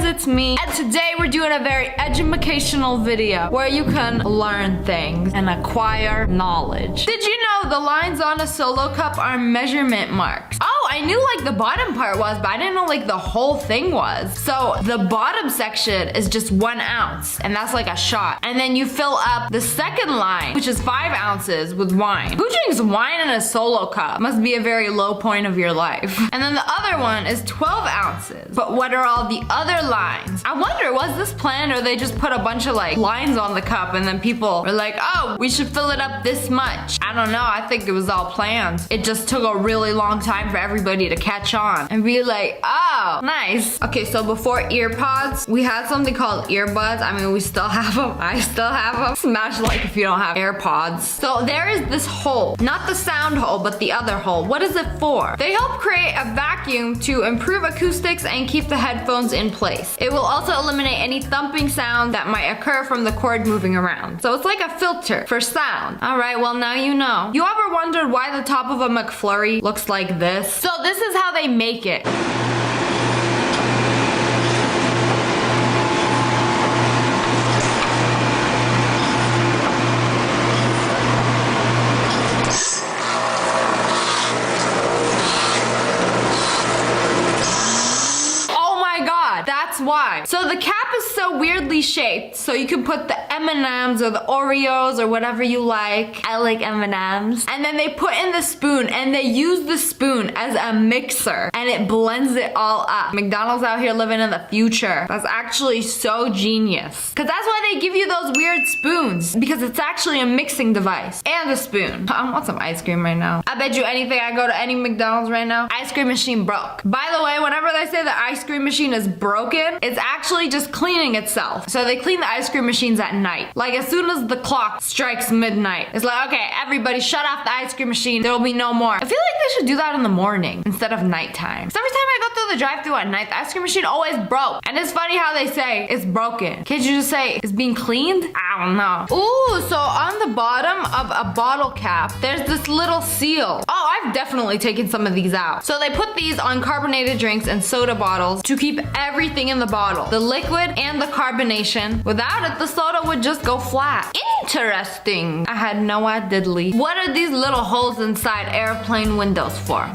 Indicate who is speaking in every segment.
Speaker 1: it's me, and today we're doing a very educational video where you can learn things and acquire knowledge. Did you know the lines on a solo cup are measurement marks? Oh, I knew like the bottom part was, but I didn't know like the whole thing was. So the bottom section is just 1 ounce, and that's like a shot. And then you fill up the second line, which is 5 ounces, with wine. Who drinks wine in a solo cup? Must be a very low point of your life. And then the other one is 12 ounces. But what are all the other lines? I wonder, was this planned, or they just put a bunch of like lines on the cup and then people were like, oh, we should fill it up this much. I don't know. I think it was all planned. It just took a really long time for everybody to catch on and be like, oh, nice. Okay, so before ear pods, we had something called earbuds. I mean, we still have them. I still have them. Smash like if you don't have AirPods. So there is this hole, not the sound hole, but the other hole. What is it for? They help create a vacuum to improve acoustics and keep the headphones in place. It will also eliminate any thumping sound that might occur from the cord moving around. So it's like a filter for sound. All right, well now you know. You ever wondered why the top of a McFlurry looks like this? So this is how they make it. That's why. So the cap is so weirdly shaped, so you can put the M&Ms or the Oreos or whatever you like. I like M&Ms. And then they put in the spoon, and they use the spoon as a mixer, and it blends it all up. McDonald's out here living in the future. That's actually so genius. Because that's why they give you those weird spoons, because it's actually a mixing device. And a spoon. I want some ice cream right now. I bet you anything, I go to any McDonald's right now, ice cream machine broke. By the way, whenever they say the ice cream machine is broken, it's actually just cleaning itself. So they clean the ice cream machines at night. Like as soon as the clock strikes midnight, it's like, okay, everybody shut off the ice cream machine. There will be no more. I feel like they should do that in the morning instead of nighttime. So every time I go through the drive-thru at night, the ice cream machine always broke. And it's funny how they say it's broken. Can't you just say it's being cleaned? I don't know. Ooh, so on the bottom of a bottle cap, there's this little seal. Oh, I've definitely taken some of these out. So they put these on carbonated drinks and soda bottles to keep everything in the bottle, the liquid and the carbonation. Without it, the soda would just go flat. Interesting. I had no idea. What are these little holes inside airplane windows for?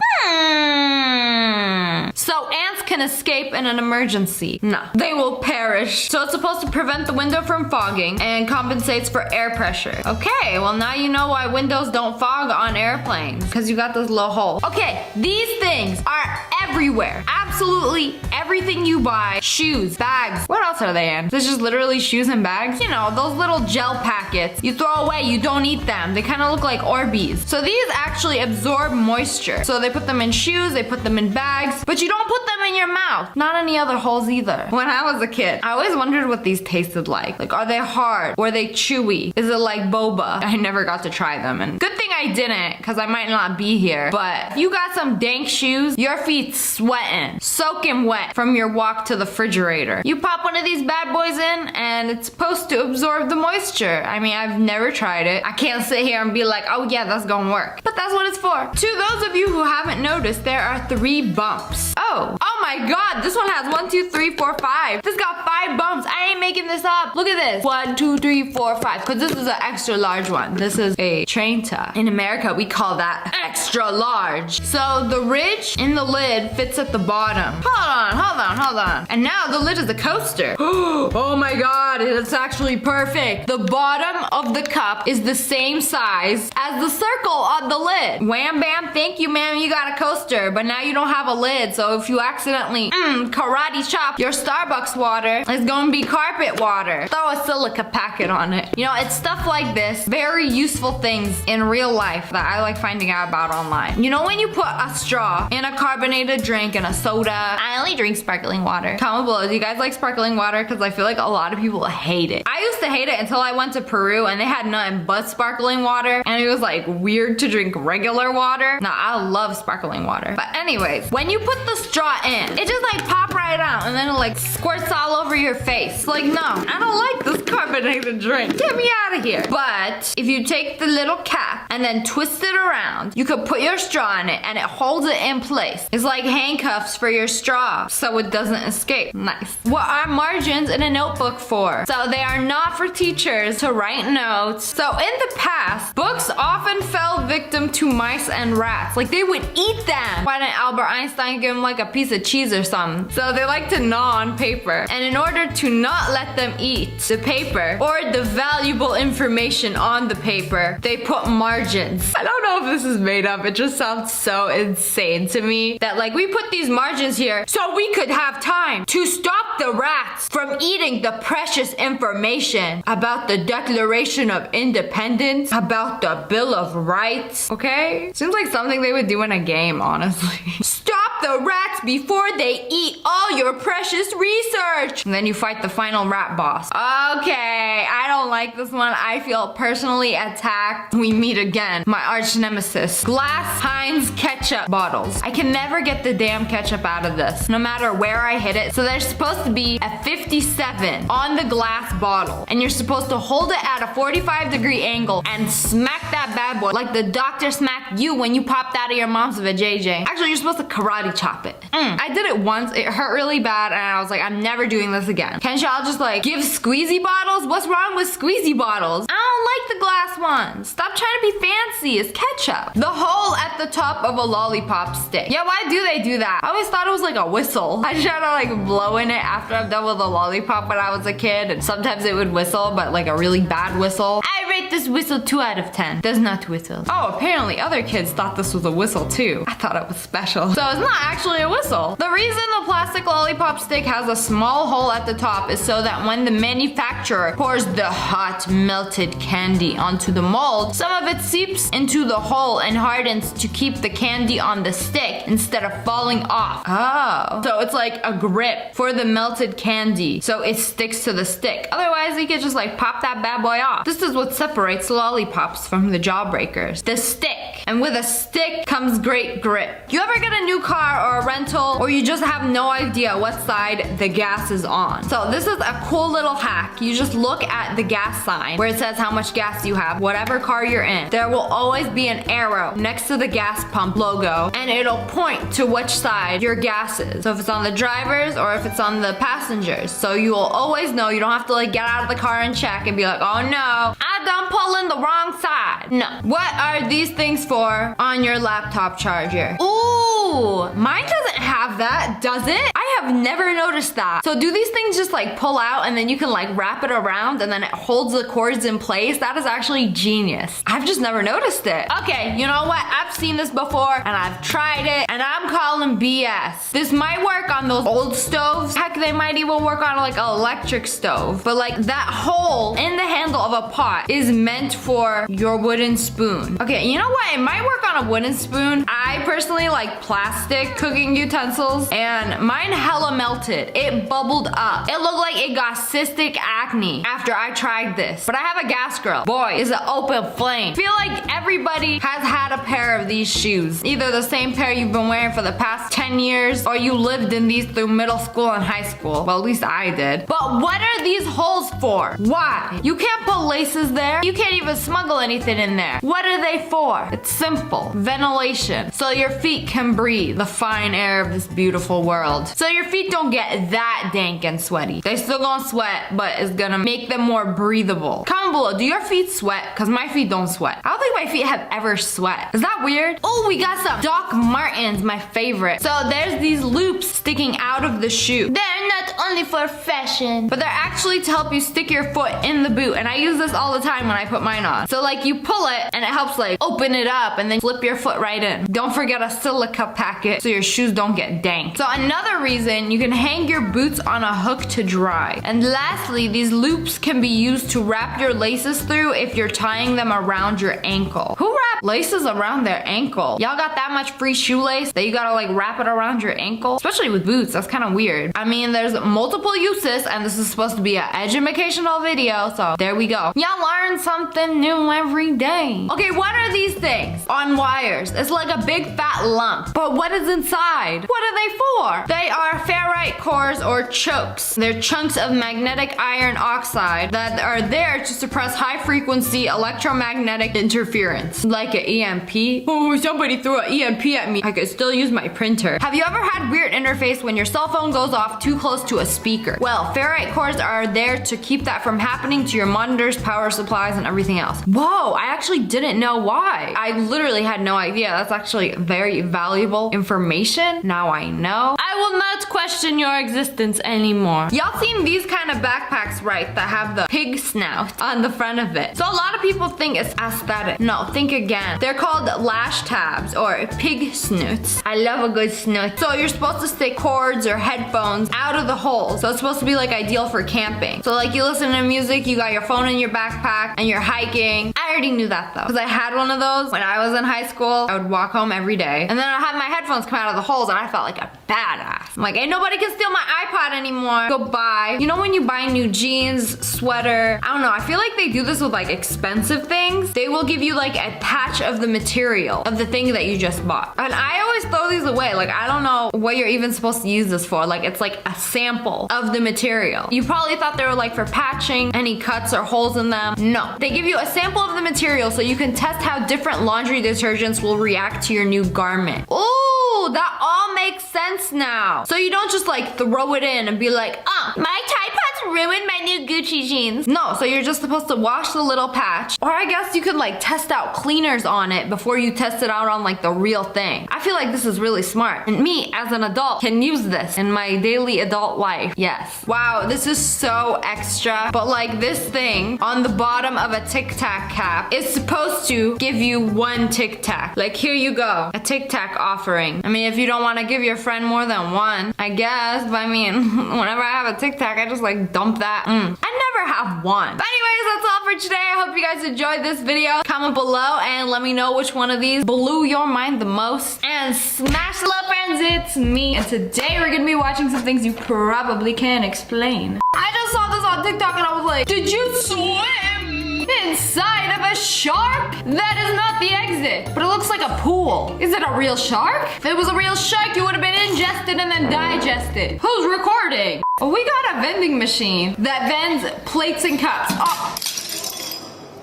Speaker 1: So ants can escape in an emergency. No, they will perish. So it's supposed to prevent the window from fogging and compensates for air pressure. Okay, well now you know why windows don't fog on airplanes, because you got those little holes. Okay, these things are everywhere. Absolutely everything you buy. Shoes, bags. What else are they in? This is just literally shoes and bags. You know, those little gel packets you throw away, you don't eat them. They kind of look like Orbeez. So these actually absorb moisture. So they put them in shoes, they put them in bags, but you don't put them in your mouth. Not any other holes either. When I was a kid, I always wondered what these tasted like. Like, are they hard? Were they chewy? Is it like boba? I never got to try them, and good thing I didn't, because I might not be here. But if you got some dank shoes, your feet sweating, soaking wet from your walk to the refrigerator. You pop one of these bad boys in, and it's supposed to absorb the moisture. I mean, I've never tried it. I can't sit here and be like, oh yeah, that's gonna work. But that's what it's for. To those of you who haven't noticed, there are 3 bumps. Oh my god, this one has 1, 2, 3, 4, 5. This got 5 bumps. I ain't making this up. Look at this. 1, 2, 3, 4, 5. Because this is an extra large one. This is a train tie. In America, we call that extra large. So the ridge in the lid fits at the bottom. Hold on. And now the lid is a coaster. Oh my god, it's actually perfect. The bottom of the cup is the same size as the circle on the lid. Wham bam, thank you ma'am, you got a coaster. But now you don't have a lid, so if you accidentally karate chop your Starbucks water, it's gonna be carpet water. Throw a silica packet on it. You know, it's stuff like this, very useful things in real life that I like finding out about online. You know, when you put a straw in a carbonated drink and a soda, I only drink sparkling water. Comment below, do you guys like sparkling water? Because I feel like a lot of people hate it. I used to hate it until I went to Peru and they had nothing but sparkling water, and it was like weird to drink regular water. Now I love sparkling water. But anyways, when you put the straw in, it just like pop right try it out. And then it like squirts all over your face. Like, no, I don't like this carbonated drink. Get me out of here. But if you take the little cap and then twist it around, you could put your straw in it and it holds it in place. It's like handcuffs for your straw so it doesn't escape. Nice. What are margins in a notebook for? So they are not for teachers to write notes. So in the past, books often fell victim to mice and rats. Like they would eat them. Why didn't Albert Einstein give them like a piece of cheese or something? So they like to gnaw on paper. And in order to not let them eat the paper or the valuable information on the paper, they put margins. I don't know if this is made up. It just sounds so insane to me that like we put these margins here so we could have time to stop the rats from eating the precious information about the Declaration of Independence, about the Bill of Rights. Okay? Seems like something they would do in a game, honestly. Stop the rats before they eat all your precious research. And then you fight the final rat boss. Okay, I don't like this one. I feel personally attacked. We meet again. My arch nemesis. Glass Heinz ketchup bottles. I can never get the damn ketchup out of this, no matter where I hit it. So there's supposed to be a 57 on the glass bottle. And you're supposed to hold it at a 45-degree angle and smack that bad boy like the doctor smacked you when you popped out of your mom's vajayjay. Actually, you're supposed to karate chop it. I did it once. It hurt really bad and I was like, I'm never doing this again. Can't y'all just like give squeezy bottles? What's wrong with squeezy bottles? I don't like the glass ones. Stop trying to be fancy. It's ketchup. The hole at the top of a lollipop stick. Yeah, why do they do that? I always thought it was like a whistle. I try to like blow in it after I'm done with a lollipop when I was a kid, and sometimes it would whistle, but like a really bad whistle. I rate this whistle 2 out of 10. Does not whistle. Oh, apparently other kids thought this was a whistle too. I thought it was special. So it's not actually a whistle. The reason the plastic lollipop stick has a small hole at the top is so that when the manufacturer pours the hot melted candy onto the mold, some of it seeps into the hole and hardens to keep the candy on the stick instead of falling off. Oh. So it's like a grip for the melted candy so it sticks to the stick. Otherwise, you could just like pop that bad boy off. This is what separates lollipops from the jawbreakers. The stick. And with a stick comes great grip. You ever get a new car or a rental, or you just have no idea what side the gas is on? So this is a cool little hack. You just look at the gas sign where it says how much gas you have, whatever car you're in. There will always be an arrow next to the gas pump logo, and it'll point to which side your gas is. So if it's on the driver's or if it's on the passengers. So you will always know. You don't have to like get out of the car and check and be like, oh no, I done pulling the wrong side. No. What are these things for on your laptop charger? Ooh, mine doesn't have that, does it? I have never noticed that. So do these things just like pull out and then you can like wrap it around and then it holds the cords in place? That is actually genius. I've just never noticed it. Okay, you know what? I've seen this before and I've tried it and I'm calling BS. This might work on those old stoves. Heck, they might even work on like an electric stove. But like that hole in the handle of a pot is meant for your wooden spoon. Okay, you know what? It might work on a wooden spoon. I personally like plastic cooking utensils and mine hella melted. It bubbled up. It looked like it got cystic acne after I tried this. But I have a gas grill. Boy, is it open flame. I feel like everybody has had a pair of these shoes. Either the same pair you've been wearing for the past 10 years or you lived in these through middle school and high school. Well, at least I did. But what are these holes for? Why? You can't put laces there. You can't even smuggle anything in there. What are they for? It's simple. Ventilation. So your feet can breathe the fine air of this beautiful world. So your feet don't get that dank and sweaty. They still gonna sweat, but it's gonna make them more breathable. Comment below, do your feet sweat? Cause my feet don't sweat. I don't think my feet have ever sweat. Is that weird? Oh, we got some Doc Martens, my favorite. So there's these loops sticking out of the shoe. They're not only for fashion, but they're actually to help you stick your foot in the boot. And I use this all the time when I put mine on. So like you pull it and it helps like open it up and then flip your foot right in. Don't forget a silica packet so your shoes don't get dank. So another reason, you can hang your boots on a hook to dry. And lastly, these loops can be used to wrap your laces through if you're tying them around your ankle. Who wraps laces around their ankle? Y'all got that much free shoelace that you gotta like wrap it around your ankle? Especially with boots, that's kind of weird. I mean, there's multiple uses and this is supposed to be an educational video, so there we go. Y'all learn something new every day. Okay, what are these things? On wires. It's like a big fat lump. But what is inside? What are they for? They are ferrite cores or chokes. They're chunks of magnetic iron oxide that are there to suppress high-frequency electromagnetic interference. Like an EMP. Oh, somebody threw an EMP at me. I could still use my printer. Have you ever had weird interface when your cell phone goes off too close to a speaker? Well, ferrite cores are there to keep that from happening to your monitors, power supplies, and everything else. Whoa, I actually didn't know why. I literally had no idea. That's actually very valuable information. Now I know. I will not question your existence anymore. Y'all seen these kind of backpacks, right? That have the pig snout on the front of it. So a lot of people think it's aesthetic. No, think again. They're called lash tabs or pig snoots. I love a good snoot. So you're supposed to stick cords or headphones out of the holes. So it's supposed to be like ideal for camping. So like you listen to music, you got your phone in your backpack, and you're hiking. I already knew that though, because I had one of those when I was in high school. I would walk home every day, and then I had my headphones come out of the holes, and I felt like a badass. I'm like, ain't nobody can steal my iPod anymore. Goodbye. You know when you buy new jeans, sweater, I don't know, I feel like they do this with like expensive things. They will give you like a patch of the material of the thing that you just bought. And I always throw these away. Like, I don't know what you're even supposed to use this for. Like, it's like a sample of the material. You probably thought they were like for patching any cuts or holes in them. No, they give you a sample of the material so you can test how different laundry detergents will react to your new garment. Ooh, that all makes sense now. So you don't just like throw it in and be like, oh, my Tide Pods ruined my new Gucci jeans. No, so you're just supposed to wash the little patch. Or I guess you could like test out cleaners on it before you test it out on like the real thing. I feel like this is really smart. And me as an adult can use this in my daily adult life. Yes. Wow, this is so extra. But like this thing on the bottom of a Tic Tac cap is supposed to give you one Tic Tac. Like, here you go. A Tic Tac offering. I mean, if you don't want to give your friend more than one, I guess. But I mean, whenever I have a Tic Tac, I just like dump that. I never have one. But anyways, that's all for today. I hope you guys enjoyed this video. Comment below and let me know which one of these blew your mind the most. And smash the love, friends. It's me. And today we're gonna be watching some things you probably can't explain. I just saw this on TikTok and I was like, did you swim inside of a shark? That is not the exit, but it looks like a pool. Is it a real shark? If it was a real shark, you would have been ingested and then digested. Who's recording? Well, we got a vending machine that vends plates and cups. Oh.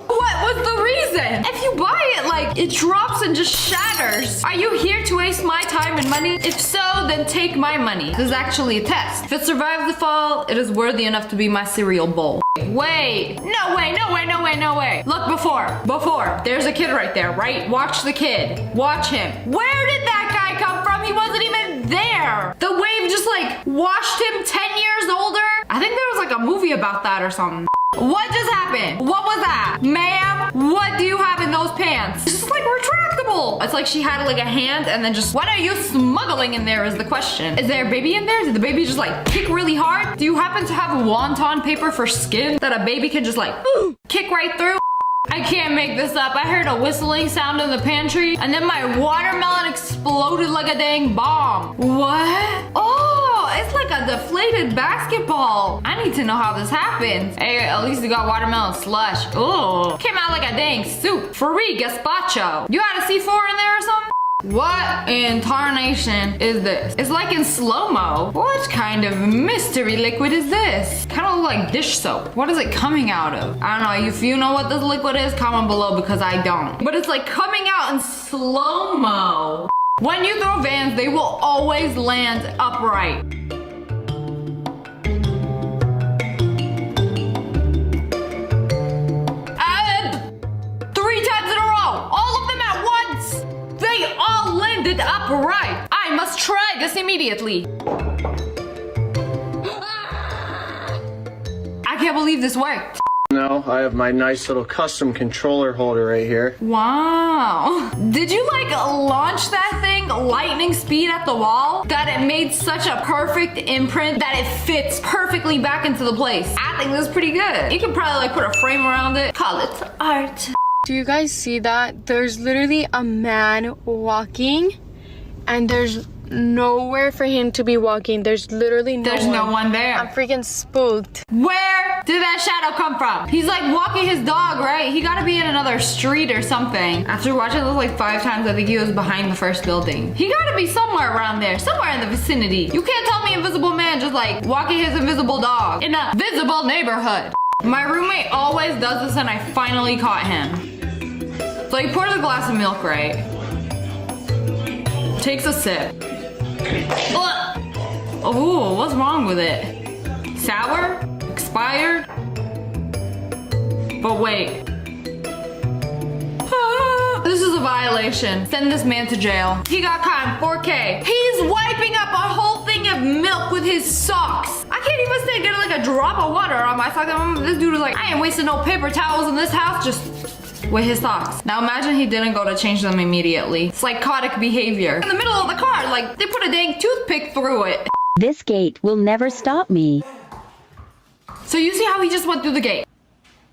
Speaker 1: What was the reason? If you buy it, like, it drops and just shatters. Are you here to waste my time and money? If so, then take my money. This is actually a test. If it survives the fall, it is worthy enough to be my cereal bowl. Wait. No way, no way, no way, no way. Look, before. There's a kid right there, right? Watch the kid. Watch him. Where did that guy come from? He wasn't even there. The wave just, like, washed him 10 years older. I think there was, like, a movie about that or something. What just happened? What was that? Ma'am, what do you have in those pants? It's just like retractable. It's like she had like a hand and then just, what are you smuggling in there is the question. Is there a baby in there? Did the baby just like kick really hard? Do you happen to have wonton paper for skin that a baby can just like kick right through? I can't make this up. I heard a whistling sound in the pantry and then my watermelon exploded like a dang bomb. What? Oh, it's like a deflated basketball. I need to know how this happens. Hey, at least you got watermelon slush. Oh, came out like a dang soup. Free gazpacho. You had a C4 in there or something? What in tarnation is this? It's like in slow-mo. What kind of mystery liquid is this? Kind of look like dish soap. What is it coming out of? I don't know. If you know what this liquid is, comment below because I don't. But it's like coming out in slow-mo. When you throw Vans, they will always land upright. Upright. I must try this immediately. I can't believe this worked.
Speaker 2: No, I have my nice little custom controller holder right here.
Speaker 1: Wow. Did you like launch that thing lightning speed at the wall? That it made such a perfect imprint that it fits perfectly back into the place. I think this is pretty good. You can probably like put a frame around it. Call it art.
Speaker 3: Do you guys see that? There's literally a man walking and there's nowhere for him to be walking. There's literally
Speaker 1: no one there.
Speaker 3: I'm freaking spooked.
Speaker 1: Where did that shadow come from? He's like walking his dog, right? He gotta be in another street or something. After watching this like 5 times, I think he was behind the first building. He gotta be somewhere around there, somewhere in the vicinity. You can't tell me Invisible Man just like walking his invisible dog in a visible neighborhood. My roommate always does this and I finally caught him. So he pours a glass of milk, right? Takes a sip. Oh, what's wrong with it? Sour? Expired? But wait. This is a violation. Send this man to jail. He got caught in 4K. He's wiping up a whole thing of milk with his socks. I can't even say get like a drop of water on my socks. This dude is like, I ain't wasting no paper towels in this house just with his socks. Now imagine he didn't go to change them immediately. Psychotic behavior. In the middle of the car, like they put a dang toothpick through it.
Speaker 4: This gate will never stop me.
Speaker 1: So you see how he just went through the gate?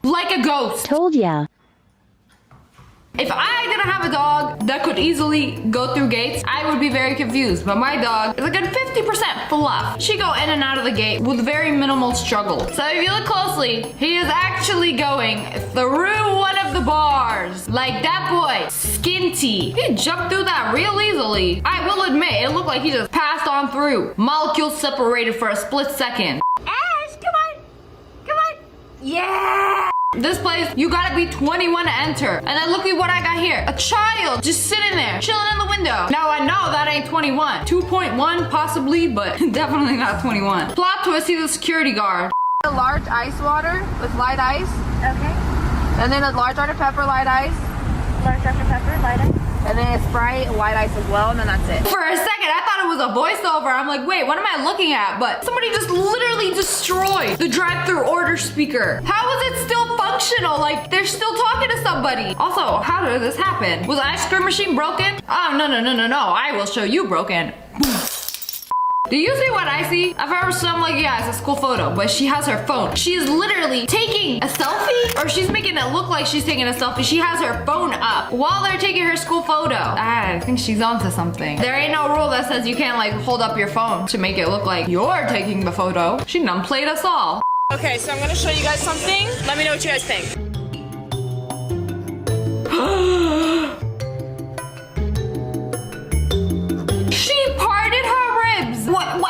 Speaker 1: Like a ghost.
Speaker 4: Told ya.
Speaker 1: If I didn't have a dog that could easily go through gates, I would be very confused. But my dog is like a 50% fluff. She go in and out of the gate with very minimal struggle. So if you look closely, he is actually going through one of the bars. Like that boy, Skinty. He jumped through that real easily. I will admit, it looked like he just passed on through. Molecules separated for a split second. Ash, come on. Come on. Yeah. This place, you gotta be 21 to enter. And then look at what I got here. A child just sitting there, chilling in the window. Now I know that ain't 21. 2.1 possibly, but definitely not 21. Plot twist, he's a security guard.
Speaker 5: A large ice water with light ice.
Speaker 6: Okay.
Speaker 5: And then a large Dr. Pepper light ice.
Speaker 6: Large Dr. Pepper, light ice.
Speaker 5: And then a Sprite white ice as well, and then that's it.
Speaker 1: For a second, I thought it was a voiceover. I'm like, wait, what am I looking at? But somebody just literally destroyed the drive-through order speaker. How is it still functional? Like, they're still talking to somebody. Also, how did this happen? Was the ice cream machine broken? Oh, no. I will show you broken. Do you see what I see? I've heard some like, yeah, it's a school photo, but she has her phone. She is literally taking a selfie, or she's making it look like she's taking a selfie. She has her phone up while they're taking her school photo. I think she's onto something. There ain't no rule that says you can't like hold up your phone to make it look like you're taking the photo. She done played us all.
Speaker 3: Okay, so I'm gonna show you guys something. Let me know what you guys think.
Speaker 1: She parted her ribs. When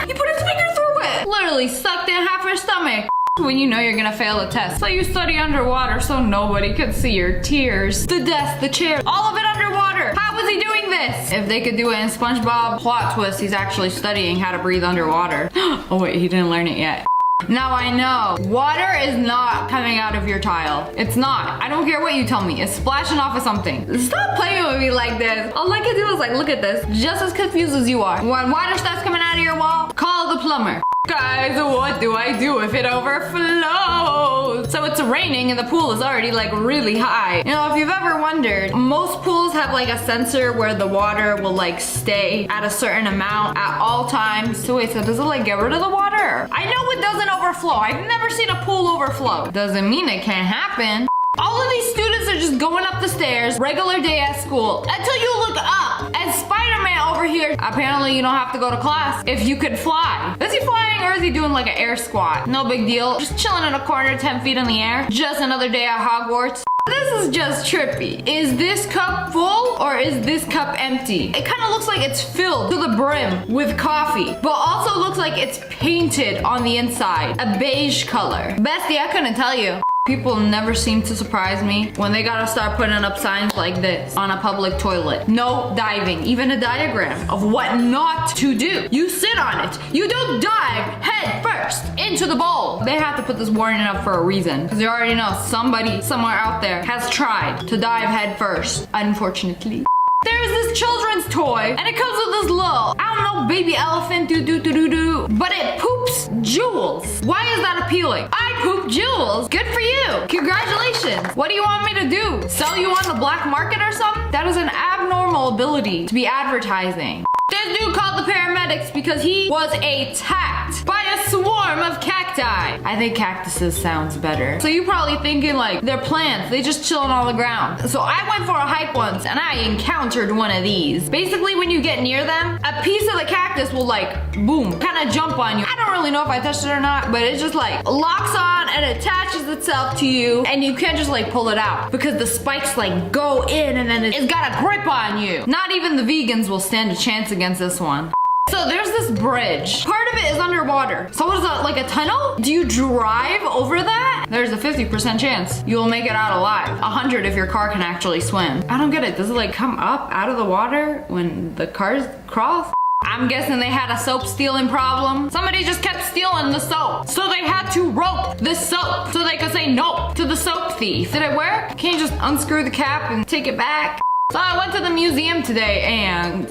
Speaker 1: you put a finger through it. Literally sucked in half her stomach. When you know you're gonna fail a test. So you study underwater so nobody could see your tears. The desk, the chair, all of it underwater. How was he doing this? If they could do it in SpongeBob, plot twist, he's actually studying how to breathe underwater. Oh wait, he didn't learn it yet. Now I know, water is not coming out of your tile. It's not. I don't care what you tell me. It's splashing off of something. Stop playing with me like this. All I can do is like, look at this. Just as confused as you are. When water starts coming out of your wall, call the plumber. Guys, what do I do if it overflows? So it's raining and the pool is already like really high. You know, if you've ever wondered, most pools have like a sensor where the water will like stay at a certain amount at all times. So wait, so does it like get rid of the water? I know it doesn't overflow. I've never seen a pool overflow. Doesn't mean it can't happen. All of these students are just going up the stairs, regular day at school, until you look up. And Spider-Man over here, apparently you don't have to go to class if you could fly. Is he flying or is he doing like an air squat? No big deal. Just chilling in a corner 10 feet in the air. Just another day at Hogwarts. This is just trippy. Is this cup full or is this cup empty? It kind of looks like it's filled to the brim with coffee, but also looks like it's painted on the inside, a beige color. Bestie, I couldn't tell you. People never seem to surprise me when they gotta start putting up signs like this on a public toilet. No diving, even a diagram of what not to do. You sit on it. You don't dive head first into the bowl. They have to put this warning up for a reason because they already know somebody somewhere out there has tried to dive head first, unfortunately. There's this children's toy, and it comes with this little, I don't know, baby elephant, but it poops jewels. Why is that appealing? I poop jewels. Good for you. Congratulations. What do you want me to do? Sell you on the black market or something? That is an abnormal ability to be advertising. This dude called the paramedics because he was attacked by a swarm of cacti. I think cactuses sounds better. So you're probably thinking like, they're plants, they just chill on the ground. So I went for a hike once and I encountered one of these. Basically when you get near them, a piece of the cactus will like, boom, kind of jump on you. I don't really know if I touched it or not, but it just like locks on and attaches itself to you and you can't just like pull it out because the spikes like go in and then it's got a grip on you. Not even the vegans will stand a chance against this one. So there's this bridge. Part of it is underwater. So what is that, like a tunnel? Do you drive over that? There's a 50% chance you'll make it out alive. 100 if your car can actually swim. I don't get it. Does it like come up out of the water when the cars cross? I'm guessing they had a soap stealing problem. Somebody just kept stealing the soap. So they had to rope the soap so they could say nope to the soap thief. Did it work? Can't you just unscrew the cap and take it back? So I went to the museum today and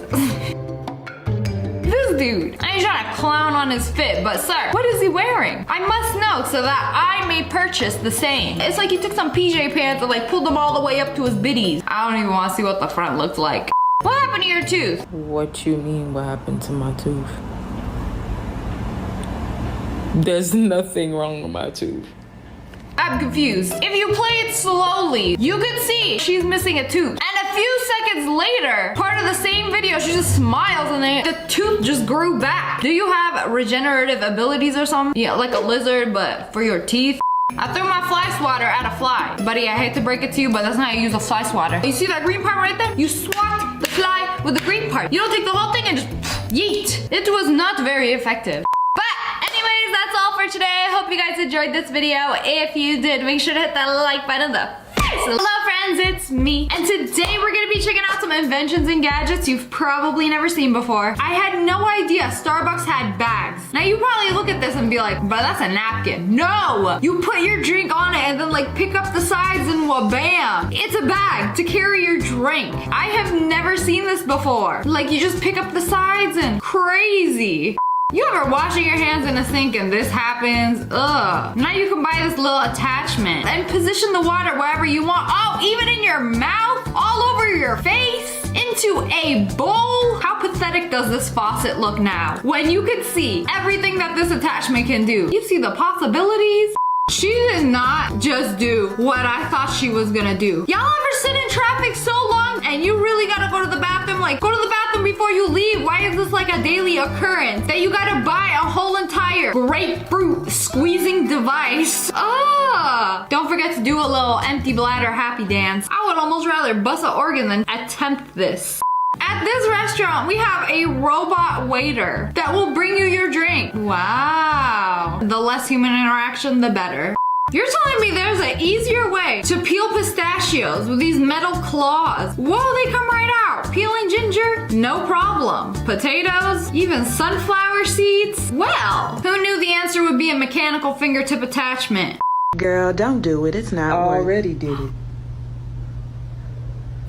Speaker 1: this dude, I ain't trying to clown on his fit, but sir, what is he wearing? I must know so that I may purchase the same. It's like he took some PJ pants and like pulled them all the way up to his biddies. I don't even want to see what the front looks like. What happened to your tooth?
Speaker 7: What you mean what happened to my tooth? There's nothing wrong with my tooth.
Speaker 1: I'm confused. If you play it slowly, you could see she's missing a tooth. And a few seconds later, part of the same video, she just smiles and the tooth just grew back. Do you have regenerative abilities or something? Yeah, like a lizard, but for your teeth? I threw my fly swatter at a fly. Buddy, I hate to break it to you, but that's not how you use a fly swatter. You see that green part right there? You swat the fly with the green part. You don't take the whole thing and just yeet. It was not very effective. That's all for today. I hope you guys enjoyed this video. If you did, make sure to hit that like button. Hello friends, it's me. And today we're gonna be checking out some inventions and gadgets you've probably never seen before. I had no idea Starbucks had bags. Now you probably look at this and be like, but that's a napkin. No! You put your drink on it and then like pick up the sides and wha-bam! It's a bag to carry your drink. I have never seen this before. Like you just pick up the sides and crazy. You ever washing your hands in a sink and this happens? Ugh. Now you can buy this little attachment and position the water wherever you want. Oh, even in your mouth, all over your face, into a bowl. How pathetic does this faucet look now? When you can see everything that this attachment can do. You see the possibilities? She did not just do what I thought she was gonna do. Y'all ever sit in traffic so long and you really gotta go to the bathroom? Like, go to the bathroom before you leave. Why is this like a daily occurrence? That you gotta buy a whole entire grapefruit squeezing device. Don't forget to do a little empty bladder happy dance. I would almost rather bust an organ than attempt this. At this restaurant, we have a robot waiter that will bring you your drink. Wow. The less human interaction, the better. You're telling me there's an easier way to peel pistachios with these metal claws? Whoa, they come right out. Peeling ginger? No problem. Potatoes? Even sunflower seeds? Well, who knew the answer would be a mechanical fingertip attachment?
Speaker 8: Girl, don't do it. It's not worth it.
Speaker 7: Already did it.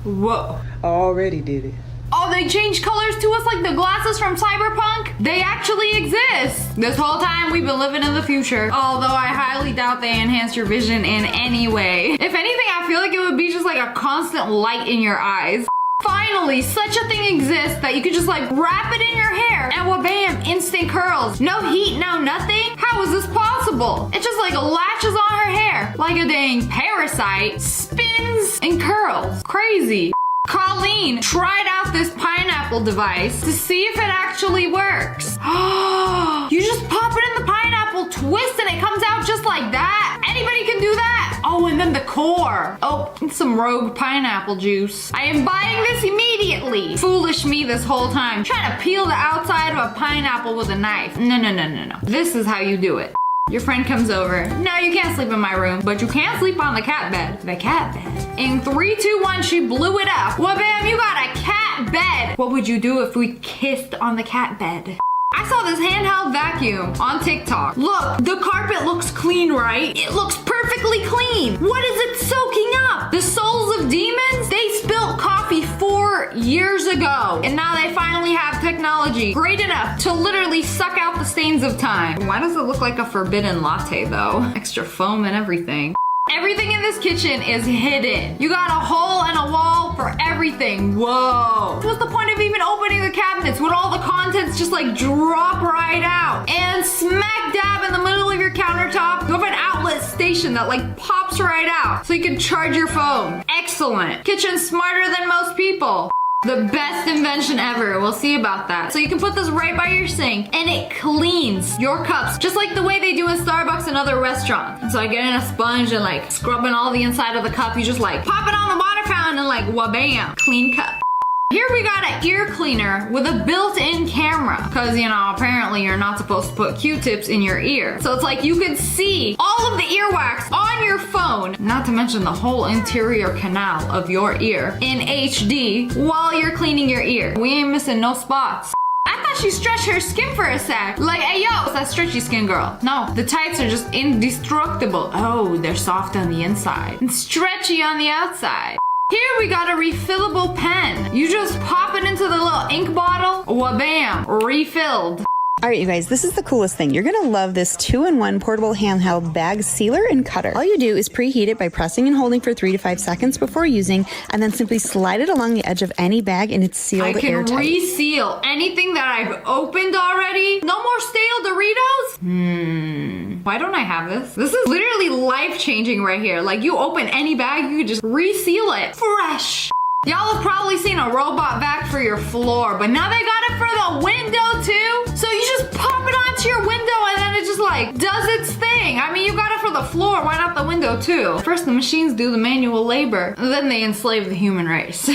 Speaker 1: Whoa.
Speaker 7: Already did it.
Speaker 1: Oh, they changed colors to us like the glasses from Cyberpunk? They actually exist. This whole time we've been living in the future. Although I highly doubt they enhance your vision in any way. If anything, I feel like it would be just like a constant light in your eyes. Finally, such a thing exists that you could just like wrap it in your hair and wha-bam, instant curls. No heat, no nothing. How is this possible? It just like latches on her hair like a dang parasite, spins and curls. Crazy. Colleen tried out this pineapple device to see if it actually works. You just pop it in the pineapple, twist, and it comes out just like that. Anybody can do that. Oh, and then the core. Oh, some rogue pineapple juice. I am buying this immediately. Foolish me this whole time. Trying to peel the outside of a pineapple with a knife. No. This is how you do it. Your friend comes over. No, you can't sleep in my room, but you can sleep on the cat bed. The cat bed. In 3, 2, 1, she blew it up. Well, bam, you got a cat bed. What would you do if we kissed on the cat bed? I saw this handheld vacuum on TikTok. Look, the carpet looks clean, right? It looks perfectly clean. What is it soaking up? The souls of demons? They spilled coffee 4 years ago. And now they finally have technology great enough to literally suck out the stains of time. Why does it look like a forbidden latte though? Extra foam and everything. Everything in this kitchen is hidden. You got a hole and a wall for everything. Whoa. What's the point of even opening the cabinets? Would all the contents just like drop right out? And smack dab in the middle of your countertop, you have an outlet station that like pops right out so you can charge your phone. Excellent. Kitchen's smarter than most people. The best invention ever. We'll see about that. So you can put this right by your sink and it cleans your cups just like the way they do in Starbucks and other restaurants. And so I get in a sponge and like scrubbing all the inside of the cup. You just like pop it on the water fountain and like wha-bam, clean cup. Here we got an ear cleaner with a built-in camera because, you know, apparently you're not supposed to put Q-tips in your ear. So it's like you can see all of the earwax on your phone, not to mention the whole interior canal of your ear in HD while you're cleaning your ear. We ain't missing no spots. I thought she stretched her skin for a sec. Like, hey, yo, it's that stretchy skin girl. No, the tights are just indestructible. Oh, they're soft on the inside and stretchy on the outside. Here we got a refillable pen. You just pop it into the little ink bottle, wha-bam, refilled.
Speaker 9: All right, you guys, this is the coolest thing. You're going to love this 2-in-1 portable handheld bag sealer and cutter. All you do is preheat it by pressing and holding for 3 to 5 seconds before using, and then simply slide it along the edge of any bag and it's sealed airtight.
Speaker 1: I can reseal anything that I've opened already. No more stale Doritos? Why don't I have this? This is literally life-changing right here. Like, you open any bag, you can just reseal it. Fresh. Y'all have probably seen a robot vac for your floor, but now they got it for the window too. So you just pop it onto your window and then it just like does its thing. I mean, you got it for the floor, why not the window too? First the machines do the manual labor, and then they enslave the human race.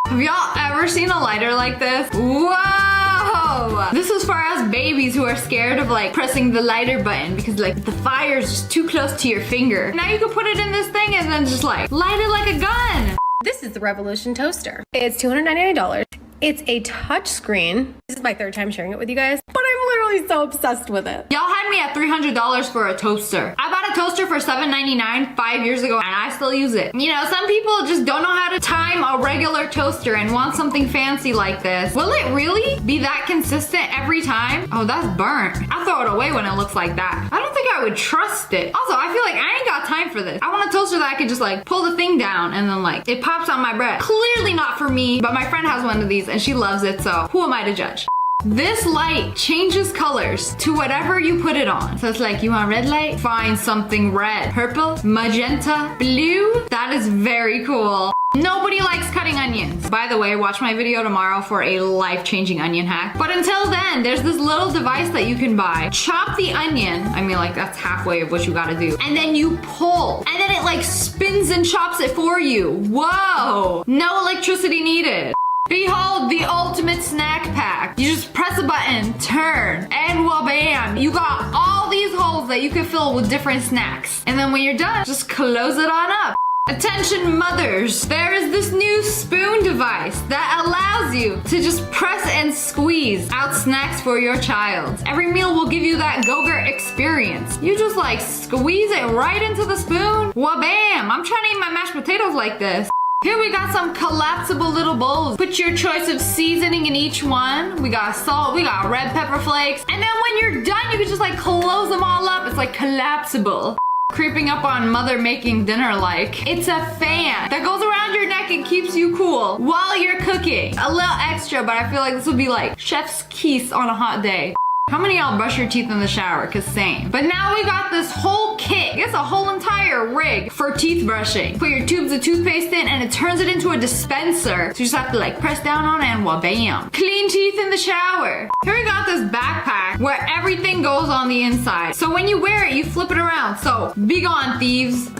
Speaker 1: Have y'all ever seen a lighter like this? Whoa! This is for us babies who are scared of like pressing the lighter button because like the fire is just too close to your finger. Now you can put it in this thing and then just like light it like a gun.
Speaker 10: This is the Revolution Toaster. It's $299. It's a touch screen. This is my 3rd time sharing it with you guys, but I'm literally so obsessed with it.
Speaker 1: Y'all had me at $300 for a toaster. I bought a toaster for $7.99 5 years ago and I still use it. You know, some people just don't know how to time a regular toaster and want something fancy like this. Will it really be that consistent every time? Oh, that's burnt. I'll throw it away when it looks like that. I don't think I would trust it. Also, I feel like I ain't got time for this. I want a toaster that I can just like pull the thing down and then like it pops on my bread. Clearly not for me, but my friend has one of these and she loves it, so who am I to judge? This light changes colors to whatever you put it on. So it's like, you want red light? Find something red. Purple, magenta, blue. That is very cool. Nobody likes cutting onions. By the way, watch my video tomorrow for a life-changing onion hack. But until then, there's this little device that you can buy. Chop the onion. I mean, like, that's halfway of what you gotta do. And then you pull. And then it, like, spins and chops it for you. Whoa! No electricity needed. Behold the ultimate snack pack. You just press a button, turn, and wha-bam. You got all these holes that you can fill with different snacks. And then when you're done, just close it on up. Attention mothers, there is this new spoon device that allows you to just press and squeeze out snacks for your child. Every meal will give you that Go-Gurt experience. You just like squeeze it right into the spoon. Wha-bam, I'm trying to eat my mashed potatoes like this. Here we got some collapsible little bowls. Put your choice of seasoning in each one. We got salt, we got red pepper flakes. And then when you're done, you can just like close them all up. It's like collapsible. Creeping up on mother making dinner like. It's a fan that goes around your neck and keeps you cool while you're cooking. A little extra, but I feel like this would be like chef's kiss on a hot day. How many of y'all brush your teeth in the shower? Cause same. But now we got this whole kit. It's a whole entire rig for teeth brushing. Put your tubes of toothpaste in and it turns it into a dispenser. So you just have to like press down on it and wha-bam. Clean teeth in the shower. Here we got this backpack where everything goes on the inside. So when you wear it, you flip it around. So be gone, thieves.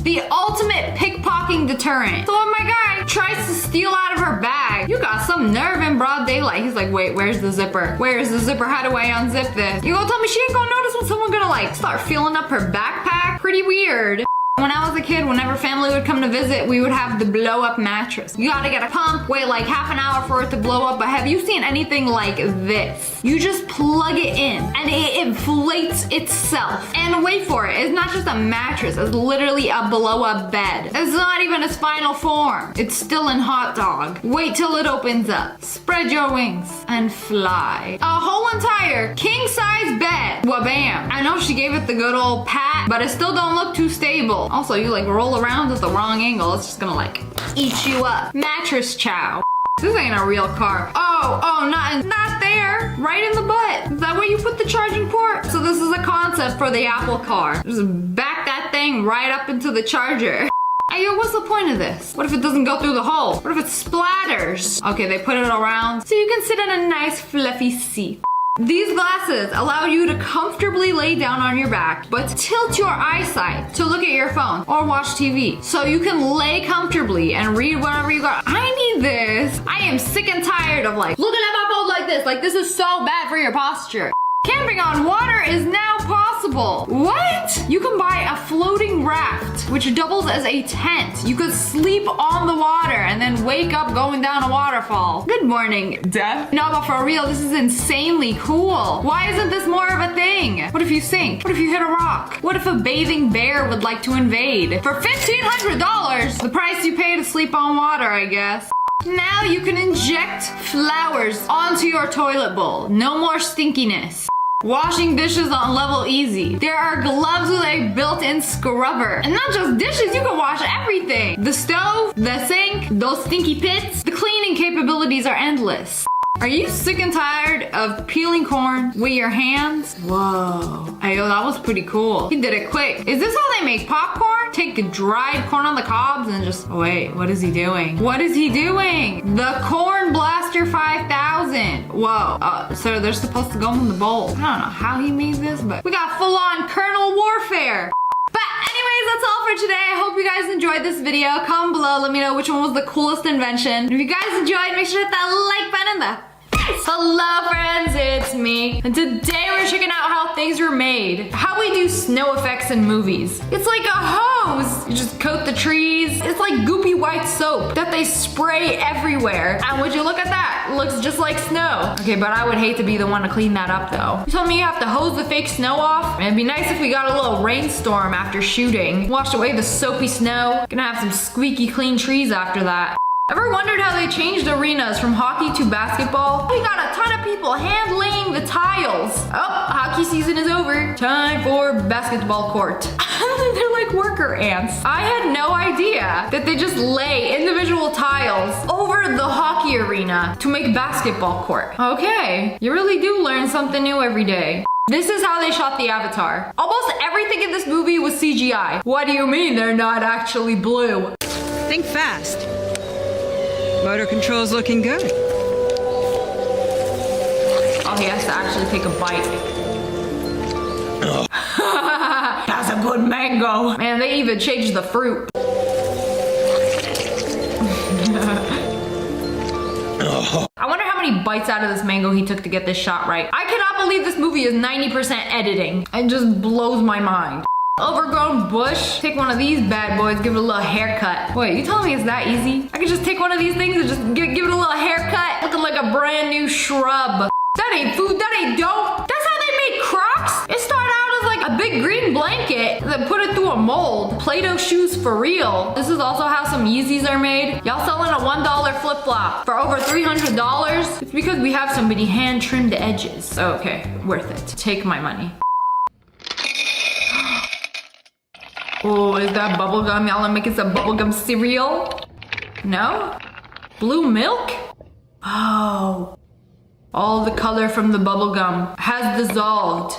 Speaker 1: The ultimate pickpocketing deterrent. So when my guy tries to steal out of her bag, you got some nerve in broad daylight. He's like, wait, where's the zipper? Where's the zipper? How do I unzip this? You gonna tell me she ain't gonna notice when someone gonna like start feeling up her backpack? Pretty weird. When I was a kid, whenever family would come to visit, we would have the blow up mattress. You gotta get a pump, wait like half an hour for it to blow up, but have you seen anything like this? You just plug it in and it inflates itself. And wait for it, it's not just a mattress, it's literally a blow up bed. It's not even its final form. It's still in hot dog. Wait till it opens up. Spread your wings and fly. A whole entire king size bed. Wha-bam. I know know, she gave it the good old pat, but it still don't look too stable. Also, you like roll around at the wrong angle. It's just gonna like eat you up. Mattress chow. This ain't a real car. Oh, not there. Right in the butt. Is that where you put the charging port? So this is a concept for the Apple car. Just back that thing right up into the charger. Hey, yo, what's the point of this? What if it doesn't go through the hole? What if it splatters? Okay, they put it around so you can sit in a nice fluffy seat. These glasses allow you to comfortably lay down on your back, but tilt your eyesight to look at your phone or watch TV. So you can lay comfortably and read wherever you go. I need this. I am sick and tired of like, looking at my phone like this. Like, this is so bad for your posture. Camping on water is now possible. What? You can buy a floating raft, which doubles as a tent. You could sleep on the water and then wake up going down a waterfall. Good morning, Death. No, but for real, this is insanely cool. Why isn't this more of a thing? What if you sink? What if you hit a rock? What if a bathing bear would like to invade? For $1,500, the price you pay to sleep on water, I guess. Now you can inject flowers onto your toilet bowl. No more stinkiness. Washing dishes on level easy. There are gloves with a built-in scrubber. And not just dishes, you can wash everything. The stove, the sink, those stinky pits. The cleaning capabilities are endless. Are you sick and tired of peeling corn with your hands? Whoa. Hey, yo, that was pretty cool. He did it quick. Is this how they make popcorn? Take dried corn on the cobs and just... Oh, wait, what is he doing? What is he doing? The Corn Blaster 5000. Whoa. So they're supposed to go in the bowl. I don't know how he made this, but we got full-on kernel warfare. But anyways, that's all for today. I hope you guys enjoyed this video. Comment below, let me know which one was the coolest invention. If you guys enjoyed, make sure to hit that like button in the face. Hello friends, it's me. And today we're checking out how things were made. How we do snow effects in movies. It's like a hose. You just coat the trees. It's like goopy white soap that they spray everywhere. And would you look at that? It looks just like snow. Okay, but I would hate to be the one to clean that up though. You told me you have to hose the fake snow off? It'd be nice if we got a little rainstorm after shooting. Washed away the soapy snow. Gonna have some squeaky clean trees after that. Ever wondered how they changed arenas from hockey to basketball? We got a ton of people hand laying the tiles. Oh, hockey season is over. Time for basketball court. They're like worker ants. I had no idea that they just lay individual tiles over the hockey arena to make basketball court. Okay, you really do learn something new every day. This is how they shot the Avatar. Almost everything in this movie was CGI. What do you mean they're not actually blue?
Speaker 11: Think fast. Motor control's looking good.
Speaker 1: Oh, he has to actually take a bite. That's a good mango. Man, they even changed the fruit. I wonder how many bites out of this mango he took to get this shot right. I cannot believe this movie is 90% editing. It just blows my mind. Overgrown bush. Take one of these bad boys, give it a little haircut. Wait, you telling me it's that easy? I could just take one of these things and just give it a little haircut, looking like a brand new shrub. That ain't food, that ain't dope. That's how they make Crocs? It started out as like a big green blanket, then put it through a mold. Play-Doh shoes for real. This is also how some Yeezys are made. Y'all selling a $1 flip-flop for over $300? It's because we have somebody hand-trimmed the edges. Okay, worth it. Take my money. Oh, is that bubblegum? Y'all are making some bubblegum cereal? No? Blue milk? Oh. All the color from the bubblegum has dissolved.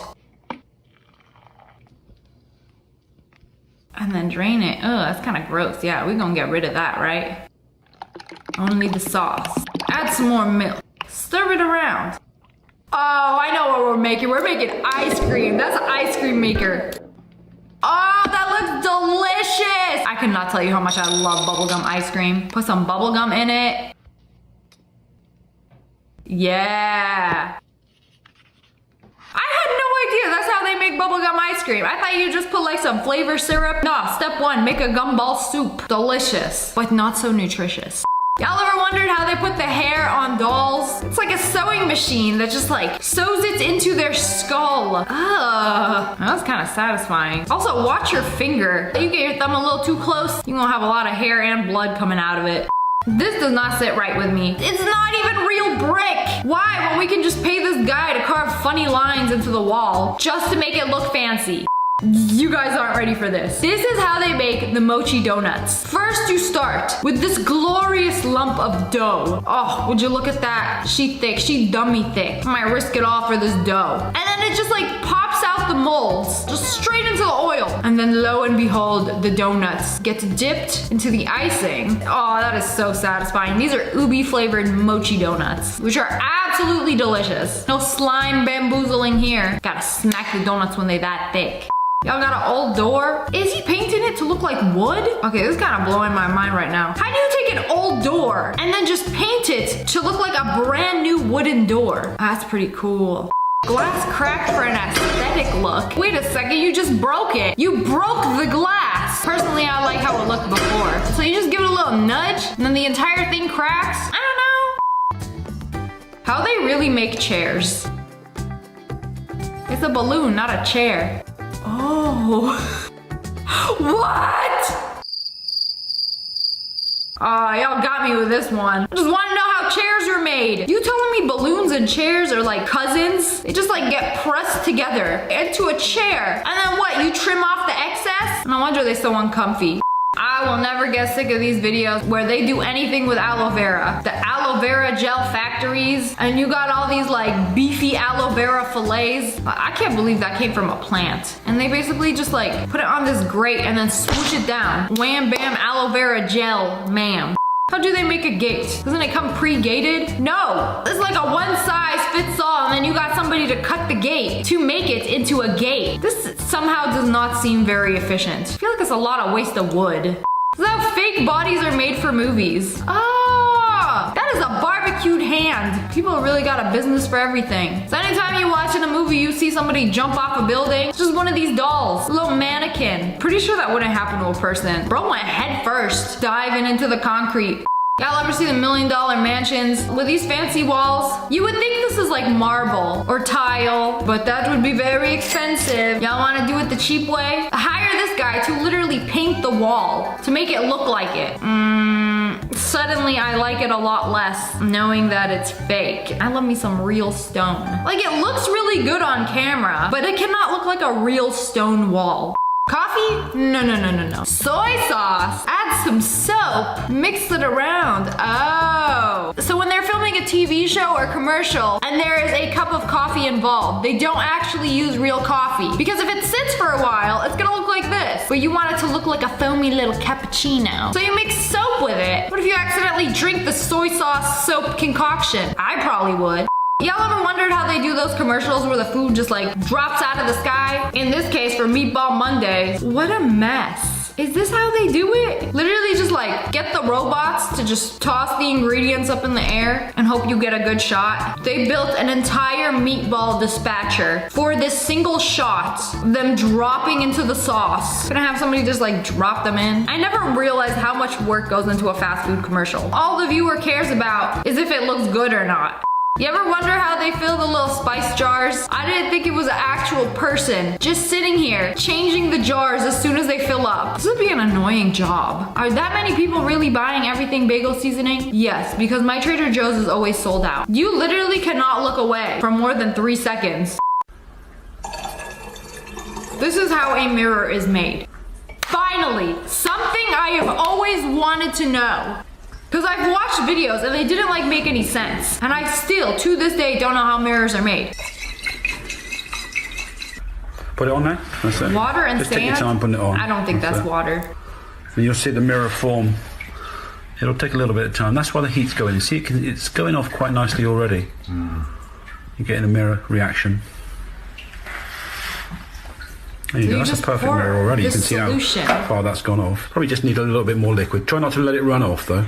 Speaker 1: And then drain it. Oh, that's kind of gross. Yeah, we're gonna get rid of that, right? Only the sauce. Add some more milk. Stir it around. Oh, I know what we're making. We're making ice cream. That's an ice cream maker. Oh, that looks delicious! I cannot tell you how much I love bubblegum ice cream. Put some bubblegum in it. Yeah. I had no idea that's how they make bubblegum ice cream. I thought you just put like some flavor syrup. No, step one, make a gumball soup. Delicious, but not so nutritious. Y'all ever wondered how they put the hair on dolls? It's like a sewing machine that just like sews it into their skull. Ugh, that's kind of satisfying. Also, watch your finger. If you get your thumb a little too close, you're gonna have a lot of hair and blood coming out of it. This does not sit right with me. It's not even real brick. Why? When we can just pay this guy to carve funny lines into the wall just to make it look fancy. You guys aren't ready for this. This is how they make the mochi donuts. First, you start with this glorious lump of dough. Oh, would you look at that? She thick, she dummy thick. I might risk it all for this dough. And then it just like pops out the molds, just straight into the oil. And then lo and behold, the donuts get dipped into the icing. Oh, that is so satisfying. These are ubi flavored mochi donuts, which are absolutely delicious. No slime bamboozling here. Gotta smack the donuts when they're that thick. Y'all got an old door? Is he painting it to look like wood? Okay, this is kind of blowing my mind right now. How do you take an old door and then just paint it to look like a brand new wooden door? That's pretty cool. Glass cracked for an aesthetic look. Wait a second, you just broke it. You broke the glass. Personally, I like how it looked before. So you just give it a little nudge and then the entire thing cracks? I don't know. How they really make chairs. It's a balloon, not a chair. Oh, what? Y'all got me with this one. I just want to know how chairs are made. You telling me balloons and chairs are like cousins? They just like get pressed together into a chair. And then what, you trim off the excess? No wonder they're so uncomfy. I will never get sick of these videos where they do anything with aloe vera. The aloe vera gel factories, and you got all these like beefy aloe vera fillets. I can't believe that came from a plant. And they basically just like put it on this grate and then swoosh it down. Wham bam aloe vera gel, ma'am. How do they make a gate? Doesn't it come pre-gated? No, it's like a one size fits all and then you got somebody to cut the gate to make it into a gate. This somehow does not seem very efficient. I feel like it's a lot of waste of wood. This is how fake bodies are made for movies. Ah, that is a barbecued hand. People really got a business for everything. So anytime you watch in a movie, you see somebody jump off a building, it's just one of these dolls, a little mannequin. Pretty sure that wouldn't happen to a person. Bro went head first, diving into the concrete. Y'all ever see the $1 Million Mansions with these fancy walls? You would think this is like marble or tile, but that would be very expensive. Y'all want to do it the cheap way? Hire this guy to literally paint the wall to make it look like it. Suddenly I like it a lot less knowing that it's fake. I love me some real stone. Like it looks really good on camera, but it cannot look like a real stone wall. Coffee? No. Soy sauce. Add some soap. Mix it around. Oh. So when they're filming a TV show or commercial and there is a cup of coffee involved, they don't actually use real coffee. Because if it sits for a while, it's gonna look like this. But you want it to look like a foamy little cappuccino. So you mix soap with it. What if you accidentally drink the soy sauce soap concoction? I probably would. Y'all ever wondered how they do those commercials where the food just like drops out of the sky? In this case, for Meatball Mondays. What a mess. Is this how they do it? Literally just like get the robots to just toss the ingredients up in the air and hope you get a good shot. They built an entire meatball dispatcher for this single shot, them dropping into the sauce. Gonna have somebody just like drop them in. I never realized how much work goes into a fast food commercial. All the viewer cares about is if it looks good or not. You ever wonder how they fill the little spice jars? I didn't think it was an actual person just sitting here changing the jars as soon as they fill up. This would be an annoying job. Are that many people really buying everything bagel seasoning? Yes, because my Trader Joe's is always sold out. You literally cannot look away for more than 3 seconds. This is how a mirror is made. Finally, something I have always wanted to know. Because I've watched videos and they didn't like make any sense. And I still, to this day, don't know how mirrors are made.
Speaker 12: Put it on there. That's it.
Speaker 1: Water and
Speaker 12: just
Speaker 1: sand?
Speaker 12: Take your time putting it on.
Speaker 1: I don't think that's water.
Speaker 12: And you'll see the mirror form. It'll take a little bit of time. That's why the heat's going. You see, it's going off quite nicely already. You're getting a mirror reaction. There you go. That's a perfect mirror already. You can see how far that's gone off. Probably just need a little bit more liquid. Try not to let it run off though.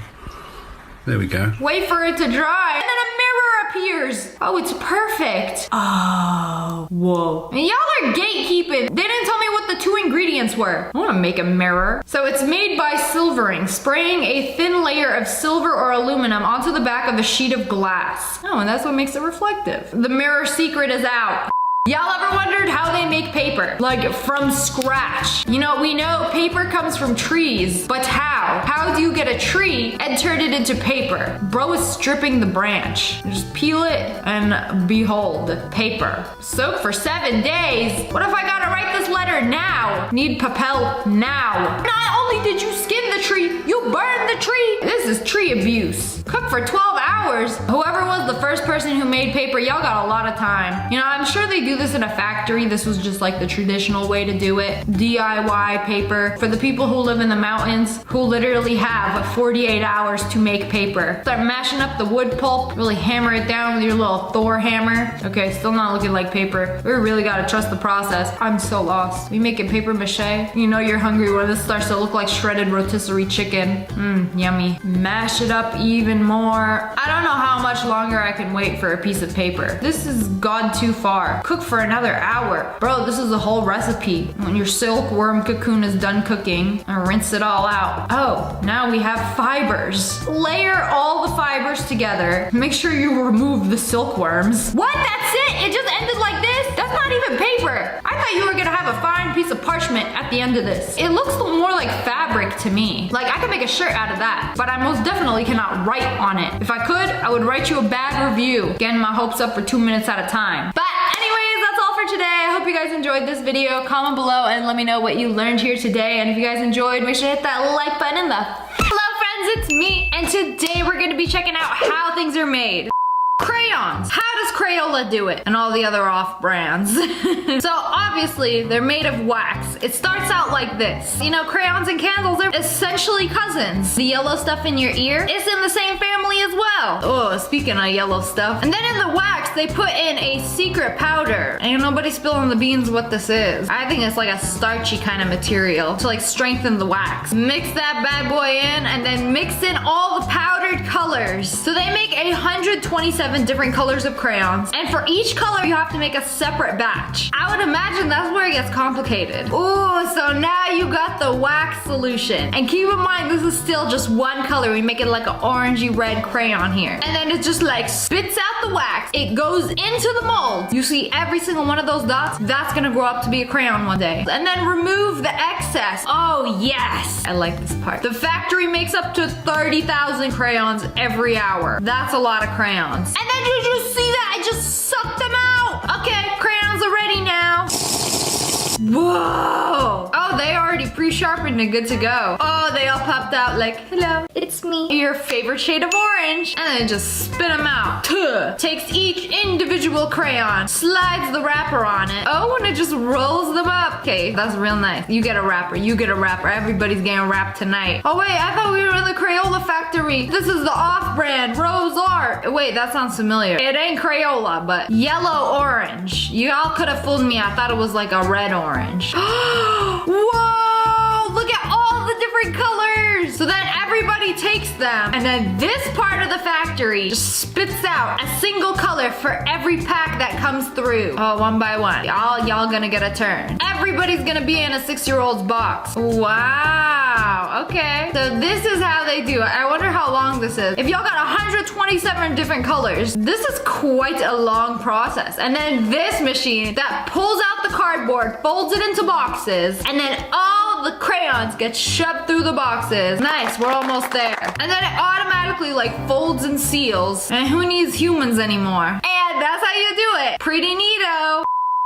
Speaker 12: There we go.
Speaker 1: Wait for it to dry, and then a mirror appears. Oh, it's perfect. Oh, whoa. And y'all are gatekeeping. They didn't tell me what the 2 ingredients were. I want to make a mirror. So it's made by silvering, spraying a thin layer of silver or aluminum onto the back of a sheet of glass. Oh, and that's what makes it reflective. The mirror secret is out. Y'all ever wondered how they make paper? Like from scratch. You know, we know paper comes from trees, but how? How do you get a tree and turn it into paper? Bro is stripping the branch. Just peel it and behold, paper. Soak for 7 days? What if I gotta write this letter now? Need papel now. Not only did you skin the tree, you burned the tree. This is tree abuse. Cook for 12 hours. Whoever was the first person who made paper, y'all got a lot of time. You know, I'm sure they do this in a factory. This was just like the traditional way to do it. DIY paper. For the people who live in the mountains, who literally have 48 hours to make paper. Start mashing up the wood pulp, really hammer it down with your little Thor hammer. Okay, still not looking like paper. We really gotta trust the process. I'm so lost. We making paper mache? You know you're hungry when this starts to look like shredded rotisserie chicken. Yummy. Mash it up even more. I don't know how much longer I can wait for a piece of paper. This has gone too far. Cook for another hour. Bro, this is the whole recipe. When your silkworm cocoon is done cooking, and rinse it all out. Oh, now we have fibers. Layer all the fibers together. Make sure you remove the silkworms. What? That's it? It just ended like this? That's not even paper. I thought you were gonna have a fine piece of parchment at the end of this. It looks more like fabric to me. Like I could make a shirt out of that, but I most definitely cannot write on it. If I could, I would write you a bad review. Getting my hopes up for 2 minutes at a time. But anyways, that's all for today. I hope you guys enjoyed this video. Comment below and let me know what you learned here today. And if you guys enjoyed, make sure to hit that like button in the hello friends, it's me. And today we're gonna be checking out how things are made. Crayons. How does Crayola do it? And all the other off brands. So obviously they're made of wax. It starts out like this. You know, crayons and candles are essentially cousins. The yellow stuff in your ear is in the same family as well. Oh, speaking of yellow stuff. And then in the wax, they put in a secret powder. Ain't nobody spilling the beans what this is. I think it's like a starchy kind of material to like strengthen the wax. Mix that bad boy in and then mix in all the powdered colors. So they make 127 different colors of crayons, and for each color you have to make a separate batch. I would imagine that's where it gets complicated. Ooh, so now you got the wax solution. And keep in mind, this is still just one color. We make it like an orangey red crayon here. And then it just like spits out the wax. It goes into the mold. You see every single one of those dots? That's gonna grow up to be a crayon one day. And then remove the excess. Oh yes, I like this part. The factory makes up to 30,000 crayons every hour. That's a lot of crayons. And then did you see that? I just sucked them out. Okay, crayons are ready now. Whoa! Oh, they already pre-sharpened and good to go. Oh, they all popped out like, hello, it's me. Your favorite shade of orange. And then just spit them out. Takes each individual crayon, slides the wrapper on it. Oh, and it just rolls them up. Okay, that's real nice. You get a wrapper, you get a wrapper. Everybody's getting wrapped tonight. Oh wait, I thought we were in the Crayola factory. This is the off-brand Rose Art. Wait, that sounds familiar. It ain't Crayola, but yellow orange. Y'all could have fooled me. I thought it was like a red orange. Whoa! Look at all the different colors. So then everybody takes them, and then this part of the factory just spits out a single color for every pack that comes through. Oh, one by one. Y'all gonna get a turn. Everybody's gonna be in a 6-year-old's box. Wow. Okay. So this is how they do it. I wonder how long this is. If y'all got 127 different colors, this is quite a long process. And then this machine that pulls out the cardboard, folds it into boxes, and then all the crayons get shoved through the boxes. Nice, we're almost there. And then it automatically like folds and seals. And who needs humans anymore? And that's how you do it. Pretty neato.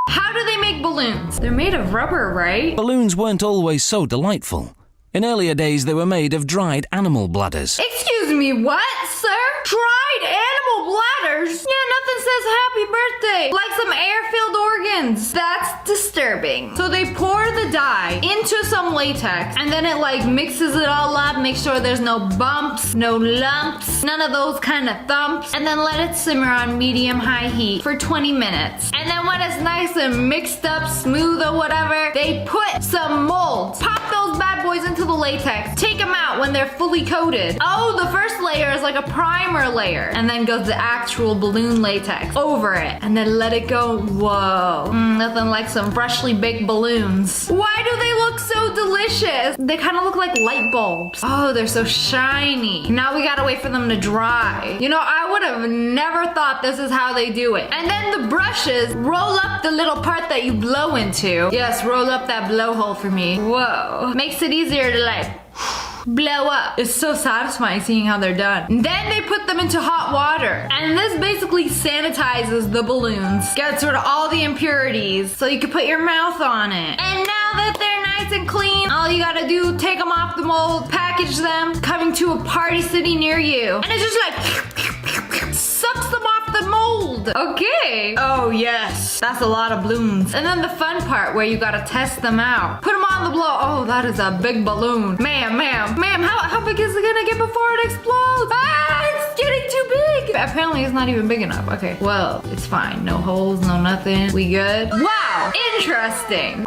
Speaker 1: How do they make balloons? They're made of rubber, right?
Speaker 13: Balloons weren't always so delightful. In earlier days, they were made of dried animal bladders.
Speaker 1: Excuse me, what, sir? Dried animal bladders? Yeah, nothing says happy birthday. Like some air-filled organs. That's disturbing. So they pour the dye into some latex, and then it like mixes it all up, make sure there's no bumps, no lumps, none of those kind of thumps, and then let it simmer on medium-high heat for 20 minutes. And then when it's nice and mixed up, smooth or whatever, they put some molds. Pop those bad boys into the latex. Take them out when they're fully coated. Oh, the first layer is like a primer layer, and then goes the actual balloon latex over it, and then let it go. Whoa. Nothing like some freshly baked balloons. Why do they look so delicious? They kind of look like light bulbs. Oh, they're so shiny. Now we gotta wait for them to dry. You know, I would have never thought this is how they do it. And then the brushes roll up the little part that you blow into. Yes, roll up that blowhole for me. Whoa. Makes it easier to like blow up. It's so satisfying seeing how they're done. Then they put them into hot water. And this basically sanitizes the balloons. Gets rid of all the impurities so you can put your mouth on it. And now that they're nice and clean, all you gotta do, take them off the mold, package them, coming to a party city near you. And it's just like sucks them off the mold. Okay. Oh yes, that's a lot of balloons. And then the fun part where you gotta test them out. Put them on the blow. Oh, that is a big balloon. Ma'am, how big is it gonna get before it explodes? Ah, it's getting too big. Apparently it's not even big enough. Okay, well, it's fine. No holes, no nothing. We good? Wow, interesting.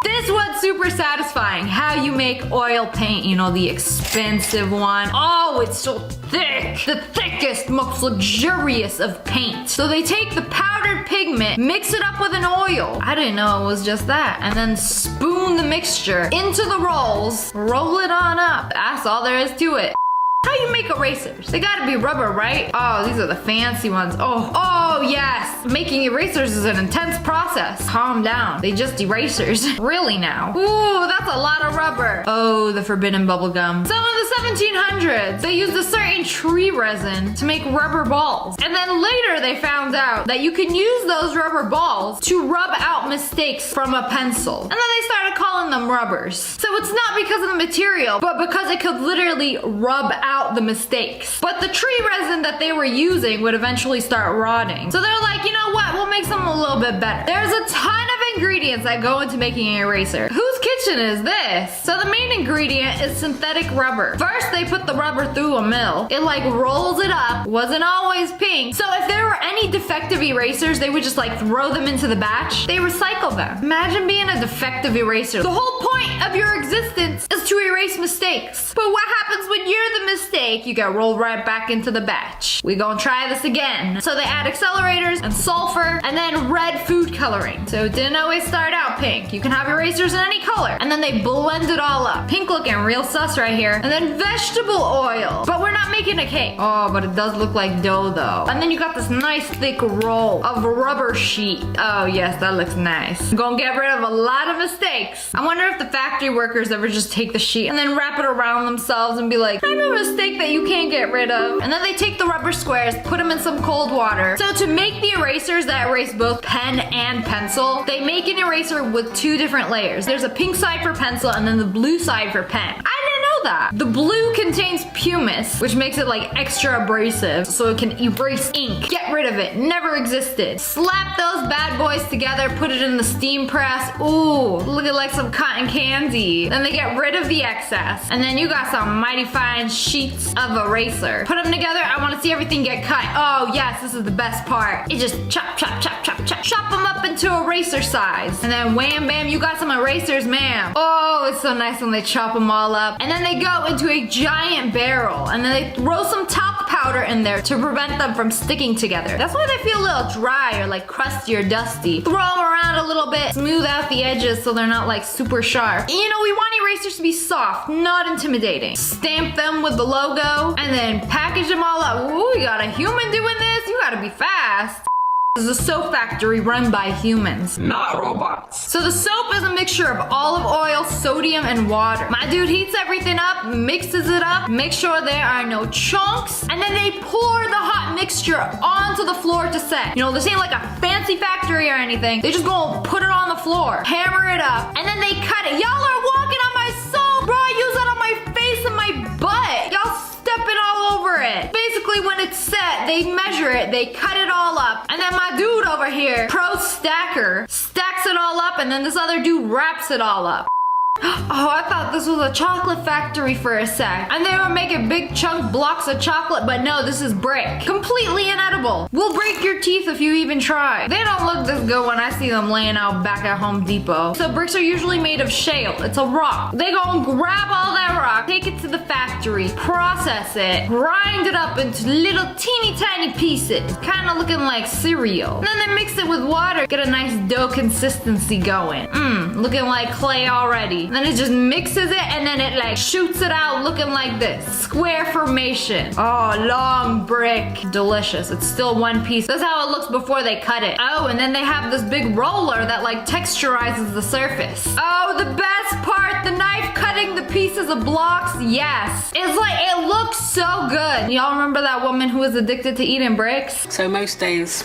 Speaker 1: This one's super satisfying. How you make oil paint, you know, the expensive one. Oh, it's so thick. The thickest, most luxurious of paint. So they take the powdered pigment, mix it up with an oil. I didn't know it was just that. And then spoon the mixture into the rolls, roll it on up. That's all there is to it. How you make erasers? They gotta be rubber, right? Oh, these are the fancy ones. Oh yes. Making erasers is an intense process. Calm down. They just erasers. Really now? Ooh, that's a lot of rubber. Oh, the forbidden bubble gum. So in the 1700s, they used a certain tree resin to make rubber balls. And then later they found out that you can use those rubber balls to rub out mistakes from a pencil. And then they started calling them rubbers. So it's not because of the material, but because it could literally rub out the mistakes. But the tree resin that they were using would eventually start rotting. So they're like, you know what? We'll make something a little bit better. There's a ton of ingredients that go into making an eraser. Whose kitchen is this? So the main ingredient is synthetic rubber. First, they put the rubber through a mill. It like rolls it up. Wasn't always pink. So if there were any defective erasers, they would just like throw them into the batch. They recycle them. Imagine being a defective eraser. The whole point of your existence is to erase mistakes. But what happens when you're the mistake? You get rolled right back into the batch. We gonna try this again. So they add accelerators and sulfur and then red food coloring. So it didn't always start out pink. You can have erasers in any color. And then they blend it all up. Pink looking real sus right here. And then vegetable oil. But we're not making a cake. Oh, but it does look like dough though. And then you got this nice thick roll of rubber sheet. Oh yes, that looks nice. Gonna get rid of a lot of mistakes. I wonder if the factory workers ever just take the sheet and then wrap it around themselves and be like, I have a mistake that you can't get rid of. And then they take the rubber squares, put them in some cold water. So to make the erasers that erase both pen and pencil, they make an eraser with two different layers. There's a pink side for pencil and then the blue side for pen. I didn't know that. The blue contains pumice, which makes it like extra abrasive so it can erase ink. Get rid of it. Never existed. Slap those bad boys together, put it in the steam press. Ooh, look at like some cotton candy. Then they get rid of the excess. And then you got some mighty fine sheets of eraser. Put them together. I want to see everything get cut. Oh yes, this is the best part. It just chop, chop, chop, chop, chop. Chop them up into eraser size. And then wham, bam, you got some erasers, ma'am. Oh, it's so nice when they chop them all up. And then they go into a giant barrel. And then they throw some talc powder in there to prevent them from sticking together. That's why they feel a little dry or like crusty or dusty. Throw them around a little bit, smooth out the edges so they're not like super sharp. You know, we want erasers to be soft, not intimidating. Stamp them with the logo and then package them all up. Ooh, you got a human doing this? You gotta be fast. This is a soap factory run by humans, not robots. So the soap is a mixture of olive oil, sodium, and water. My dude heats everything up, mixes it up, make sure there are no chunks, and then they pour the hot mixture onto the floor to set. You know, this ain't like a fancy factory or anything. They just go put it on the floor, hammer it up, and then they cut it. Y'all are walking on my soap, bro. I use that on my face and my butt. Y'all stepping all over it. Basically, when it's set, they measure it, they cut it all up, and then my dude over here, pro stacker, stacks it all up, and then this other dude wraps it all up. Oh, I thought this was a chocolate factory for a sec. And they were making big chunk blocks of chocolate, but no, this is brick. Completely inedible. Will break your teeth if you even try. They don't look this good when I see them laying out back at Home Depot. So bricks are usually made of shale. It's a rock. They go and grab all that rock, take it to the factory, process it, grind it up into little teeny tiny pieces, kind of looking like cereal. And then they mix it with water, get a nice dough consistency going. Looking like clay already. And then it just mixes it and then it like shoots it out looking like this. Square formation. Oh, long brick. Delicious. It's still one piece. That's how it looks before they cut it. Oh, and then they have this big roller that like texturizes the surface. Oh, the best part, the knife cutting the pieces of blocks. Yes. It's like, it looks so good. Y'all remember that woman who was addicted to eating bricks?
Speaker 7: So most days,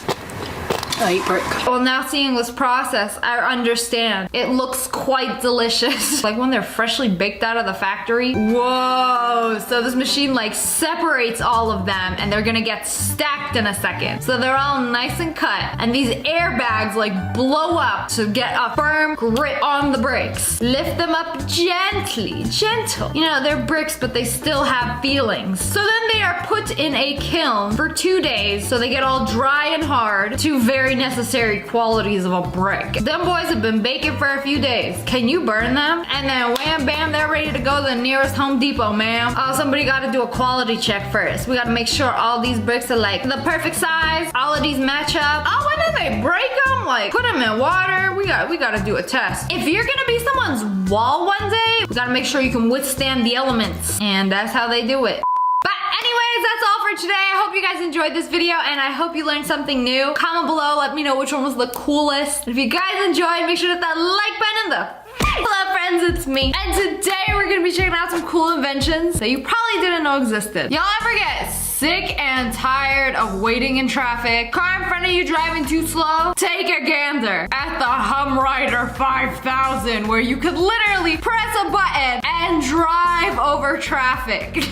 Speaker 7: I eat brick.
Speaker 1: Well, now seeing this process, I understand. It looks quite delicious. Like when they're freshly baked out of the factory. Whoa. So this machine like separates all of them and they're gonna get stacked in a second. So they're all nice and cut. And these airbags like blow up to get a firm grip on the bricks. Lift them up gently, gentle. You know, they're bricks, but they still have feelings. So then they are put in a kiln for 2 days so they get all dry and hard to very necessary qualities of a brick. Them boys have been baking for a few days. Can you burn them? And then wham bam, they're ready to go to the nearest Home Depot, ma'am. Oh, somebody got to do a quality check first. We got to make sure all these bricks are like the perfect size. All of these match up. Oh, and then they break them. Like put them in water. We got to do a test. If you're gonna be someone's wall one day, we got to make sure you can withstand the elements. And that's how they do it. Anyways, that's all for today. I hope you guys enjoyed this video and I hope you learned something new. Comment below, let me know which one was the coolest. If you guys enjoyed, make sure to hit that like button and the hello friends, it's me. And today we're gonna be checking out some cool inventions that you probably didn't know existed. Y'all ever get sick and tired of waiting in traffic? Car in front of you driving too slow? Take a gander at the Humrider 5000 where you could literally press a button and drive over traffic.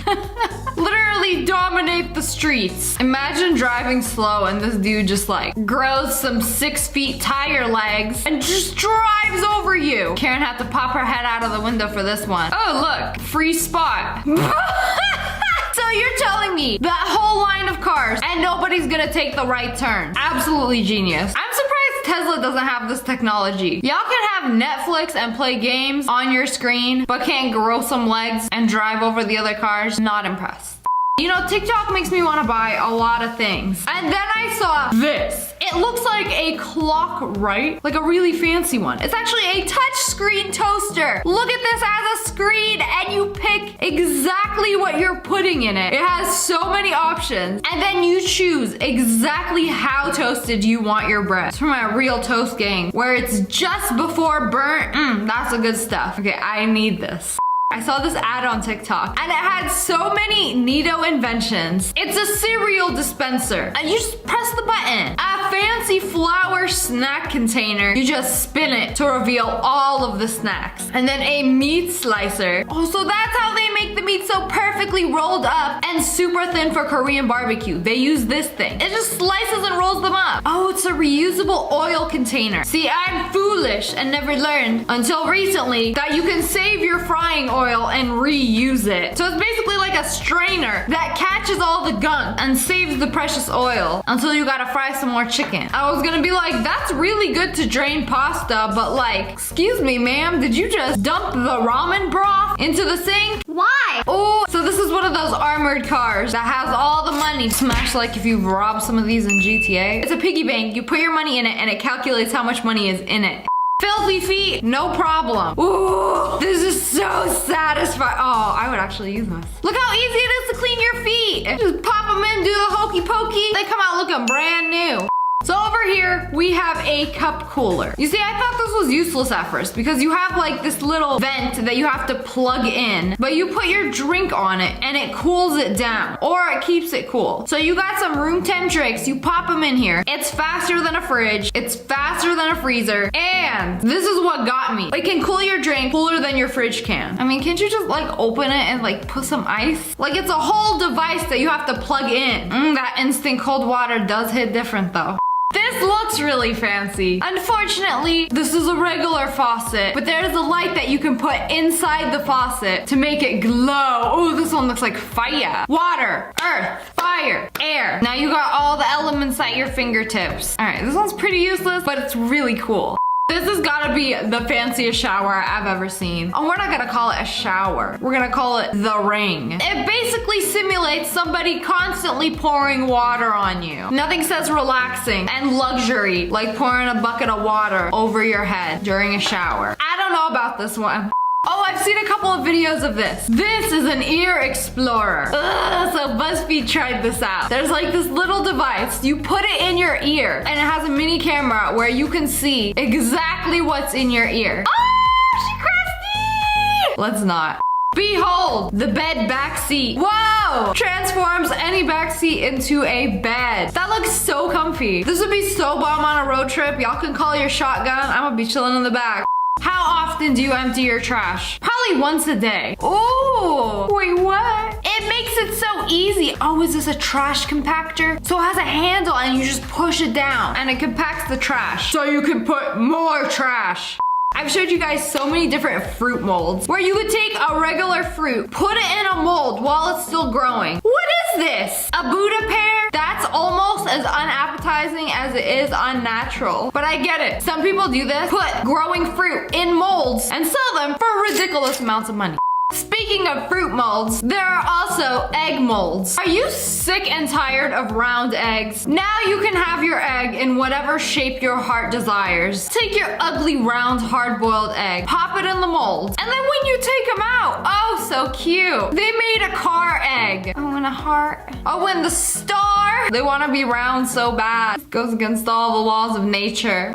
Speaker 1: Literally dominate the streets. Imagine driving slow and this dude just like grows some 6 feet tire legs and just drives over you. Karen had to pop her head out of the window for this one. Oh look, free spot. So you're telling me that whole line of cars and nobody's gonna take the right turn? Absolutely genius. I'm surprised Tesla doesn't have this technology. Y'all can have Netflix and play games on your screen, but can't grow some legs and drive over the other cars. Not impressed. You know, TikTok makes me want to buy a lot of things. And then I saw this. It looks like a clock, right? Like a really fancy one. It's actually a touch screen toaster. Look at this as a screen and you pick exactly what you're putting in it. It has so many options. And then you choose exactly how toasted you want your bread. It's from my Real Toast gang where it's just before burnt. That's the good stuff. Okay, I need this. I saw this ad on TikTok and it had so many neato inventions. It's a cereal dispenser and you just press the button. A fancy flour snack container. You just spin it to reveal all of the snacks. And then a meat slicer. Oh, so that's how they make the meat so perfectly rolled up and super thin for Korean barbecue. They use this thing. It just slices and rolls them up. Oh, it's a reusable oil container. See, I'm foolish and never learned until recently that you can save your frying oil and reuse it. So it's basically like a strainer that catches all the gunk and saves the precious oil until you gotta fry some more chicken. I was gonna be like, that's really good to drain pasta, but like, excuse me, ma'am, did you just dump the ramen broth into the sink? Why? Oh, so this is one of those armored cars that has all the money. Smash like if you rob some of these in GTA. It's a piggy bank. You put your money in it and it calculates how much money is in it. Filthy feet, no problem. Ooh, this is so satisfying. Oh, I would actually use this. Look how easy it is to clean your feet. Just pop them in, do the hokey pokey. They come out looking brand new. So over here, we have a cup cooler. You see, I thought this was useless at first because you have like this little vent that you have to plug in, but you put your drink on it and it cools it down or it keeps it cool. So you got some room temp drinks, you pop them in here. It's faster than a fridge. It's faster than a freezer. And this is what got me. It can cool your drink cooler than your fridge can. I mean, can't you just like open it and like put some ice? Like it's a whole device that you have to plug in. That instant cold water does hit different though. This looks really fancy. Unfortunately, this is a regular faucet, but there's a light that you can put inside the faucet to make it glow. Oh, this one looks like fire. Water, earth, fire, air. Now you got all the elements at your fingertips. All right, this one's pretty useless, but it's really cool. This has gotta be the fanciest shower I've ever seen. Oh, we're not gonna call it a shower. We're gonna call it the ring. It basically simulates somebody constantly pouring water on you. Nothing says relaxing and luxury like pouring a bucket of water over your head during a shower. I don't know about this one. Oh, I've seen a couple of videos of this. This is an ear explorer. Ugh, so BuzzFeed tried this out. There's like this little device. You put it in your ear and it has a mini camera where you can see exactly what's in your ear. Oh, she crusty! Let's not. Behold, the bed back seat. Whoa! Transforms any back seat into a bed. That looks so comfy. This would be so bomb on a road trip. Y'all can call your shotgun. I'm gonna be chilling in the back. How often do you empty your trash? Probably once a day. Oh, wait, what? It makes it so easy. Oh, is this a trash compactor? So it has a handle and you just push it down and it compacts the trash so you can put more trash. I've showed you guys so many different fruit molds where you could take a regular fruit, put it in a mold while it's still growing. What is this? A Buddha pear? That's almost as unappetizing as it is unnatural. But I get it. Some people do this, put growing fruit in molds and sell them for ridiculous amounts of money. Speaking of fruit molds, there are also egg molds. Are you sick and tired of round eggs? Now you can have your egg in whatever shape your heart desires. Take your ugly round hard-boiled egg, pop it in the mold, and then when you take them out, oh, so cute. They made a car egg. Oh, and a heart. Oh, and the star. They want to be round so bad. It goes against all the laws of nature.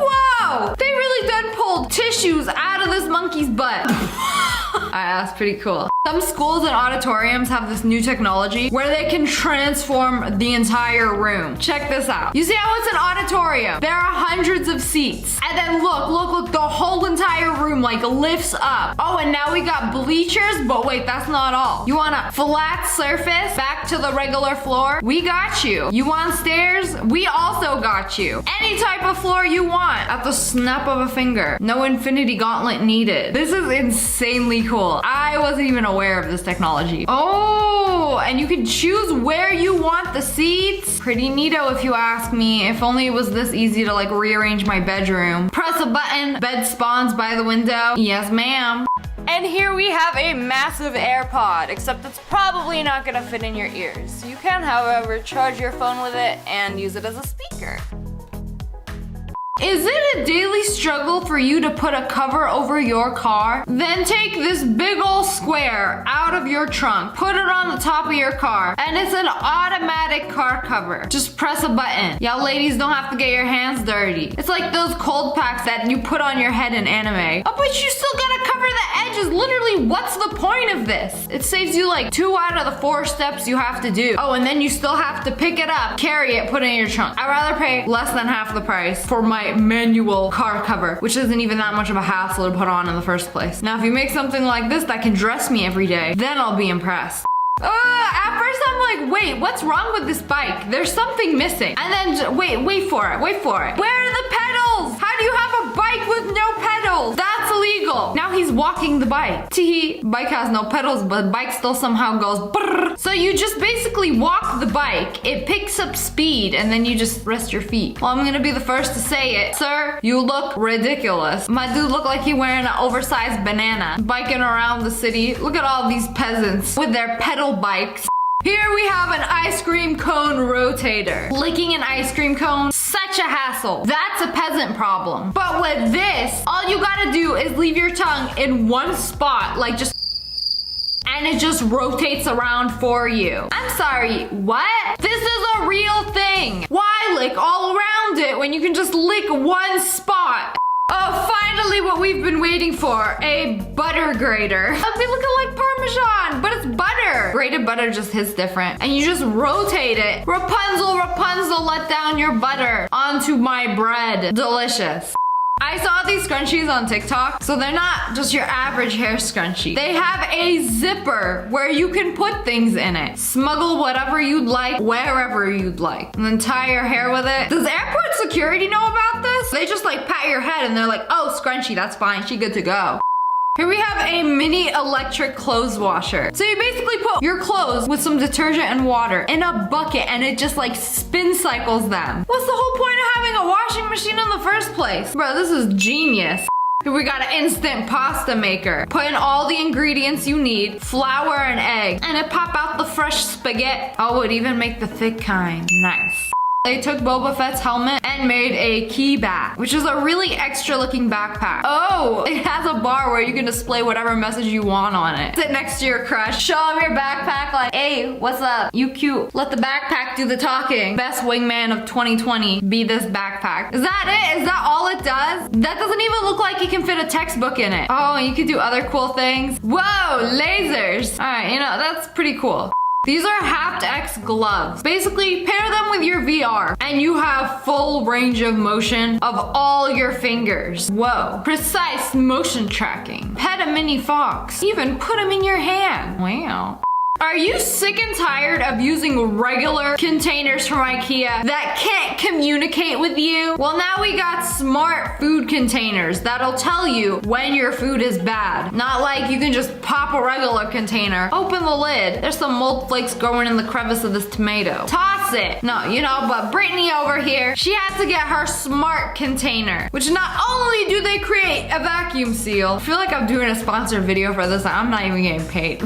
Speaker 1: Whoa! They really done pulled tissues out of this monkey's butt. Alright, that's pretty cool. Some schools and auditoriums have this new technology where they can transform the entire room. Check this out. You see how it's an auditorium? There are hundreds of seats. And then look, the whole entire room like lifts up. Oh, and now we got bleachers, but wait, that's not all. You want a flat surface back to the regular floor? We got you. You want stairs? We also got you. Any type of floor you want at the snap of a finger. No infinity gauntlet needed. This is insanely cool. I wasn't even aware of this technology. Oh, and you can choose where you want the seats. Pretty neato if you ask me. If only it was this easy to like rearrange my bedroom. Press a button, bed spawns by the window. Yes, ma'am. And here we have a massive AirPod, except it's probably not gonna fit in your ears. You can, however, charge your phone with it and use it as a speaker. Is it a daily struggle for you to put a cover over your car? Then take this big old square out of your trunk, put it on the top of your car, and it's an automatic car cover. Just press a button. Y'all ladies don't have to get your hands dirty. It's like those cold packs that you put on your head in anime. Oh, but you still gotta cover the edges. Literally, what's the point of this? It saves you like 2 out of the 4 steps you have to do. Oh, and then you still have to pick it up, carry it, put it in your trunk. I'd rather pay less than half the price for my manual car cover, which isn't even that much of a hassle to put on in the first place. Now, if you make something like this that can dress me every day, then I'll be impressed. At first I'm like, wait, what's wrong with this bike? There's something missing. And then, wait for it. Where are the pedals? How do you have a bike with no pedals? That's illegal. Now he's walking the bike. Teehee, bike has no pedals, but bike still somehow goes brrr. So you just basically walk the bike, it picks up speed, and then you just rest your feet. Well, I'm gonna be the first to say it. Sir, you look ridiculous. My dude looked like he wearing an oversized banana, biking around the city. Look at all these peasants with their pedal bikes. Here we have an ice cream cone rotator. Licking an ice cream cone, such a hassle. That's a peasant problem. But with this, all you gotta do is leave your tongue in one spot, like just, and it just rotates around for you. I'm sorry, what? This is a real thing. Why lick all around it when you can just lick one spot? Oh, finally what we've been waiting for, a butter grater. I've been looking like Parmesan, but it's butter. Grated butter just hits different. And you just rotate it. Rapunzel, Rapunzel, let down your butter onto my bread. Delicious. I saw these scrunchies on TikTok, so they're not just your average hair scrunchie. They have a zipper where you can put things in it. Smuggle whatever you'd like, wherever you'd like, and then tie your hair with it. Does airport security know about this? They just like pat your head and they're like, oh, scrunchie, that's fine, she good to go. Here we have a mini electric clothes washer. So you basically put your clothes with some detergent and water in a bucket and it just like spin cycles them. What's the whole point of having a washing machine in the first place? Bro, this is genius. Here we got an instant pasta maker. Put in all the ingredients you need, flour and egg, and it pop out the fresh spaghetti. Oh, it even make the thick kind. Nice. They took Boba Fett's helmet and made a key bag, which is a really extra looking backpack. Oh, it has a bar where you can display whatever message you want on it. Sit next to your crush, show them your backpack like, hey, what's up? You cute. Let the backpack do the talking. Best wingman of 2020, be this backpack. Is that it? Is that all it does? That doesn't even look like you can fit a textbook in it. Oh, and you can do other cool things. Whoa, lasers. All right, you know, that's pretty cool. These are haptics gloves. Basically, pair them with your VR and you have full range of motion of all your fingers. Whoa. Precise motion tracking. Pet a mini fox. Even put them in your hand. Wow. Are you sick and tired of using regular containers from IKEA that can't communicate with you? Well, now we got smart food containers that'll tell you when your food is bad. Not like you can just pop a regular container, open the lid, there's some mold flakes growing in the crevice of this tomato. Toss it. No, you know, but Brittany over here, she has to get her smart container, which not only do they create a vacuum seal, I feel like I'm doing a sponsored video for this, I'm not even getting paid.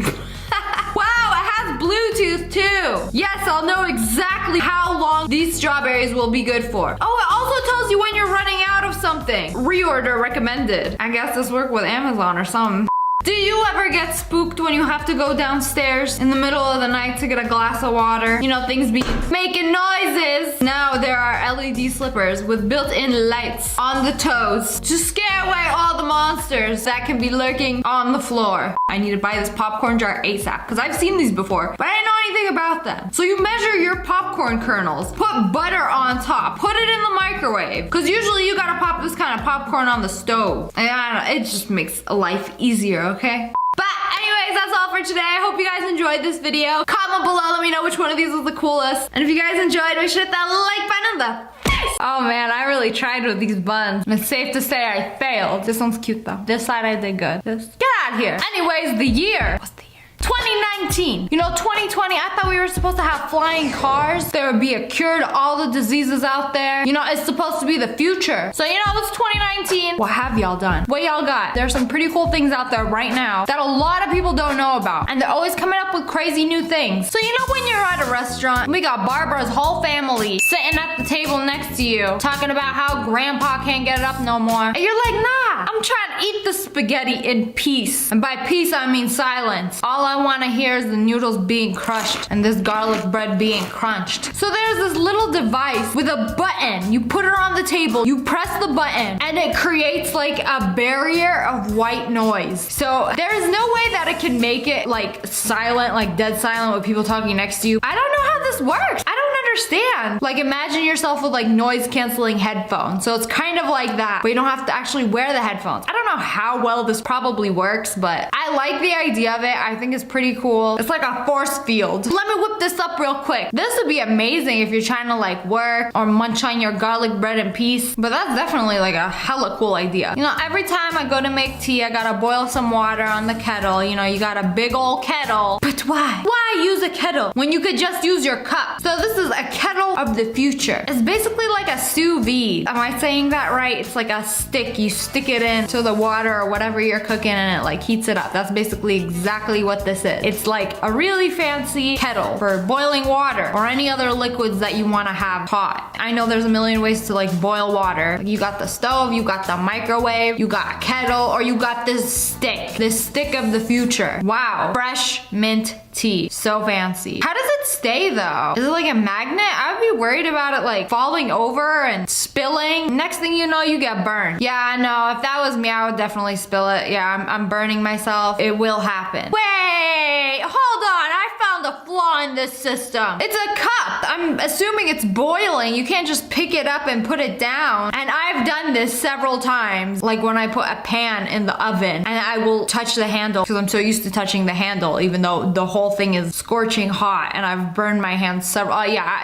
Speaker 1: Bluetooth too. Yes, I'll know exactly how long these strawberries will be good for. Oh, it also tells you when you're running out of something. Reorder recommended. I guess this worked with Amazon or something. Do you ever get spooked when you have to go downstairs in the middle of the night to get a glass of water? You know, things be making noises. Now there are LED slippers with built-in lights on the toes to scare away all the monsters that can be lurking on the floor. I need to buy this popcorn jar ASAP because I've seen these before, but I didn't know anything about them. So you measure your popcorn kernels, put butter on top, put it in the microwave, because usually you gotta pop this kind of popcorn on the stove. And I don't know, it just makes life easier, okay? But anyways, that's all for today. I hope you guys enjoyed this video. Comment below, let me know which one of these was the coolest. And if you guys enjoyed, make sure to hit that like button in the face. Oh man, I really tried with these buns. It's safe to say I failed. This one's cute though. This side I did good. Get out of here. Anyways, the year. What's the year? 2019. You know, 2020, I thought we were supposed to have flying cars. There would be a cure to all the diseases out there. You know, it's supposed to be the future. So, you know, it's 2019. What have y'all done? What y'all got? There's some pretty cool things out there right now that a lot of people don't know about. And they're always coming up with crazy new things. So, you know, when you're at a restaurant, we got Barbara's whole family sitting at the table next to you, talking about how grandpa can't get it up no more. And you're like, nah, I'm trying to eat the spaghetti in peace. And by peace, I mean silence. All I want to hear is the noodles being crushed and this garlic bread being crunched. So there's this little device with a button. You put it on the table, you press the button, and it creates like a barrier of white noise. So there is no way that it can make it like silent, like dead silent with people talking next to you. I don't know how this works. I don't understand. Like imagine yourself with like noise canceling headphones. So it's kind of like that, but you don't have to actually wear the headphones. I don't know how well this probably works, but I like the idea of it. I think it's pretty cool. It's like a force field. Let me whip this up real quick. This would be amazing if you're trying to like work or munch on your garlic bread in peace, but that's definitely like a hella cool idea. You know, every time I go to make tea, I gotta boil some water on the kettle. You know, you got a big old kettle. But why? Why use a kettle when you could just use your cup? So this is a kettle of the future. It's basically like a sous vide. Am I saying that right? It's like a stick. You stick it into the water or whatever you're cooking and it like heats it up. That's basically exactly what this is. It's like a really fancy kettle for boiling water or any other liquids that you want to have hot. I know there's a million ways to like boil water. You got the stove, you got the microwave, you got a kettle, or you got this stick of the future. Wow. Fresh mint tea. So fancy. How does it stay though? Is it like a magnet? I would be worried about it like falling over and spilling. Next thing you know, you get burned. Yeah, I know. If that was me, I would definitely spill it. Yeah, I'm burning myself. It will happen. Wait, hold on. I found found a flaw in this system. It's a cup. I'm assuming it's boiling. You can't just pick it up and put it down. And I've done this several times. Like when I put a pan in the oven and I will touch the handle because I'm so used to touching the handle, even though the whole thing is scorching hot and I've burned my hands several.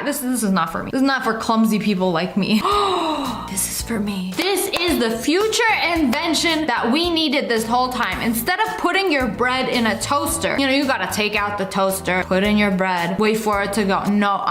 Speaker 1: This is not for me. This is not for clumsy people like me. This is for me. This is the future invention that we needed this whole time. Instead of putting your bread in a toaster, you know, you gotta take out the toaster, put in your bread, wait for it to go. No,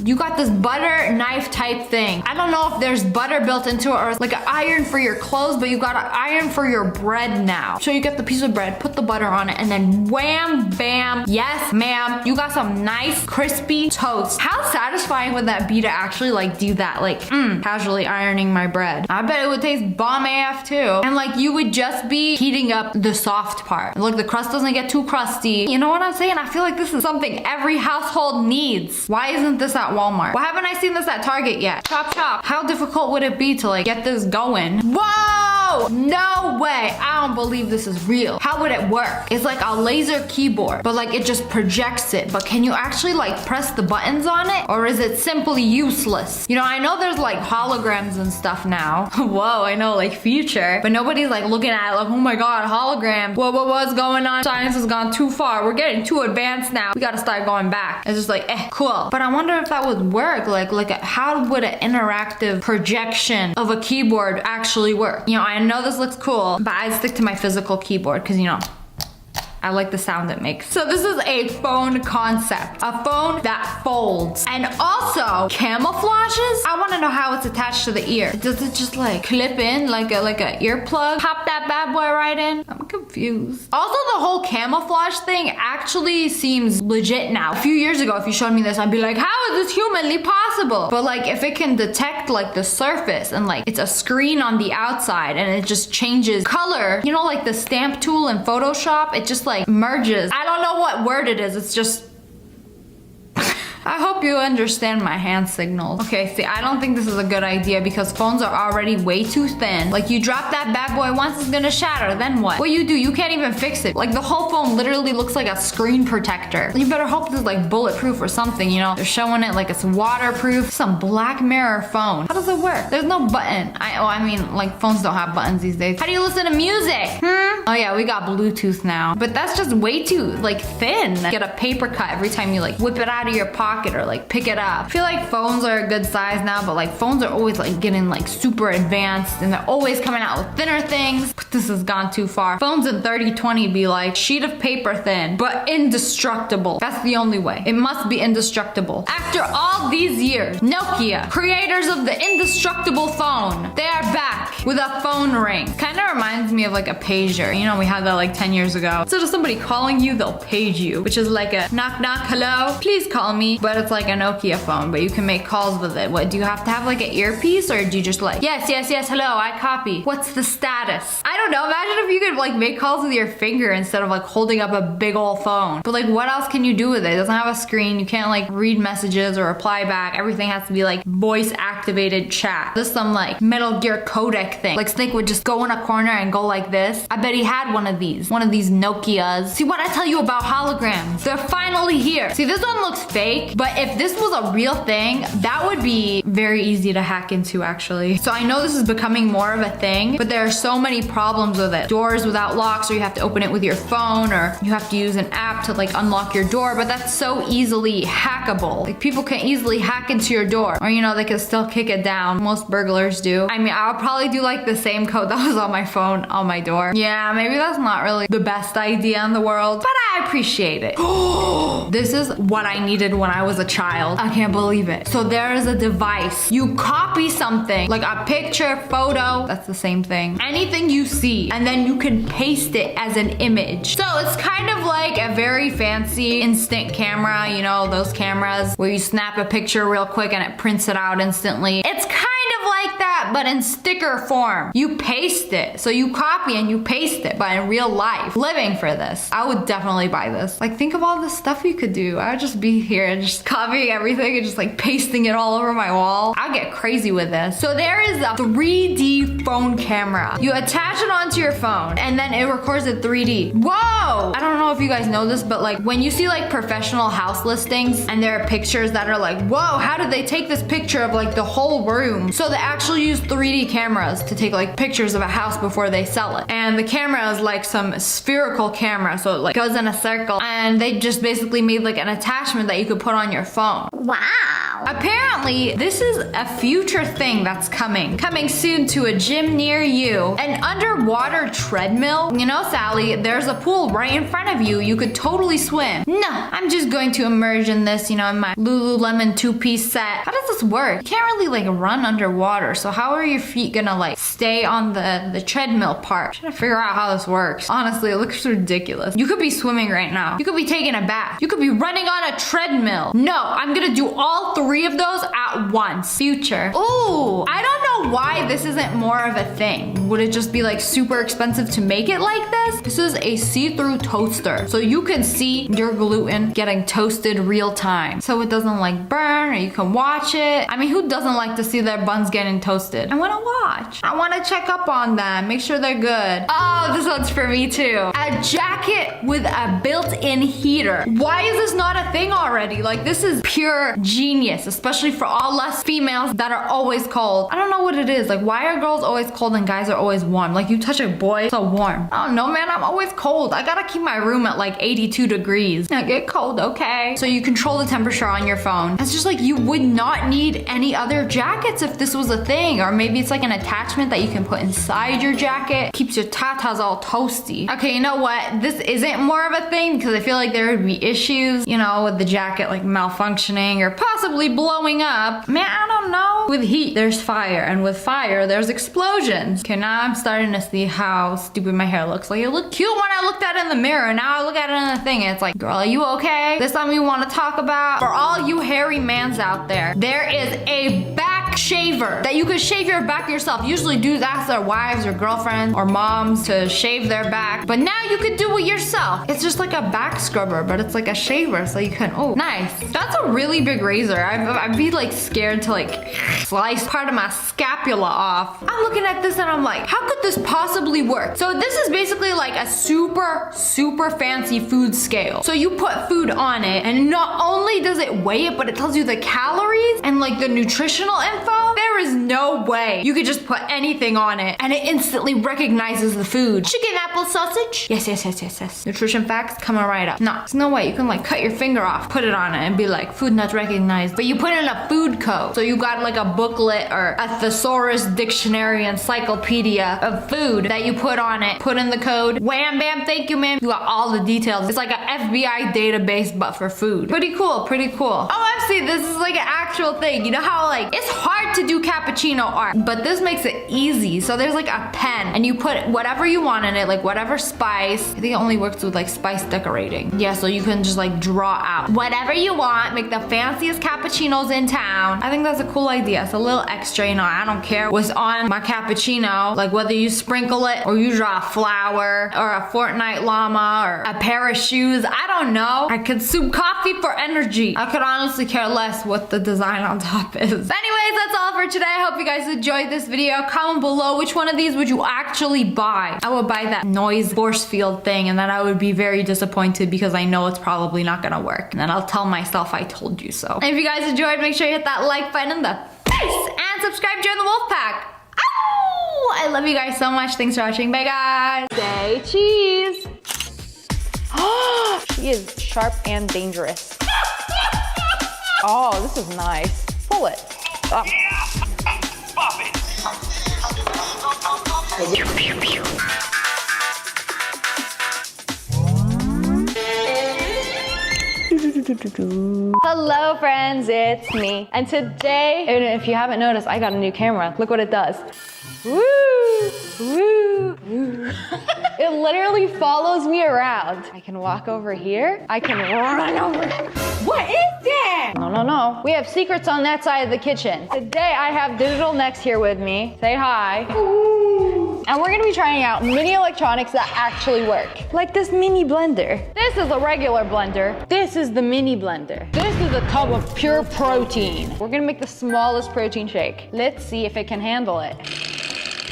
Speaker 1: You got this butter knife type thing. I don't know if there's butter built into it or like an iron for your clothes, but you got an iron for your bread now. So you get the piece of bread, put the butter on it, and then wham, bam, yes, ma'am, you got some nice crispy toast. How satisfying would that be to actually like do that? Like, casually ironing my bread. I bet it would taste bomb AF too. And like you would just be heating up the soft part. Look, the crust doesn't get too crusty. You know what I'm saying? I feel like this is something every household needs. Why isn't this at Walmart? Why haven't I seen this at Target yet? Chop chop. How difficult would it be to like get this going? Whoa! No way! I don't believe this is real. How would it work? It's like a laser keyboard, but like it just projects it. But can you actually like press the buttons on it? Or is it simply useless? You know, I know there's like holograms and stuff now. Whoa, I know, like future. But nobody's like looking at it like, oh my god, hologram. What's going on? Science has gone too far. We're getting too advanced now. We gotta start going back. It's just like, cool. But I wonder if that would work. Like how would an interactive projection of a keyboard actually work? You know, I know this looks cool, but I'd stick to my physical keyboard because, you know, I like the sound it makes. So this is a phone concept. A phone that folds. And also camouflages. I want to know how it's attached to the ear. Does it just like clip in like a earplug? Pop that bad boy right in? I'm confused. Also, the whole camouflage thing actually seems legit now. A few years ago, if you showed me this, I'd be like, how is this humanly possible? But like if it can detect like the surface and like it's a screen on the outside and it just changes color, you know, like the stamp tool in Photoshop, it just like merges. I don't know what word it is. It's just I hope you understand my hand signals. Okay, see, I don't think this is a good idea because phones are already way too thin. Like you drop that bad boy once, it's gonna shatter, then what? What you do, you can't even fix it. Like the whole phone literally looks like a screen protector. You better hope this is like bulletproof or something, you know? They're showing it like it's waterproof. Some Black Mirror phone. How does it work? There's no button. I mean, like phones don't have buttons these days. How do you listen to music? Oh yeah, we got Bluetooth now. But that's just way too like thin. Get a paper cut every time you like whip it out of your pocket or like pick it up. I feel like phones are a good size now, but like phones are always like getting like super advanced and they're always coming out with thinner things. But this has gone too far. Phones in 3020 be like sheet of paper thin, but indestructible. That's the only way. It must be indestructible. After all these years, Nokia, creators of the indestructible phone, they are back with a phone ring. Kind of reminds me of like a pager. You know, we had that like 10 years ago. Instead of somebody calling you, they'll page you, which is like a knock knock, hello, please call me. But it's like a Nokia phone, but you can make calls with it. What, do you have to have like an earpiece or do you just like, yes, hello, I copy. What's the status? I don't know. Imagine if you could like make calls with your finger instead of like holding up a big old phone. But like what else can you do with it? It doesn't have a screen. You can't like read messages or reply back. Everything has to be like voice activated chat. This is some like Metal Gear codec thing. Like Snake would just go in a corner and go like this. I bet he had one of these Nokias. See what I tell you about holograms? They're finally here. See, this one looks fake. But if this was a real thing, that would be very easy to hack into actually. So I know this is becoming more of a thing, but there are so many problems with it. Doors without locks, or you have to open it with your phone, or you have to use an app to like unlock your door, but that's so easily hackable. Like people can easily hack into your door, or you know, they can still kick it down. Most burglars do. I mean, I'll probably do like the same code that was on my phone on my door. Yeah, maybe that's not really the best idea in the world, but I appreciate it. This is what I needed when I was a child. I can't believe it. So there is a device. You copy something, like a picture, photo, that's the same thing. Anything you see, and then you can paste it as an image. So it's kind of like a very fancy instant camera, you know, those cameras where you snap a picture real quick and it prints it out instantly. It's kind of like that, but in sticker form. You paste it. So you copy and you paste it, but in real life. Living for this. I would definitely buy this. Like, think of all the stuff you could do. I would just be here and just copying everything and just like pasting it all over my wall. I'll get crazy with this. So there is a 3D phone camera. You attach it onto your phone and then it records it 3D. Whoa! I don't know if you guys know this, but like when you see like professional house listings and there are pictures that are like, whoa, how did they take this picture of like the whole room? So they actually use 3D cameras to take like pictures of a house before they sell it. And the camera is like some spherical camera, so it like goes in a circle, and they just basically made like an attachment that you could put on your phone.
Speaker 14: Wow.
Speaker 1: Apparently, this is a future thing that's coming soon to a gym near you. An underwater treadmill. You know, Sally, there's a pool right in front of you. You could totally swim. No, I'm just going to immerse in this, you know, in my Lululemon 2-piece set. How does this work? You can't really like run underwater, so how are your feet gonna like stay on the treadmill part? I'm trying to figure out how this works. Honestly, it looks ridiculous. You could be swimming right now. You could be taking a bath. You could be running on a treadmill. No, I'm gonna do all 3 of those at once. Future. Ooh, I don't know why this isn't more of a thing. Would it just be like super expensive to make it like this? This is a see-through toaster. So you can see your gluten getting toasted real time. So it doesn't like burn, or you can watch it. I mean, who doesn't like to see their buns getting toasted? I wanna watch. I wanna check up on them, make sure they're good. Oh, this one's for me too. A jacket with a built-in heater. Why is this not a thing already? Like, this is pure genius, especially for all us females that are always cold. I don't know what it is. Like, why are girls always cold and guys are always warm? Like, you touch a boy, it's so warm. I don't know, man. I'm always cold. I gotta keep my room at like 82 degrees. I get cold, okay? So you control the temperature on your phone. It's just like you would not need any other jackets if this was a thing. Or maybe it's like an attachment that you can put inside your jacket. Keeps your tatas all toasty. Okay, you know what? This isn't more of a thing because I feel like there would be issues, you know, with the jacket like malfunctioning or possibly blowing up. Man, I don't know. With heat, there's fire. And with fire, there's explosions. Okay, now I'm starting to see how stupid my hair looks. Like, it looked cute when I looked at it in the mirror. Now I look at it in the thing and it's like, girl, are you okay? This something you want to talk about? For all you hairy mans out there, there is a back shaver that you could shave your back yourself. Usually dudes ask their wives or girlfriends or moms to shave their back, but now you could do it yourself. It's just like a back scrubber, but it's like a shaver, so you can, oh, nice. That's a really big razor. I'd be like scared to like slice part of my scapula off. I'm looking at this and I'm like, how could this possibly work? So this is basically like a super fancy food scale. So you put food on it and not only does it weigh it, but it tells you the calories and like the nutritional info. There is no way you could just put anything on it and it instantly recognizes the food. Chicken apple sausage? Yes. Nutrition facts coming right up. No, there's no way you can like cut your finger off, put it on it and be like, food not recognized. But you put in a food code. So you got like a booklet or a thesaurus dictionary encyclopedia of food that you put on it, put in the code, wham bam, thank you ma'am. You got all the details. It's like an FBI database but for food. Pretty cool. OMC, this is like an actual thing. You know how like it's hard to do cappuccino art, but this makes it easy. So there's like a pen and you put whatever you want in it, like whatever spice. I think it only works with like spice decorating. Yeah, so you can just like draw out whatever you want, make the fanciest cappuccinos in town. I think that's a cool idea. It's a little extra, you know, I don't care what's on my cappuccino, like whether you sprinkle it or you draw a flower or a Fortnite llama or a pair of shoes. I don't know. I consume coffee for energy. I could honestly care less what the design on top is. Anyways, that's all for today. I hope you guys enjoyed this video. Comment below which one of these would you actually buy. I would buy that noise force field thing and then I would be very disappointed because I know it's probably not gonna work. And then I'll tell myself I told you so. And if you guys enjoyed, make sure you hit that like button in the face and subscribe, join the wolf pack. Ow! I love you guys so much. Thanks for watching. Bye guys. Say cheese. Oh, she is sharp and dangerous. Oh, this is nice. Pull it. Oh. Hello friends, it's me. And today, and if you haven't noticed, I got a new camera. Look what it does. Woo! Woo! Woo. It literally follows me around. I can walk over here. I can run over. What is that? No. We have secrets on that side of the kitchen. Today I have Digital Next here with me. Say hi. Ooh. And we're gonna be trying out mini electronics that actually work. Like this mini blender. This is a regular blender. This is the mini blender. This is a tub of pure protein. We're gonna make the smallest protein shake. Let's see if it can handle it.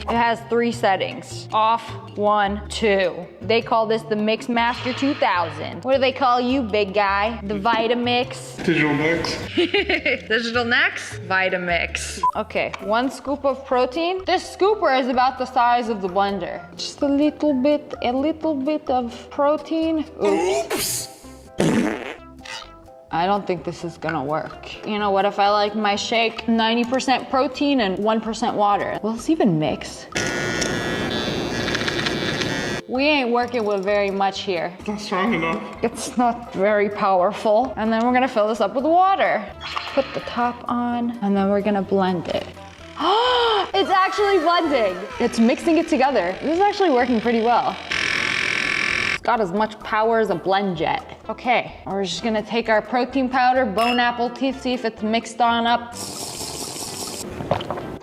Speaker 1: It has 3 settings. Off, 1, 2. They call this the Mix Master 2000. What do they call you, big guy? The Vitamix?
Speaker 14: Digital Next.
Speaker 1: Digital Next? Vitamix. Okay, 1 scoop of protein. This scooper is about the size of the blender. Just a little bit of protein. Oops. I don't think this is gonna work. You know what if I like my shake 90% protein and 1% water? Will this even mix? We ain't working with very much here.
Speaker 14: It's not strong enough.
Speaker 1: It's not very powerful. And then we're gonna fill this up with water. Put the top on, and then we're gonna blend it. It's actually blending. It's mixing it together. This is actually working pretty well. It's got as much power as a blend jet. Okay, we're just gonna take our protein powder, bone apple teeth, see if it's mixed on up.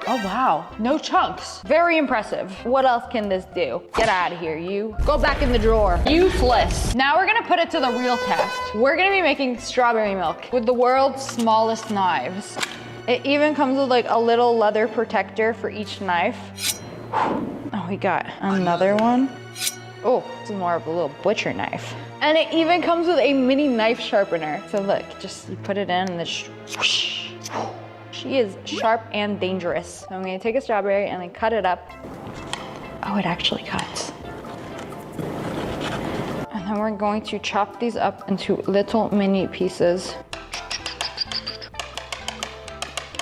Speaker 1: Oh wow, no chunks. Very impressive. What else can this do? Get out of here, you. Go back in the drawer. Useless. Now we're gonna put it to the real test. We're gonna be making strawberry milk with the world's smallest knives. It even comes with like a little leather protector for each knife. Oh, we got another one. Oh, it's more of a little butcher knife. And it even comes with a mini knife sharpener. So look, just you put it in and then whoosh. She is sharp and dangerous. So I'm gonna take a strawberry and then cut it up. Oh, it actually cuts. And then we're going to chop these up into little mini pieces.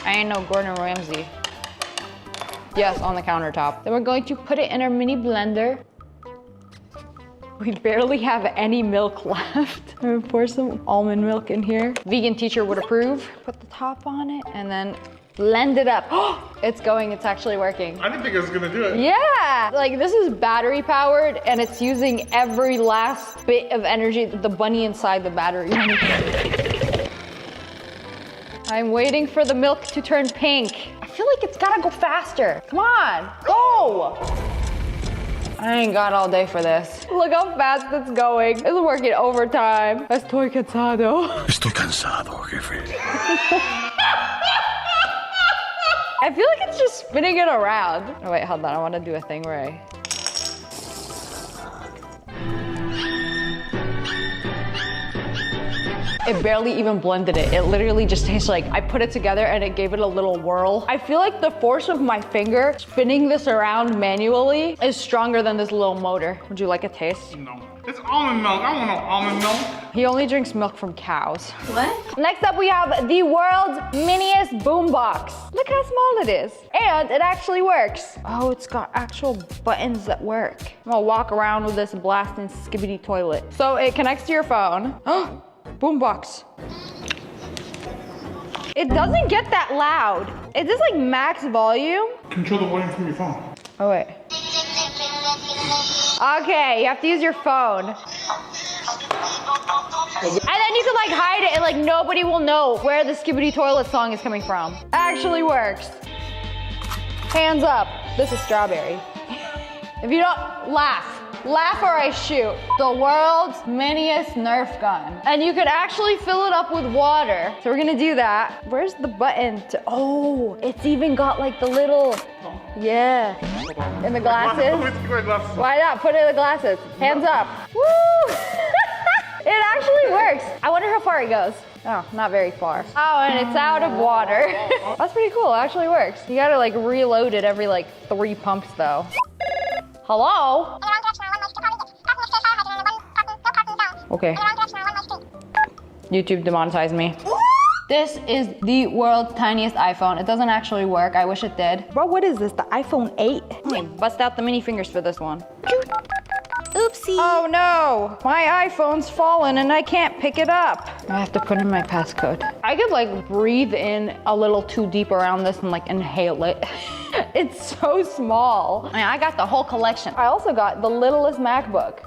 Speaker 1: I ain't no Gordon Ramsay. Yes, on the countertop. Then we're going to put it in our mini blender. We barely have any milk left. I'm gonna pour some almond milk in here. Vegan teacher would approve. Put the top on it and then blend it up. It's going, it's actually working.
Speaker 14: I didn't think I was gonna do it.
Speaker 1: Yeah, like this is battery powered and it's using every last bit of energy that the bunny inside the battery. I'm waiting for the milk to turn pink. I feel like it's gotta go faster. Come on, go! I ain't got all day for this. Look how fast it's going. It's working overtime. Estoy cansado.
Speaker 12: Estoy cansado, jefe.
Speaker 1: I feel like it's just spinning it around. Oh wait, hold on. I want to do a thing where I... It barely even blended it. It literally just tastes like I put it together and it gave it a little whirl. I feel like the force of my finger spinning this around manually is stronger than this little motor. Would you like a taste?
Speaker 14: No. It's almond milk. I want no almond milk.
Speaker 1: He only drinks milk from cows. What? Next up, we have the world's miniest boombox. Look how small it is. And it actually works. Oh, it's got actual buttons that work. I'm gonna walk around with this blasting skibbity toilet. So it connects to your phone. Oh, boombox. It doesn't get that loud. Is this like max volume?
Speaker 14: Control the volume from your phone.
Speaker 1: Oh, wait. Okay, you have to use your phone. And then you can like hide it and like nobody will know where the Skibbity Toilet song is coming from. Actually works. Hands up. This is strawberry. If you don't, laugh. Laugh or I shoot. The world's miniest Nerf gun. And you could actually fill it up with water. So we're gonna do that. Where's the button to, oh, it's even got like the little, yeah. In the glasses? Why not? Put it in the glasses. Hands up. Woo! It actually works. I wonder how far it goes. Oh, not very far. Oh, and it's out of water. That's pretty cool, it actually works. You gotta like reload it every like 3 pumps though. Hello? Okay. YouTube demonetized me. This is the world's tiniest iPhone. It doesn't actually work. I wish it did. Bro, what is this? The iPhone 8? Let me bust out the mini fingers for this one. Oopsie. Oh no, my iPhone's fallen and I can't pick it up. I have to put in my passcode. I could like breathe in a little too deep around this and like inhale it. It's so small. I mean, I got the whole collection. I also got the littlest MacBook.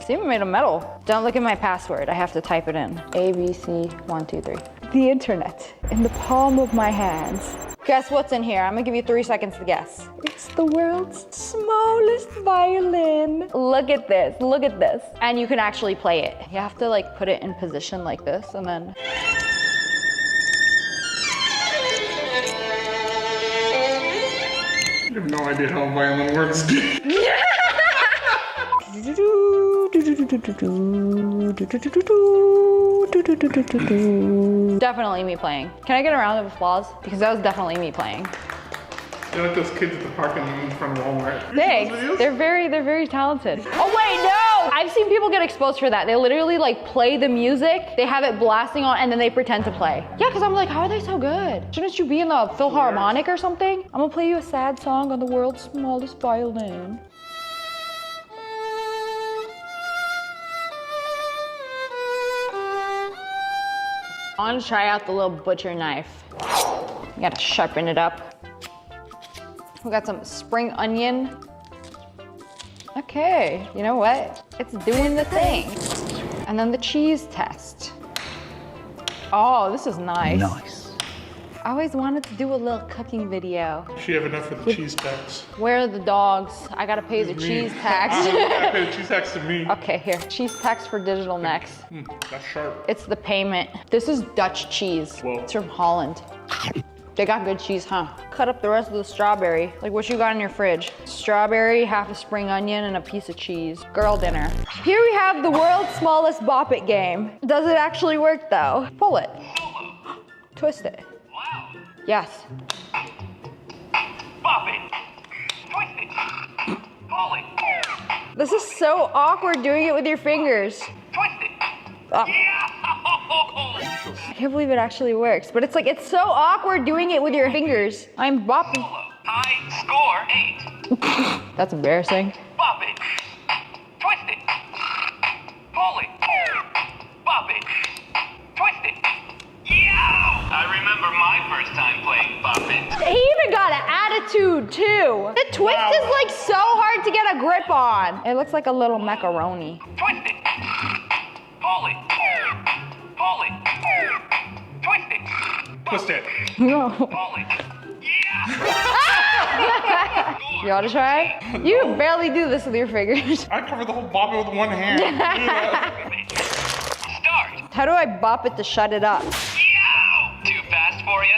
Speaker 5: It's even made of metal. Don't look at my password. I have to type it in. ABC123. The internet in the palm of my hands. Guess what's in here? I'm gonna give you 3 seconds to guess. It's the world's smallest violin. Look at this, look at this. And you can actually play it. You have to like put it in position like this and then.
Speaker 14: I have no idea how a violin works.
Speaker 5: Definitely me playing. Can I get a round of applause? Because that was definitely me playing.
Speaker 14: They're like those kids at the park in front of Walmart.
Speaker 5: Thanks. They're very talented. Oh wait, no! I've seen people get exposed for that. They literally like play the music, they have it blasting on, and then they pretend to play. Yeah, because I'm like, how are they so good? Shouldn't you be in the Philharmonic or something? I'm gonna play you a sad song on the world's smallest violin. I want to try out the little butcher knife. You gotta sharpen it up. We got some spring onion. Okay, you know what? It's doing the thing. And then the cheese test. Oh, this is nice.
Speaker 12: Nice.
Speaker 5: I always wanted to do a little cooking video.
Speaker 14: She have enough of the cheese tax.
Speaker 5: Where are the dogs? I gotta pay the cheese tax.
Speaker 14: I gotta pay the cheese tax to me.
Speaker 5: Okay, here. Cheese tax for digital next.
Speaker 14: That's sharp.
Speaker 5: It's the payment. This is Dutch cheese.
Speaker 14: Whoa.
Speaker 5: It's from Holland. They got good cheese, huh? Cut up the rest of the strawberry. Like what you got in your fridge. Strawberry, half a spring onion, and a piece of cheese. Girl dinner. Here we have the world's smallest bop it game. Does it actually work though? Pull it. Twist it.
Speaker 15: Wow.
Speaker 5: Yes.
Speaker 15: Bop it. Twist it. Pull it.
Speaker 5: This is so awkward doing it with your fingers.
Speaker 15: Twist it.
Speaker 5: Oh.
Speaker 15: Yeah.
Speaker 5: I can't believe it actually works, but it's like, it's so awkward doing it with your fingers. I'm bopping.
Speaker 15: High score 8.
Speaker 5: That's embarrassing.
Speaker 15: Bop it. Twist it. Pull it. Bop it. Twist it. Yeah! I remember my first time playing Bop It.
Speaker 5: He even got an attitude too. The twist is like so hard to get a grip on. It looks like a little macaroni.
Speaker 15: Twist it. Pull it. Pull it. Twist it.
Speaker 14: Twist it.
Speaker 5: No.
Speaker 15: Pull it.
Speaker 5: You ought to try? You barely do this with your fingers.
Speaker 14: I cover the whole bop it with one hand.
Speaker 15: Start.
Speaker 5: How do I bop it to shut it up?
Speaker 15: Too fast for you?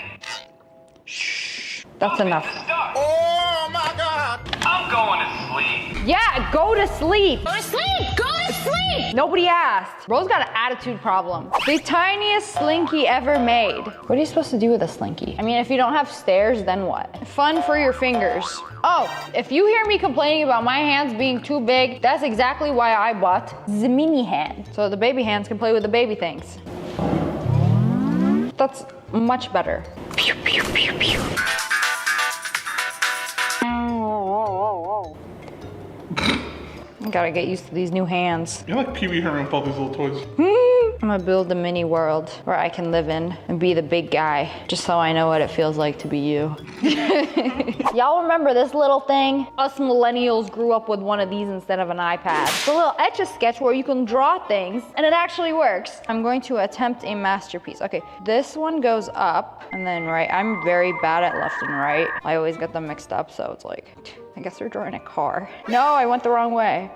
Speaker 5: Shh. That's enough.
Speaker 15: Start. Oh my God. I'm going to sleep.
Speaker 5: Yeah, go to sleep.
Speaker 6: Go to sleep! Go to sleep!
Speaker 5: Nobody asked. Bro's got an attitude problem. The tiniest slinky ever made. What are you supposed to do with a slinky? I mean, if you don't have stairs, then what? Fun for your fingers. Oh, if you hear me complaining about my hands being too big, that's exactly why I bought the mini hand. So the baby hands can play with the baby things. That's much better. Pew, pew, pew, pew. I gotta get used to these new hands.
Speaker 14: You're like Pee Wee Herman with all these little toys.
Speaker 5: I'm gonna build a mini world where I can live in and be the big guy, just so I know what it feels like to be you. Y'all remember this little thing? Us millennials grew up with one of these instead of an iPad. It's a little Etch-a-Sketch where you can draw things and it actually works. I'm going to attempt a masterpiece. Okay, this one goes up and then right. I'm very bad at left and right. I always get them mixed up, so it's like, I guess we're drawing a car. No, I went the wrrong way.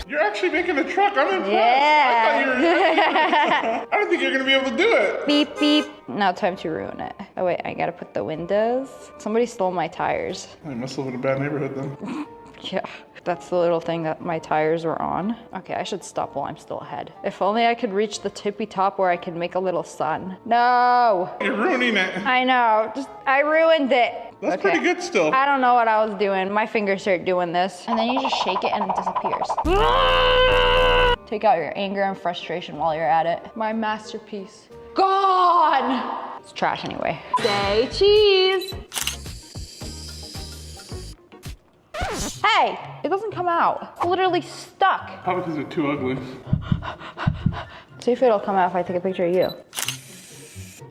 Speaker 14: You're actually making a truck. I'm impressed.
Speaker 5: Yeah.
Speaker 14: I don't think you're gonna be able to do it.
Speaker 5: Beep, beep. Now time to ruin it. Oh wait, I gotta put the windows. Somebody stole my tires.
Speaker 14: I must live in a bad neighborhood then.
Speaker 5: Yeah, that's the little thing that my tires were on. Okay, I should stop while I'm still ahead. If only I could reach the tippy top where I could make a little sun. No.
Speaker 14: You're ruining it.
Speaker 5: I know, I ruined it.
Speaker 14: That's pretty good still.
Speaker 5: I don't know what I was doing. My fingers start doing this. And then you just shake it and it disappears. Take out your anger and frustration while you're at it. My masterpiece. Gone! It's trash anyway. Say cheese. Hey, it doesn't come out. It's literally stuck.
Speaker 14: Probably because they're too ugly.
Speaker 5: See if it'll come out if I take a picture of you.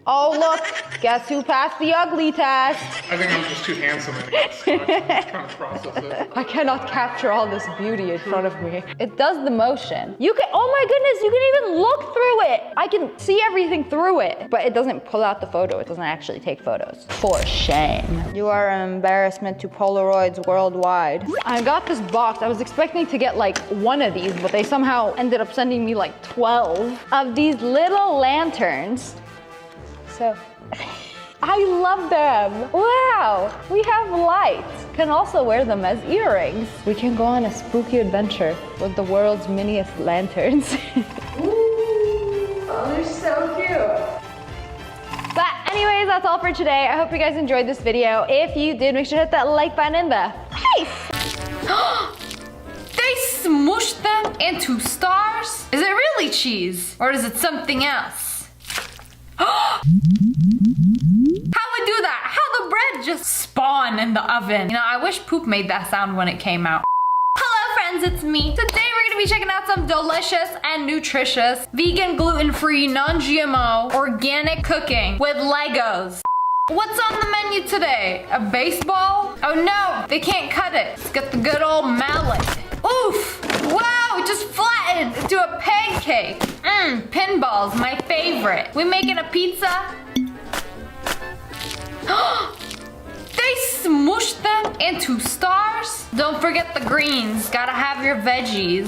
Speaker 5: Oh, look. Guess who passed the ugly test?
Speaker 14: I think I'm just too handsome and it got stuck. I'm just trying to process it.
Speaker 5: I cannot capture all this beauty in front of me. It does the motion. You can, oh my goodness, you can even look through it. I can see everything through it, but it doesn't pull out the photo. It doesn't actually take photos. For shame. You are an embarrassment to Polaroids worldwide. I got this box. I was expecting to get like one of these, but they somehow ended up sending me like 12 of these little lanterns. So, I love them. Wow, we have lights. Can also wear them as earrings. We can go on a spooky adventure with the world's miniest lanterns. Ooh, oh, they're so cute. But anyways, that's all for today. I hope you guys enjoyed this video. If you did, make sure to hit that like button in the face.
Speaker 1: They smooshed them into stars? Is it really cheese? Or is it something else? How would do that? How the bread just spawn in the oven? You know, I wish poop made that sound when it came out. Hello friends, it's me. Today we're gonna be checking out some delicious and nutritious, vegan, gluten-free, non-GMO, organic cooking with Legos. What's on the menu today? A baseball? Oh no, they can't cut it. Let's get the good old mallet. Oof! Wow, it just flattened into a pancake. Pinballs, my favorite. We making a pizza? They smooshed them into stars? Don't forget the greens. Gotta have your veggies.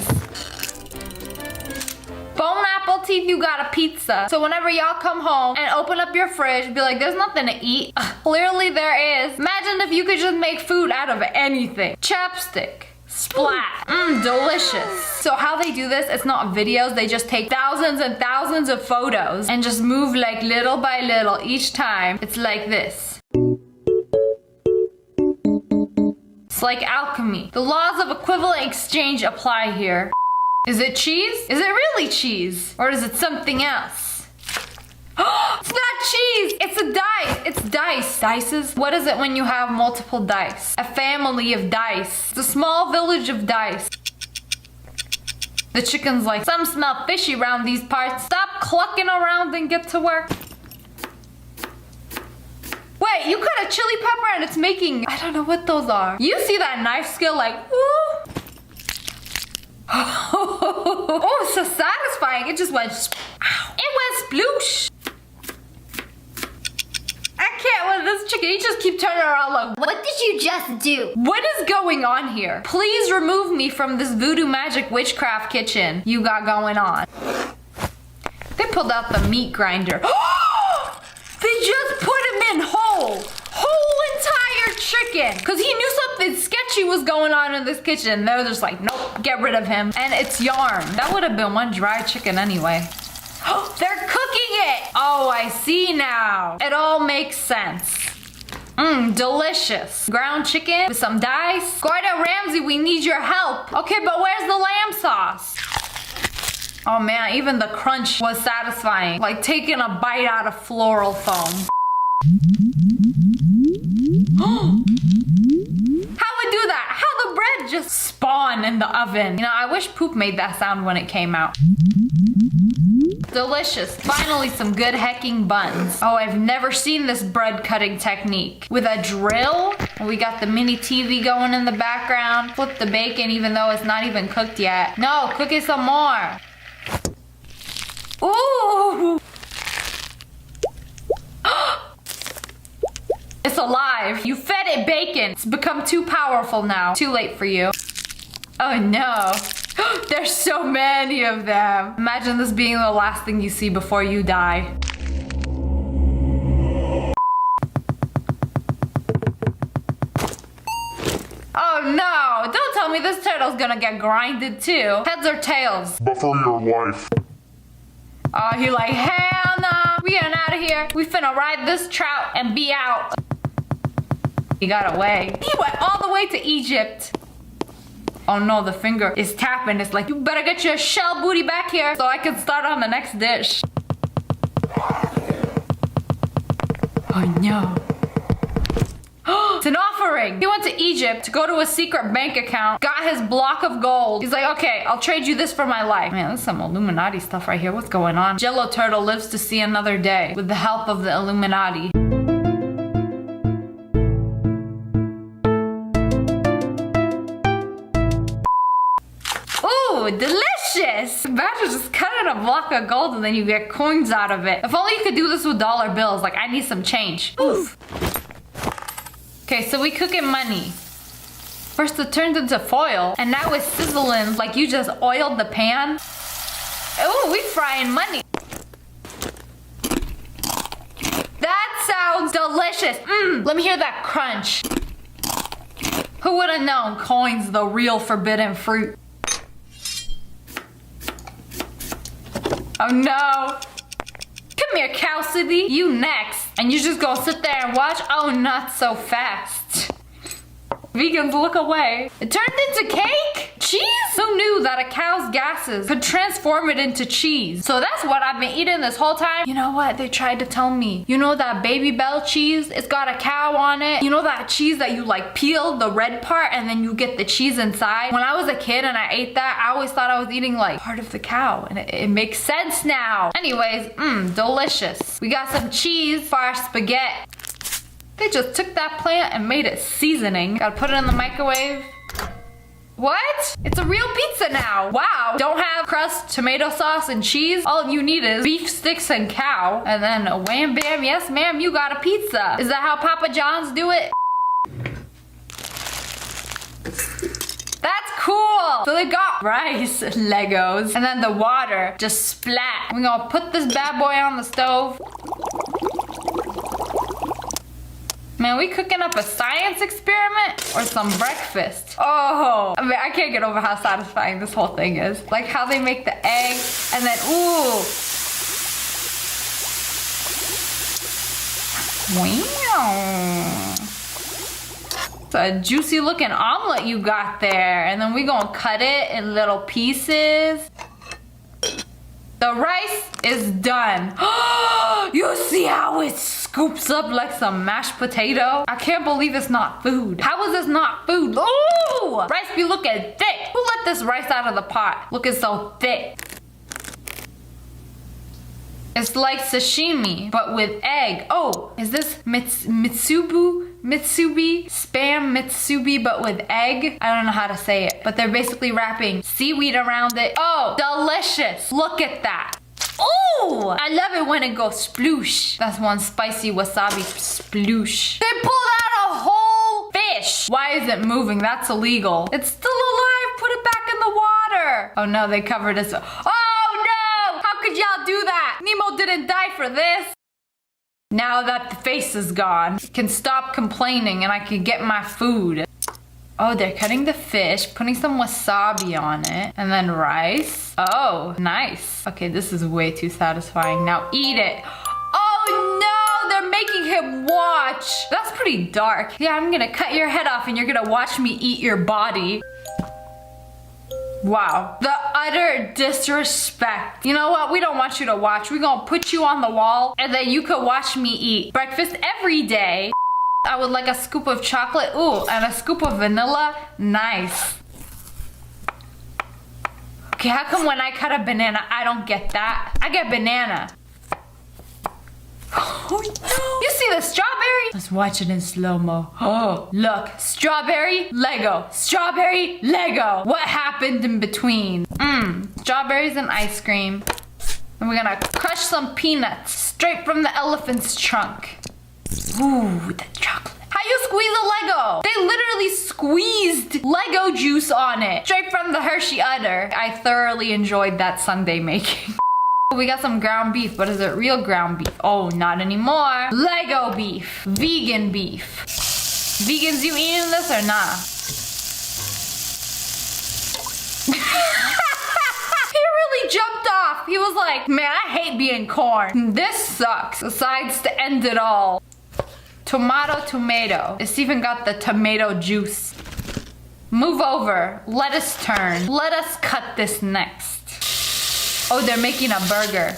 Speaker 1: Bone apple teeth, you got a pizza. So whenever y'all come home and open up your fridge, be like, there's nothing to eat. Clearly there is. Imagine if you could just make food out of anything. Chapstick. Splat. Delicious. So how they do this, it's not videos. They just take thousands and thousands of photos and just move like little by little each time. It's like this. It's like alchemy. The laws of equivalent exchange apply here. Is it cheese? Is it really cheese? Or is it something else? It's not cheese! It's a dice! It's dice. Dices? What is it when you have multiple dice? A family of dice. It's a small village of dice. The chicken's like, some smell fishy around these parts. Stop clucking around and get to work. Wait, you cut a chili pepper and it's making, I don't know what those are. You see that knife skill like, woo! Oh, so satisfying. It just went, ow. It went sploosh. I can't with this chicken. You just keep turning around like, what did you just do? What is going on here? Please remove me from this voodoo magic witchcraft kitchen you got going on. They pulled out the meat grinder. They just put him in whole entire chicken. Because he knew something sketchy was going on in this kitchen. They're just like, nope, get rid of him. And it's yarn. That would have been one dry chicken anyway. They're cooking it. Oh, I see now. It all makes sense. Delicious. Ground chicken with some dice. Gordon Ramsay, we need your help. Okay, but where's the lamb sauce? Oh man, even the crunch was satisfying. Like taking a bite out of floral foam. How would do that? How the bread just spawn in the oven? You know, I wish poop made that sound when it came out. Delicious. Finally, some good hecking buns. Oh, I've never seen this bread cutting technique. With a drill, we got the mini TV going in the background. Flip the bacon even though it's not even cooked yet. No, cook it some more. Ooh! It's alive. You fed it bacon. It's become too powerful now. Too late for you. Oh no. There's so many of them. Imagine this being the last thing you see before you die. Oh no! Don't tell me this turtle's gonna get grinded too. Heads or tails?
Speaker 14: But for your life.
Speaker 1: Oh, he like, hell no. We getting out of here. We finna ride this trout and be out. He got away. He went all the way to Egypt. Oh no, the finger is tapping. It's like, you better get your shell booty back here so I can start on the next dish. Oh no. It's an offering. He went to Egypt to go to a secret bank account, got his block of gold. He's like, okay, I'll trade you this for my life. Man, this is some Illuminati stuff right here. What's going on? Jello Turtle lives to see another day with the help of the Illuminati. Ooh, delicious! Imagine just cutting a block of gold and then you get coins out of it. If only you could do this with dollar bills. Like, I need some change. Oof. Okay, so we cooking money. First it turned into foil, and now it's sizzling like you just oiled the pan. Ooh, we frying money. That sounds delicious. Let me hear that crunch. Who would have known coin's the real forbidden fruit? Oh no. Come here, Cassidy. You next. And you just gonna sit there and watch? Oh, not so fast. Vegans, look away. It turned into cake? Cheese? Who knew that a cow's gases could transform it into cheese? So that's what I've been eating this whole time. You know what? They tried to tell me. You know that Baby Bell cheese? It's got a cow on it. You know that cheese that you like peel the red part and then you get the cheese inside? When I was a kid and I ate that, I always thought I was eating like part of the cow. And it makes sense now. Anyways, delicious. We got some cheese for our spaghetti. They just took that plant and made it seasoning. Gotta put it in the microwave. What? It's a real pizza now. Wow. Don't have crust, tomato sauce, and cheese. All you need is beef sticks and cow. And then wham bam, yes ma'am, you got a pizza. Is that how Papa John's do it? That's cool. So they got rice, Legos, and then the water just splat. We're gonna put this bad boy on the stove. Man, we cooking up a science experiment or some breakfast? Oh, I mean, I can't get over how satisfying this whole thing is. Like how they make the egg and then, ooh. Wow. It's a juicy looking omelet you got there. And then we gonna cut it in little pieces. The rice is done. You see how it scoops up like some mashed potato? I can't believe it's not food. How is this not food? Ooh! Rice be looking thick. Who let this rice out of the pot? Looking so thick. It's like sashimi, but with egg. Oh, is this Mitsubi? Spam Mitsubi, but with egg? I don't know how to say it, but they're basically wrapping seaweed around it. Oh, delicious. Look at that. Oh, I love it when it goes sploosh. That's one spicy wasabi sploosh. They pulled out a whole fish. Why is it moving? That's illegal. It's still alive. Put it back in the water. Oh no, they covered it. Oh no! How could y'all do that? Nemo didn't die for this. Now that the face is gone, I can stop complaining and I can get my food. Oh, they're cutting the fish, putting some wasabi on it, and then rice. Oh, nice. Okay, this is way too satisfying. Now eat it. Oh no, they're making him watch. That's pretty dark. Yeah, I'm gonna cut your head off and you're gonna watch me eat your body. Wow, the utter disrespect. You know what? We don't want you to watch. We're gonna put you on the wall and then you could watch me eat breakfast every day. I would like a scoop of chocolate. Ooh, and a scoop of vanilla. Nice. Okay, how come when I cut a banana, I don't get that? I get banana. Oh no. You see the strawberry? Let's watch it in slow-mo. Oh, look. Strawberry, Lego. Strawberry, Lego. What happened in between? Strawberries and ice cream. And we're gonna crush some peanuts straight from the elephant's trunk. Ooh, the chocolate. How you squeeze a Lego? They literally squeezed Lego juice on it. Straight from the Hershey udder. I thoroughly enjoyed that sundae making. We got some ground beef, but is it real ground beef? Oh, not anymore. Lego beef. Vegan beef. Vegans, you eating this or not? He really jumped off. He was like, man, I hate being corn. This sucks. Decides to end it all. Tomato. It's even got the tomato juice. Move over. Let us turn. Let us cut this next. Oh, they're making a burger.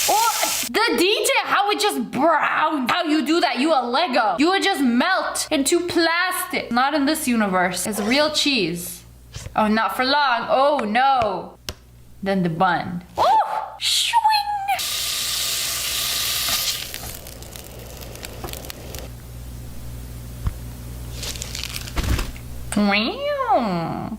Speaker 1: Oh, The detail, how it just browned. How you do that? You a Lego. You would just melt into plastic. Not in this universe. It's real cheese. Oh, not for long. Oh, no. Then the bun. Oh, swing. Wow.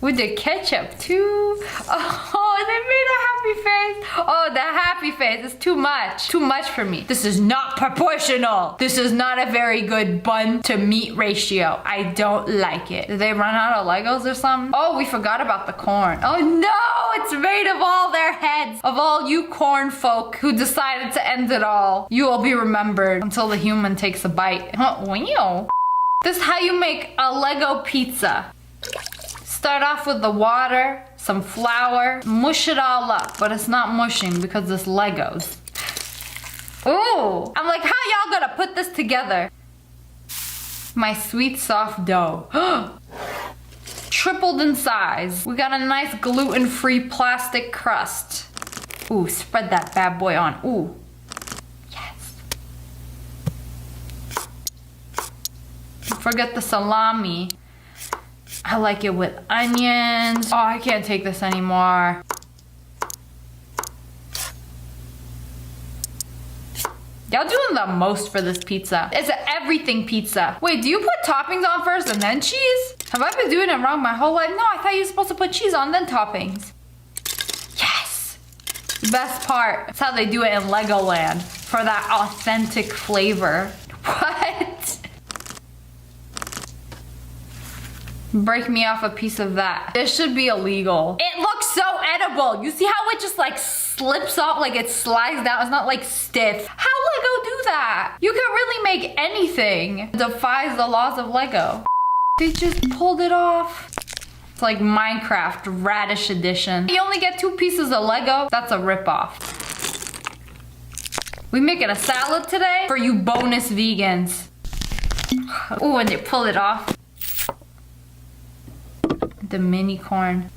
Speaker 1: With the ketchup too. Oh, they made a happy face. Oh, the happy face is too much. Too much for me. This is not proportional. This is not a very good bun to meat ratio. I don't like it. Did they run out of Legos or something? Oh, we forgot about the corn. Oh no, it's made of all their heads. Of all you corn folk who decided to end it all. You will be remembered until the human takes a bite. Oh, wow. This is how you make a Lego pizza. Start off with the water, some flour, mush it all up, but it's not mushing because it's Legos. Ooh, I'm like, how y'all gonna put this together? My sweet soft dough. Tripled in size. We got a nice gluten-free plastic crust. Ooh, spread that bad boy on. Ooh. Yes. Forget the salami. I like it with onions. Oh, I can't take this anymore. Y'all doing the most for this pizza. It's an everything pizza. Wait, do you put toppings on first and then cheese? Have I been doing it wrong my whole life? No, I thought you were supposed to put cheese on, then toppings. Yes! Best part. That's how they do it in Legoland. For that authentic flavor. What? Break me off a piece of that. This should be illegal. It looks so edible. You see how it just like slips off, like it slides down. It's not like stiff. How Lego do that? You can really make anything. It defies the laws of Lego. They just pulled it off. It's like Minecraft Radish Edition. You only get 2 pieces of Lego. That's a ripoff. We making a salad today for you bonus vegans. Ooh, and they pull it off. The mini corn.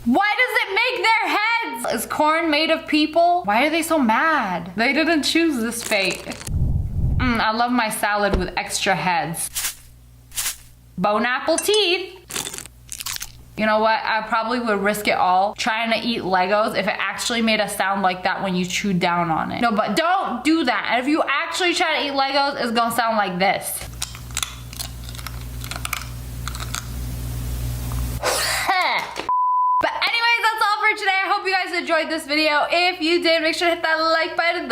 Speaker 1: Why does it make their heads? Is corn made of people? Why are they so mad? They didn't choose this fate. I love my salad with extra heads. Bone apple teeth. You know what? I probably would risk it all trying to eat Legos if it actually made a sound like that when you chewed down on it. No, but don't do that. And if you actually try to eat Legos, it's gonna sound like this. But anyways, that's all for today. I hope you guys enjoyed this video. If you did, make sure to hit that like button.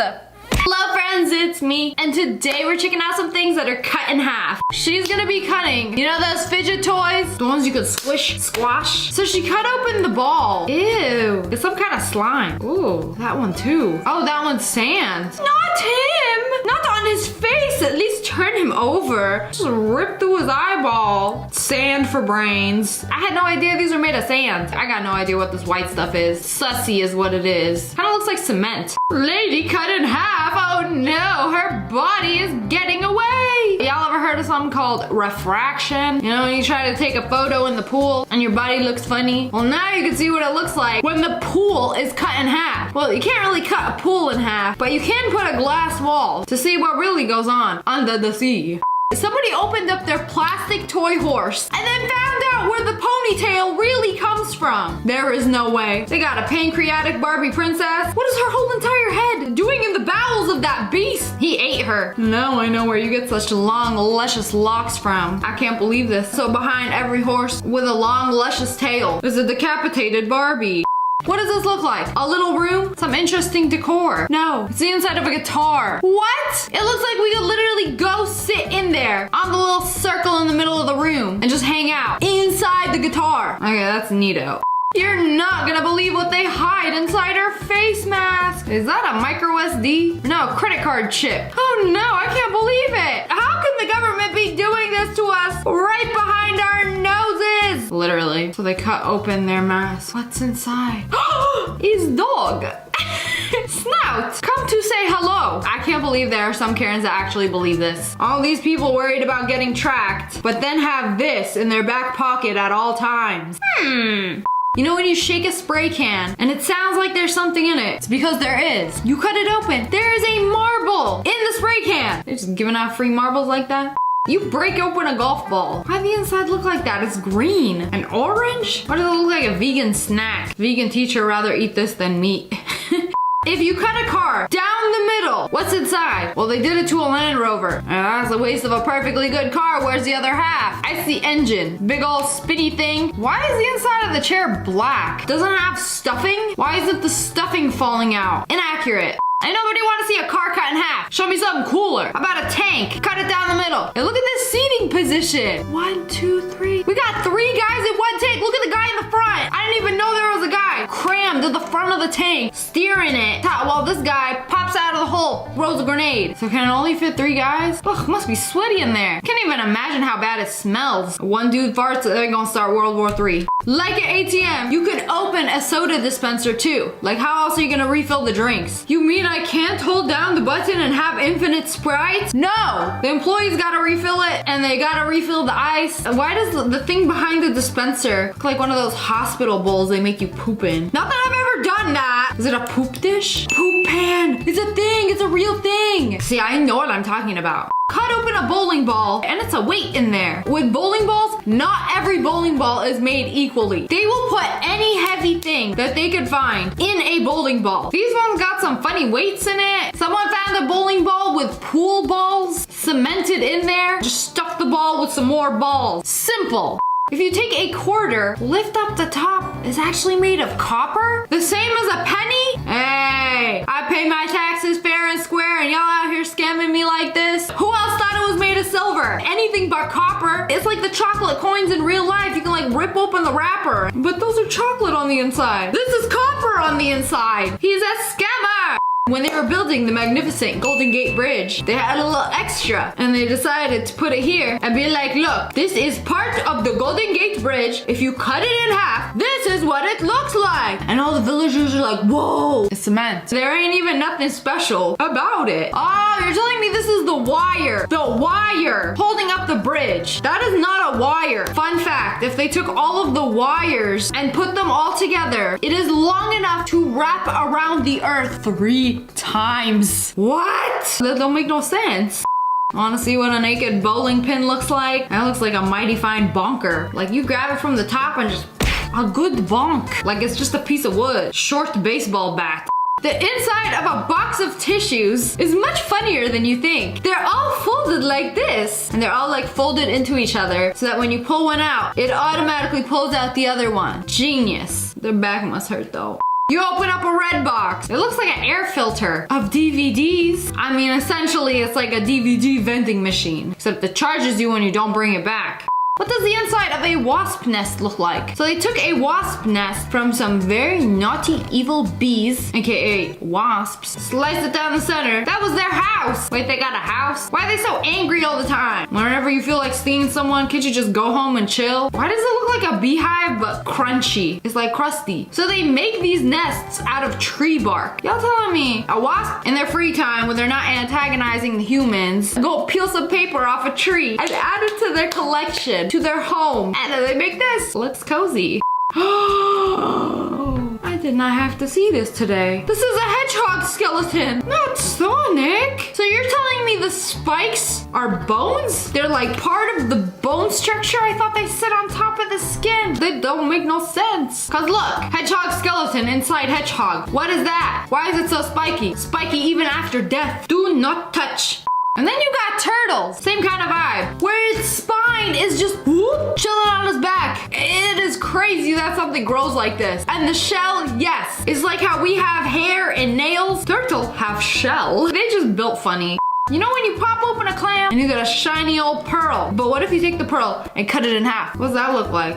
Speaker 1: Hello friends, it's me. And today we're checking out some things that are cut in half. She's gonna be cutting, you know those fidget toys? The ones you could squish, squash? So she cut open the ball. Ew, it's some kind of slime. Ooh, that one too. Oh, that one's sand. Not him! Not on his face, at least turn him over. Just rip through his eyeball. Sand for brains. I had no idea these were made of sand. I got no idea what this white stuff is. Sussy is what it is. Kinda looks like cement. Lady cut in half. Oh no, her body is getting away. Y'all ever heard of something called refraction? You know, when you try to take a photo in the pool and your body looks funny? Well, now you can see what it looks like when the pool is cut in half. Well, you can't really cut a pool in half, but you can put a glass wall to see what really goes on under the sea. Somebody opened up their plastic toy horse and then found out where the ponytail really comes from. There is no way. They got a pancreatic Barbie princess. What is her whole entire head doing in the bowels of that beast? He ate her. Now I know where you get such long, luscious locks from. I can't believe this. So behind every horse with a long, luscious tail is a decapitated Barbie. What does this look like? A little room? Some interesting decor. No, it's the inside of a guitar. What? It looks like we could literally go sit in there on the little circle in the middle of the room and just hang out inside the guitar. Okay, that's neato. You're not gonna believe what they hide inside her face mask. Is that a micro SD? No, credit card chip. Oh no, I can't believe it. How can the government be doing this to us right behind our noses? Literally. So they cut open their mask. What's inside? Is dog. Snout, come to say hello. I can't believe there are some Karens that actually believe this. All these people worried about getting tracked, but then have this in their back pocket at all times. You know when you shake a spray can and it sounds like there's something in it? It's because there is. You cut it open, there is a marble in the spray can. They're just giving out free marbles like that. You break open a golf ball. Why the inside look like that? It's green and orange? Why does it look like a vegan snack? Vegan teacher rather eat this than meat. If you cut a car down the middle, what's inside? Well, they did it to a Land Rover. That's a waste of a perfectly good car. Where's the other half? I see engine. Big old spinny thing. Why is the inside of the chair black? Doesn't it have stuffing? Why isn't the stuffing falling out? Inaccurate. Ain't nobody want to see a car cut in half. Show me something cooler. How about a tank? Cut it down the middle. And look at this seating position. 1, 2, 3. We got 3 guys in one tank. Look at the guy in the front. I didn't even know there was a guy crammed at the front of the tank, steering it. While this guy pops out of the hole, throws a grenade. So can it only fit 3 guys? Ugh, must be sweaty in there. Can't even imagine how bad it smells. One dude farts, they're gonna start World War III. Like an ATM, you could open a soda dispenser too. Like how else are you gonna refill the drinks? You mean I can't hold down the button and have infinite Sprites? No! The employees gotta refill it and they gotta refill the ice. Why does the thing behind the dispenser look like one of those hospital bowls they make you poop in? Not that I've ever done that. Is it a poop dish? Poop pan. It's a thing. It's a real thing. See, I know what I'm talking about. Cut open a bowling ball and it's a weight in there. With bowling balls, not every bowling ball is made equally. They will put any heavy thing that they could find in a bowling ball. These ones got some funny weights in it. Someone found a bowling ball with pool balls cemented in there. Just stuff the ball with some more balls. Simple. If you take a quarter, lift up the top, it's actually made of copper? The same as a penny? Hey, I pay my taxes fair and square and y'all out here scamming me like this? Who else thought it was made of silver? Anything but copper. It's like the chocolate coins in real life. You can like rip open the wrapper. But those are chocolate on the inside. This is copper on the inside. He's a scammer. When they were building the magnificent Golden Gate Bridge, they had a little extra and they decided to put it here and be like, look, this is part of the Golden Gate Bridge. If you cut it in half, this is what it looks like. And all the villagers are like, whoa, it's cement. There ain't even nothing special about it. Oh, you're telling me this is the wire holding up the bridge. That is not a wire. Fun fact, if they took all of the wires and put them all together, it is long enough to wrap around the earth 3 times. What? That don't make no sense. Wanna see what a naked bowling pin looks like? That looks like a mighty fine bonker. Like you grab it from the top and just a good bonk. Like it's just a piece of wood. Short baseball bat. The inside of a box of tissues is much funnier than you think. They're all folded like this. And they're all like folded into each other so that when you pull one out, it automatically pulls out the other one. Genius. Their back must hurt though. You open up a red box. It looks like an air filter of DVDs. I mean, essentially it's like a DVD vending machine, except it charges you when you don't bring it back. What does the inside of a wasp nest look like? So they took a wasp nest from some very naughty, evil bees, aka wasps, sliced it down the center. That was their house. Wait, they got a house? Why are they so angry all the time? Whenever you feel like stinging someone, can't you just go home and chill? Why does it look like a beehive but crunchy? It's like crusty. So they make these nests out of tree bark. Y'all telling me a wasp in their free time when they're not antagonizing the humans go peel some paper off a tree and add it to their collection, to their home, and then they make this. Looks cozy. I did not have to see this today. This is a hedgehog skeleton, not Sonic. So you're telling me the spikes are bones? They're like part of the bone structure? I thought they sit on top of the skin. They don't make no sense. Cause look, hedgehog skeleton inside hedgehog. What is that? Why is it so spiky? Spiky even after death. Do not touch. And then you got turtles, same kind of vibe, where its spine is just whoop, chilling on its back. It is crazy that something grows like this. And the shell, yes, it's like how we have hair and nails. Turtles have shell. They just built funny. You know when you pop open a clam and you get a shiny old pearl, but what if you take the pearl and cut it in half? What does that look like?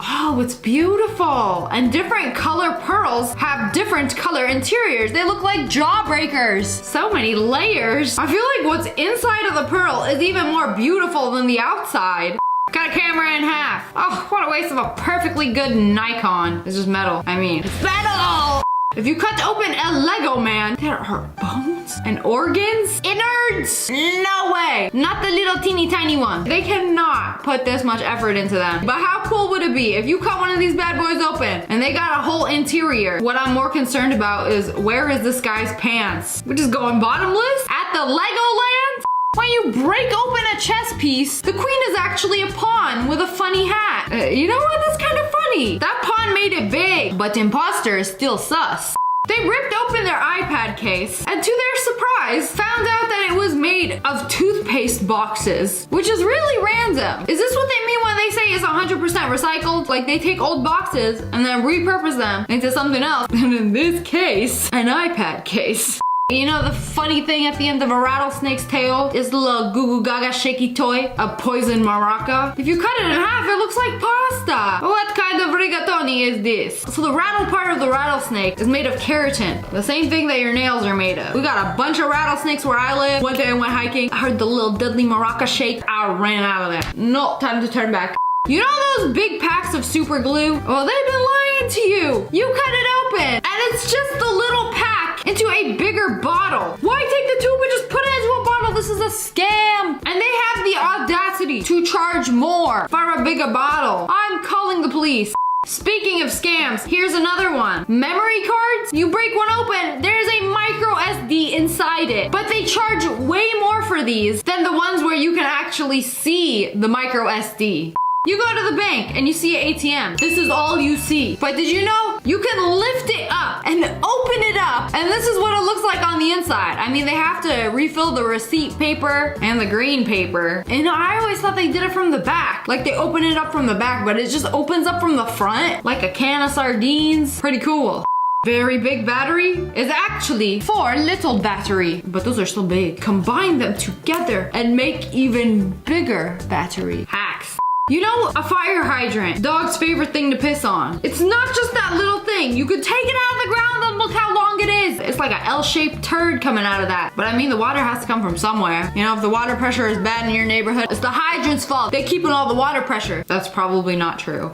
Speaker 1: Oh, it's beautiful. And different color pearls have different color interiors. They look like jawbreakers. So many layers. I feel like what's inside of the pearl is even more beautiful than the outside. Cut a camera in half. Oh, what a waste of a perfectly good Nikon. It's just metal. I mean, it's metal. If you cut open a Lego man, there are bones. and organs, innards. No way. Not the little teeny tiny ones. They cannot put this much effort into them. But how cool would it be if you cut one of these bad boys open and they got a whole interior? What I'm more concerned about is where is this guy's pants? We're just going bottomless at the Legoland? When you break open a chess piece, the queen is actually a pawn with a funny hat. You know what? That's kind of funny. That pawn made it big, but the imposter is still sus. They ripped open their iPad case and to their surprise found out that it was made of toothpaste boxes, which is really random. Is this what they mean when they say it's 100% recycled? Like they take old boxes and then repurpose them into something else. And in this case, an iPad case. You know the funny thing at the end of a rattlesnake's tail is the little goo goo gaga shaky toy, a poison maraca. If you cut it in half, it looks like pasta. What kind of rigatoni is this? So the rattle part of the rattlesnake is made of keratin, the same thing that your nails are made of. We got a bunch of rattlesnakes where I live. One day I went hiking, I heard the little deadly maraca shake. I ran out of there. No, time to turn back. You know those big packs of super glue? Well, they've been lying to you. You cut it open and it's just a little pack into a bigger bottle. Why take the tube and just put it into a bottle? This is a scam. And they have the audacity to charge more for a bigger bottle. I'm calling the police. Speaking of scams, here's another one. Memory cards? You break one open, there's a micro SD inside it. But they charge way more for these than the ones where you can actually see the micro SD. You go to the bank and you see an ATM. This is all you see. But did you know you can lift it up and open it up? And this is what it looks like on the inside. I mean, they have to refill the receipt paper and the green paper. And I always thought they did it from the back. Like they open it up from the back, but it just opens up from the front like a can of sardines. Pretty cool. Very big battery is actually 4 little battery, but those are still big. Combine them together and make even bigger battery. Hacks. You know, a fire hydrant, dog's favorite thing to piss on. It's not just that little thing. You could take it out of the ground and look how long it is. It's like an L-shaped turd coming out of that. But I mean, the water has to come from somewhere. You know, if the water pressure is bad in your neighborhood, it's the hydrant's fault. They keep in all the water pressure. That's probably not true.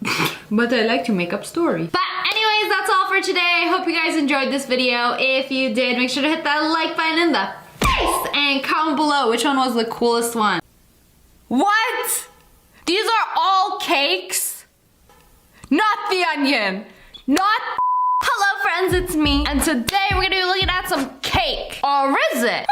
Speaker 1: But I like to make up stories. But anyways, that's all for today. Hope you guys enjoyed this video. If you did, make sure to hit that like button in the face and comment below which one was the coolest one. What? These are all cakes? Not the onion. Not. Hello friends, it's me. And today we're gonna be looking at some cake. Or is it?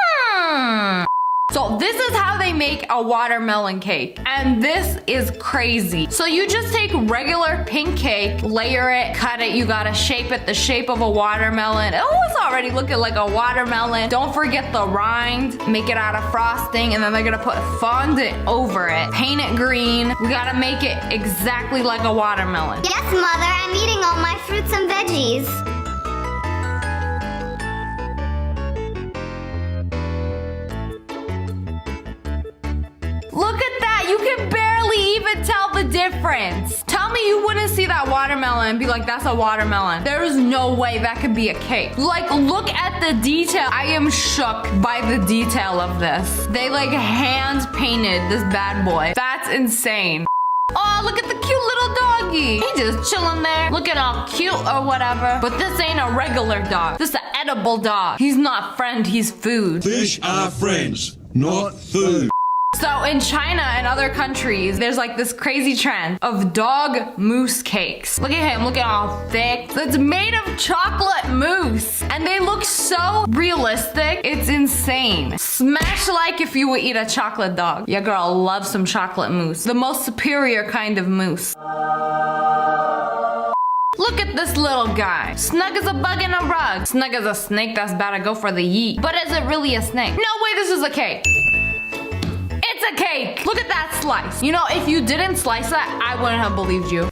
Speaker 1: So this is how they make a watermelon cake. And this is crazy. So you just take regular pink cake, layer it, cut it. You gotta shape it the shape of a watermelon. Oh, it's already looking like a watermelon. Don't forget the rind. Make it out of frosting. And then they're gonna put fondant over it. Paint it green. We gotta make it exactly like a watermelon.
Speaker 6: Yes, Mother, I'm eating all my fruits and veggies.
Speaker 1: Look at that, you can barely even tell the difference. Tell me you wouldn't see that watermelon and be like, that's a watermelon. There is no way that could be a cake. Like, look at the detail. I am shook by the detail of this. They like hand painted this bad boy. That's insane. Oh, look at the cute little doggy. He just chilling there, looking all cute or whatever. But this ain't a regular dog. This is an edible dog. He's not friend, he's food.
Speaker 16: Fish are friends, not food.
Speaker 1: So in China and other countries, there's like this crazy trend of dog mousse cakes. Look at him, look at all thick. So it's made of chocolate mousse and they look so realistic. It's insane. Smash like if you would eat a chocolate dog. Your girl loves some chocolate mousse. The most superior kind of mousse. Look at this little guy. Snug as a bug in a rug. Snug as a snake that's about to go for the yeet. But is it really a snake? No way, this is a cake. It's a cake. Look at that slice. You know, if you didn't slice that, I wouldn't have believed you.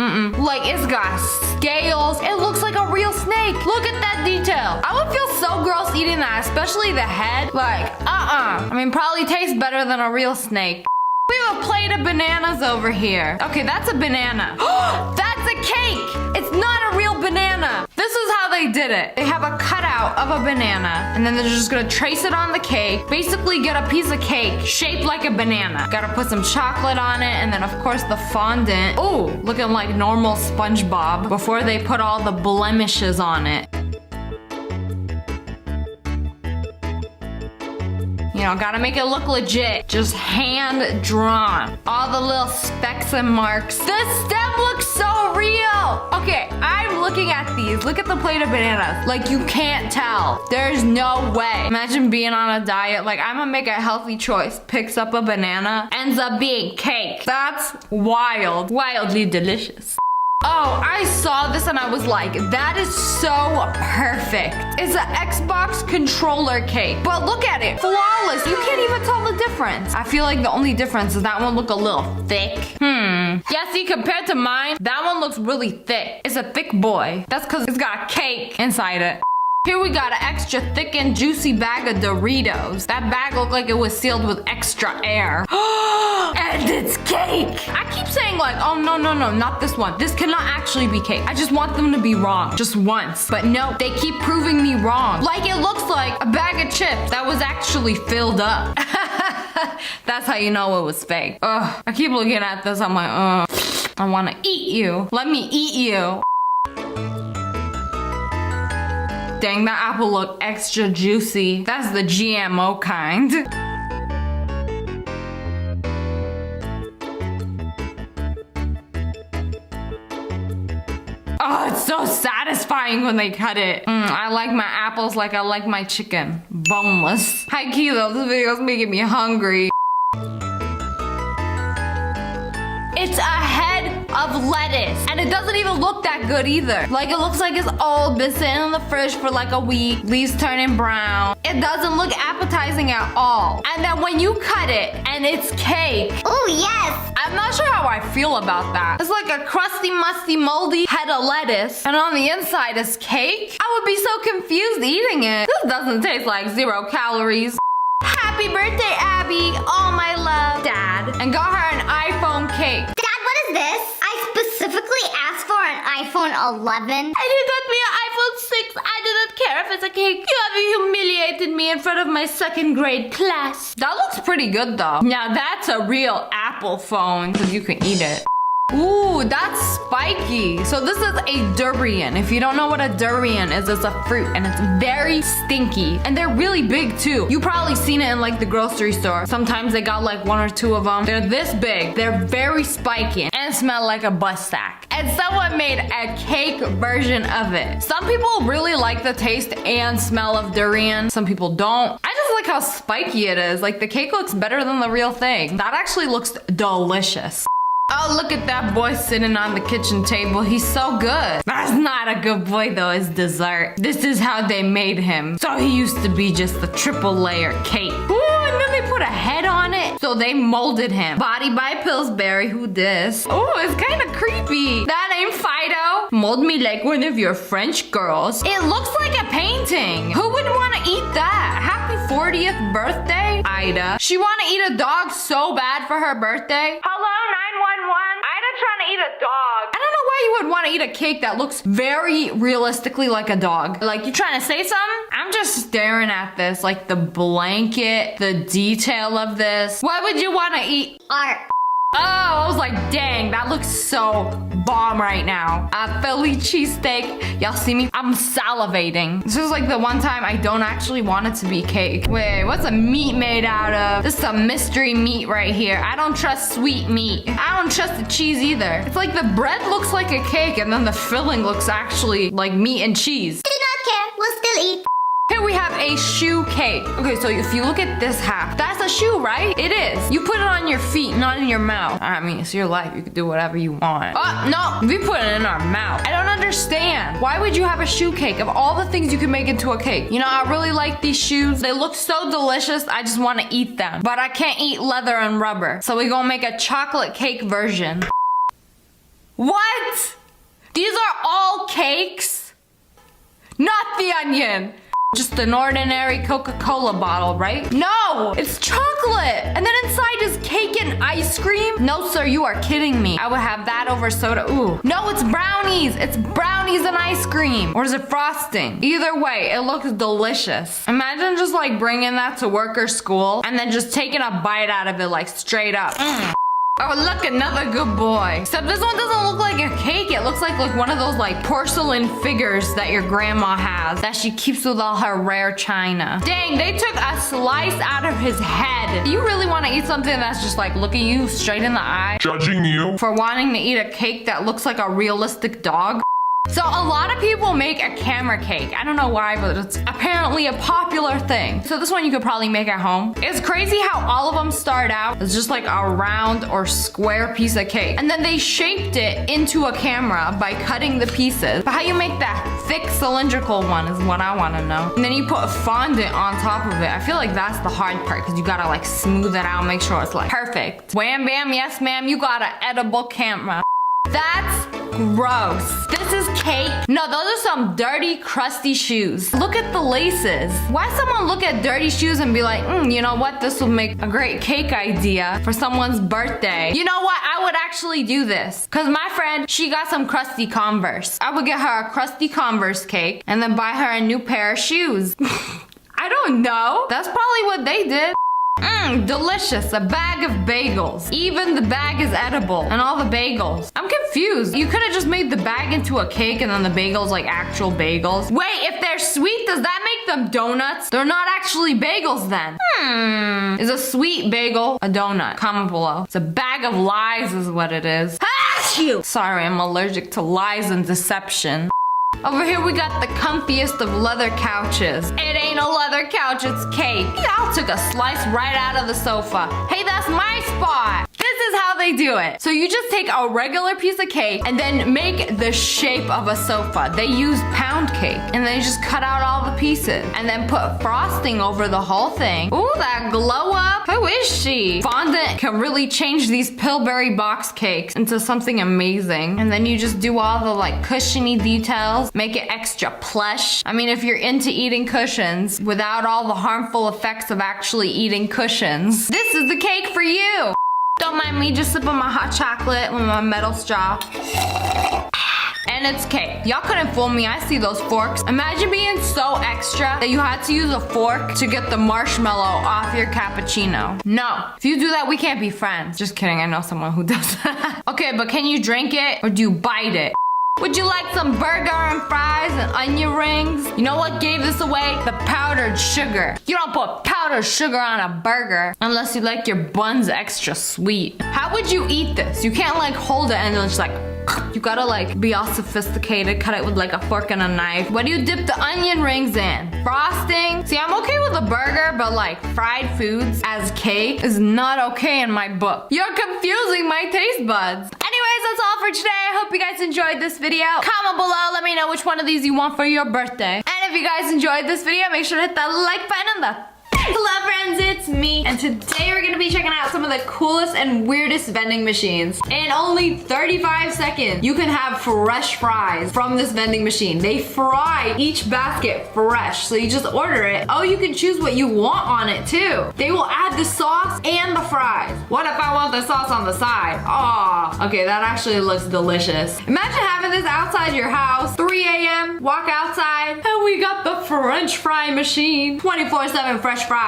Speaker 1: Like, it's got scales. It looks like a real snake. Look at that detail. I would feel so gross eating that, especially the head. Like, I mean, probably tastes better than a real snake. We have a plate of bananas over here. Okay, that's a banana. That's a cake. It's not a real banana. This is how they did it. They have a cutout of a banana, and then they're just gonna trace it on the cake. Basically get a piece of cake shaped like a banana. Gotta put some chocolate on it, and then of course the fondant. Oh, looking like normal SpongeBob before they put all the blemishes on it. know, gotta make it look legit. Just hand drawn. All the little specks and marks. The stem looks so real. Okay, I'm looking at these. Look at the plate of bananas. Like, you can't tell. There's no way. Imagine being on a diet. Like, I'm gonna make a healthy choice. Picks up a banana, ends up being cake. That's wild. Wildly delicious. Oh, I saw this and I was like, that is so perfect. It's an Xbox controller cake. But look at it, flawless. You can't even tell the difference. I feel like the only difference is that one look a little thick. Yeah, see, compared to mine, that one looks really thick. It's a thick boy. That's because it's got cake inside it. Here we got an extra thick and juicy bag of Doritos. That bag looked like it was sealed with extra air. And it's cake! I keep saying like, oh no, not this one. This cannot actually be cake. I just want them to be wrong, just once. But no, they keep proving me wrong. Like it looks like a bag of chips that was actually filled up. That's how you know it was fake. Ugh, I keep looking at this, I'm like, ugh, I wanna eat you. Let me eat you. Dang, that apple looked extra juicy. That's the GMO kind. Oh, it's so satisfying when they cut it. I like my apples like I like my chicken. Boneless. High key though, this video's making me hungry. It's a head of lettuce. And it doesn't even look that good either. Like it looks like it's all been sitting in the fridge for like a week. Leaves turning brown. It doesn't look appetizing at all. And then when you cut it and it's cake.
Speaker 6: Oh yes.
Speaker 1: I'm not sure how I feel about that. It's like a crusty, musty, moldy head of lettuce. And on the inside is cake. I would be so confused eating it. This doesn't taste like 0 calories. Happy birthday, Abby. All my love, Dad. And got her an iPhone cake.
Speaker 6: Dad, what is this? I specifically asked for an iPhone 11.
Speaker 1: And you got me an iPhone 6. I didn't care if it's a cake. You have humiliated me in front of my 2nd grade class. That looks pretty good though. Now that's a real Apple phone because you can eat it. Ooh, that's spiky. So this is a durian. If you don't know what a durian is, it's a fruit and it's very stinky. And they're really big too. You probably seen it in like the grocery store. Sometimes they got like 1 or 2 of them. They're this big. They're very spiky and smell like a bus sack. And someone made a cake version of it. Some people really like the taste and smell of durian. Some people don't. I just like how spiky it is. Like the cake looks better than the real thing. That actually looks delicious. Oh, look at that boy sitting on the kitchen table. He's so good. That's not a good boy though, it's dessert. This is how they made him. So he used to be just the 3 layer cake. Ooh, and then they put a head on it. So they molded him. Body by Pillsbury, who dis? Oh, it's kind of creepy. That ain't Fido. Mold me like one of your French girls. It looks like a painting. Who would want to eat that? Happy 40th birthday, Ida. She want to eat a dog so bad for her birthday. Hello, 911. Ida trying to eat a dog. I don't know why you would want to eat a cake that looks very realistically like a dog. Like, you trying to say something? I'm just staring at this, like the blanket, the detail of this. What would you want to eat?
Speaker 6: Art.
Speaker 1: Oh, I was like, dang, that looks so bomb right now. A Philly cheesesteak. Y'all see me? I'm salivating. This is like the one time I don't actually want it to be cake. Wait, what's a meat made out of? This is a mystery meat right here. I don't trust sweet meat. I don't trust the cheese either. It's like the bread looks like a cake and then the filling looks actually like meat and cheese.
Speaker 6: Do not care. We'll still eat.
Speaker 1: Here we have a shoe cake. Okay, so if you look at this half, that's a shoe, right? It is. You put it on your feet, not in your mouth. I mean, it's your life. You can do whatever you want. Oh, no. We put it in our mouth. I don't understand. Why would you have a shoe cake of all the things you can make into a cake? You know, I really like these shoes. They look so delicious. I just want to eat them. But I can't eat leather and rubber. So we're gonna make a chocolate cake version. What? These are all cakes? Not the onion. Just an ordinary Coca-Cola bottle, right? No, it's chocolate. And then inside is cake and ice cream. No, sir, you are kidding me. I would have that over soda. Ooh. No, it's brownies. It's brownies and ice cream. Or is it frosting? Either way, it looks delicious. Imagine just like bringing that to work or school and then just taking a bite out of it like straight up. Oh, look, another good boy. Except this one doesn't look like a cake. It looks like one of those like porcelain figures that your grandma has that she keeps with all her rare china. Dang, they took a slice out of his head. Do you really want to eat something that's just like looking you straight in the eye?
Speaker 14: Judging you
Speaker 1: for wanting to eat a cake that looks like a realistic dog? So a lot of people make a camera cake. I don't know why, but it's apparently a popular thing. So this one you could probably make at home. It's crazy how all of them start out as just like a round or square piece of cake. And then they shaped it into a camera by cutting the pieces. But how you make that thick cylindrical one is what I want to know. And then you put fondant on top of it. I feel like that's the hard part because you gotta like smooth it out, make sure it's like perfect. Wham bam, yes ma'am, you got an edible camera. That's gross. This is cake. No, those are some dirty, crusty shoes. Look at the laces. Why someone look at dirty shoes and be like, you know what? This will make a great cake idea for someone's birthday. You know what? I would actually do this. Because my friend, she got some crusty Converse. I would get her a crusty Converse cake and then buy her a new pair of shoes. I don't know. That's probably what they did. Delicious. A bag of bagels. Even the bag is edible. And all the bagels. I'm confused. You could have just made the bag into a cake and then the bagels like actual bagels. Wait, if they're sweet, does that make them donuts? They're not actually bagels then. Is a sweet bagel a donut? Comment below. It's a bag of lies is what it is. Sorry, I'm allergic to lies and deception. Over here we got the comfiest of leather couches. It ain't a leather couch, it's cake. Y'all took a slice right out of the sofa. Hey, that's my spot. This is how they do it. So you just take a regular piece of cake and then make the shape of a sofa. They use pound cake and they just cut out all the pieces and then put frosting over the whole thing. Ooh, that glow up. Who is she? Fondant can really change these Pillsbury box cakes into something amazing. And then you just do all the like cushiony details. Make it extra plush. I mean, if you're into eating cushions without all the harmful effects of actually eating cushions, this is the cake for you. Don't mind me just sipping my hot chocolate with my metal straw. And it's cake. Y'all couldn't fool me. I see those forks. Imagine being so extra that you had to use a fork to get the marshmallow off your cappuccino. No. If you do that, we can't be friends. Just kidding. I know someone who does that. Okay, but can you drink it or do you bite it? Would you like some burger and fries and onion rings? You know what gave this away? The powdered sugar. You don't put powdered sugar on a burger unless you like your buns extra sweet. How would you eat this? You can't like hold it and then just like, you gotta like be all sophisticated, cut it with like a fork and a knife. What do you dip the onion rings in? Frosting? See, I'm okay with a burger, but like fried foods as cake is not okay in my book. You're confusing my taste buds. Anyways, that's all for today. I hope you guys enjoyed this video. Comment below, let me know which one of these you want for your birthday. And if you guys enjoyed this video, make sure to hit that like button and the hello friends, it's me. And today we're gonna be checking out some of the coolest and weirdest vending machines. In only 35 seconds, you can have fresh fries from this vending machine. They fry each basket fresh, so you just order it. Oh, you can choose what you want on it too. They will add the sauce and the fries. What if I want the sauce on the side? Oh, okay, that actually looks delicious. Imagine having this outside your house, 3 a.m., walk outside, and we got the French fry machine. 24/7 fresh fries.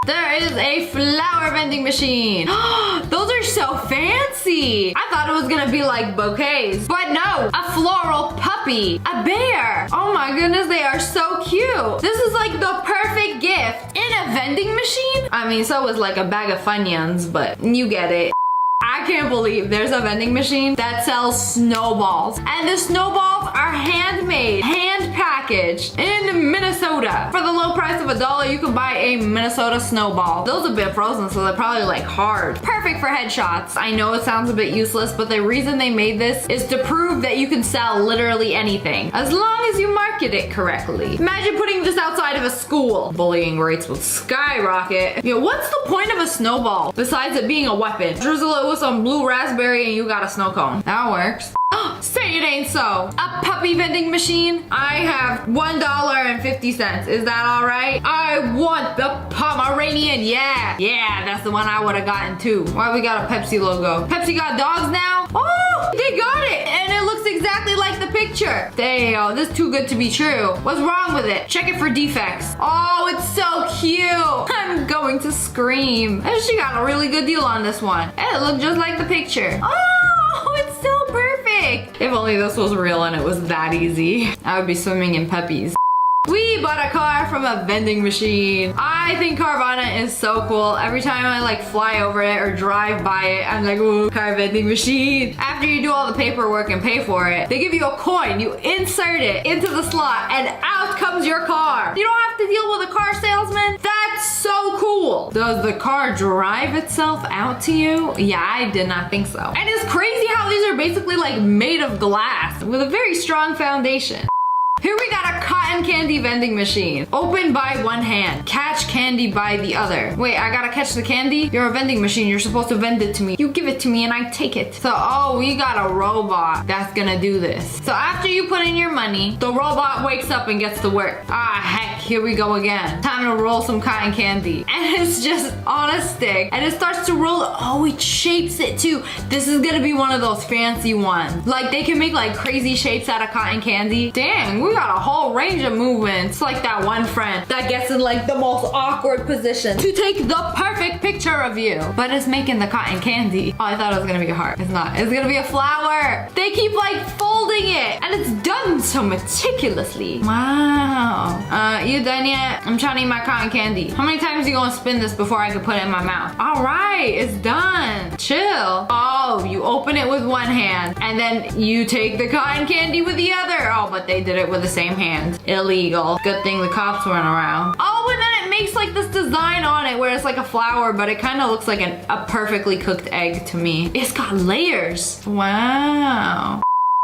Speaker 1: There is a flower vending machine. Those are so fancy. I thought it was gonna be like bouquets, but no, a floral puppy, a bear. Oh my goodness, they are so cute. This is like the perfect gift in a vending machine. I mean, so is like a bag of Funyuns, but you get it. I can't believe there's a vending machine that sells snowballs. And the snowballs are handmade, hand packaged in Minnesota. For the low price of $1, you can buy a Minnesota snowball. Those have been frozen, so they're probably like hard. Perfect for headshots. I know it sounds a bit useless, but the reason they made this is to prove that you can sell literally anything, as long as you market it correctly. Imagine putting this outside of a school. Bullying rates would skyrocket. You know, what's the point of a snowball besides it being a weapon? Drizzle it with some blue raspberry and you got a snow cone. That works. Say it ain't so. A puppy vending machine? I have $1.50. Is that all right? I want the Pomeranian. Yeah, that's the one I would have gotten too. Why we got a Pepsi logo? Pepsi got dogs now? Oh, they got it. And it looks exactly like the picture. Damn, this is too good to be true. What's wrong with it? Check it for defects. Oh, it's so cute. I'm going to scream. And she got a really good deal on this one. And it looked just like the picture. Oh, it's so perfect. If only this was real and it was that easy. I would be swimming in puppies. We bought a car from a vending machine. I think Carvana is so cool. Every time I like fly over it or drive by it, I'm like, ooh, car vending machine. After you do all the paperwork and pay for it, they give you a coin. You insert it into the slot and out comes your car. You don't have to deal with a car salesman. That's so cool. Does the car drive itself out to you? Yeah, I did not think so. And it's crazy how these are basically like made of glass with a very strong foundation. Here we got a cotton candy vending machine. Open by one hand, catch candy by the other. Wait, I gotta catch the candy? You're a vending machine, you're supposed to vend it to me. You give it to me and I take it. So, oh, we got a robot that's gonna do this. So after you put in your money, the robot wakes up and gets to work. Ah, heck, here we go again. Time to roll some cotton candy. And it's just on a stick and it starts to roll. Oh, it shapes it too. This is gonna be one of those fancy ones. Like they can make like crazy shapes out of cotton candy. Dang, we got a whole range of movements. Like that one friend that gets in like the most awkward position to take the perfect picture of you. But it's making the cotton candy. Oh, I thought it was gonna be a heart. It's not. It's gonna be a flower. They keep like folding it and it's done so meticulously. Wow. You done yet? I'm trying to eat my cotton candy. How many times are you gonna spin this before I can put it in my mouth? All right, it's done. Chill. Oh, you open it with one hand and then you take the cotton candy with the other. Oh, but they did it with the same hand. Illegal. Good thing the cops weren't around. Oh, and then it makes like this design on it where it's like a flower, but it kind of looks like a perfectly cooked egg to me. It's got layers. Wow.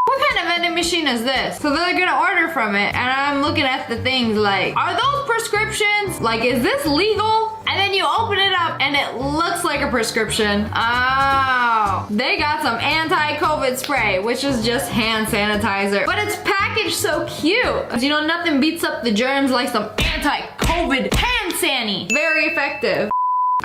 Speaker 1: What kind of vending machine is this? So they're gonna order from it and I'm looking at the things like, are those prescriptions? Like, is this legal? And then you open it up and it looks like a prescription. Oh, they got some anti-COVID spray, which is just hand sanitizer. But it's packaged so cute. You know, nothing beats up the germs like some anti-COVID hand sanitizer. Very effective.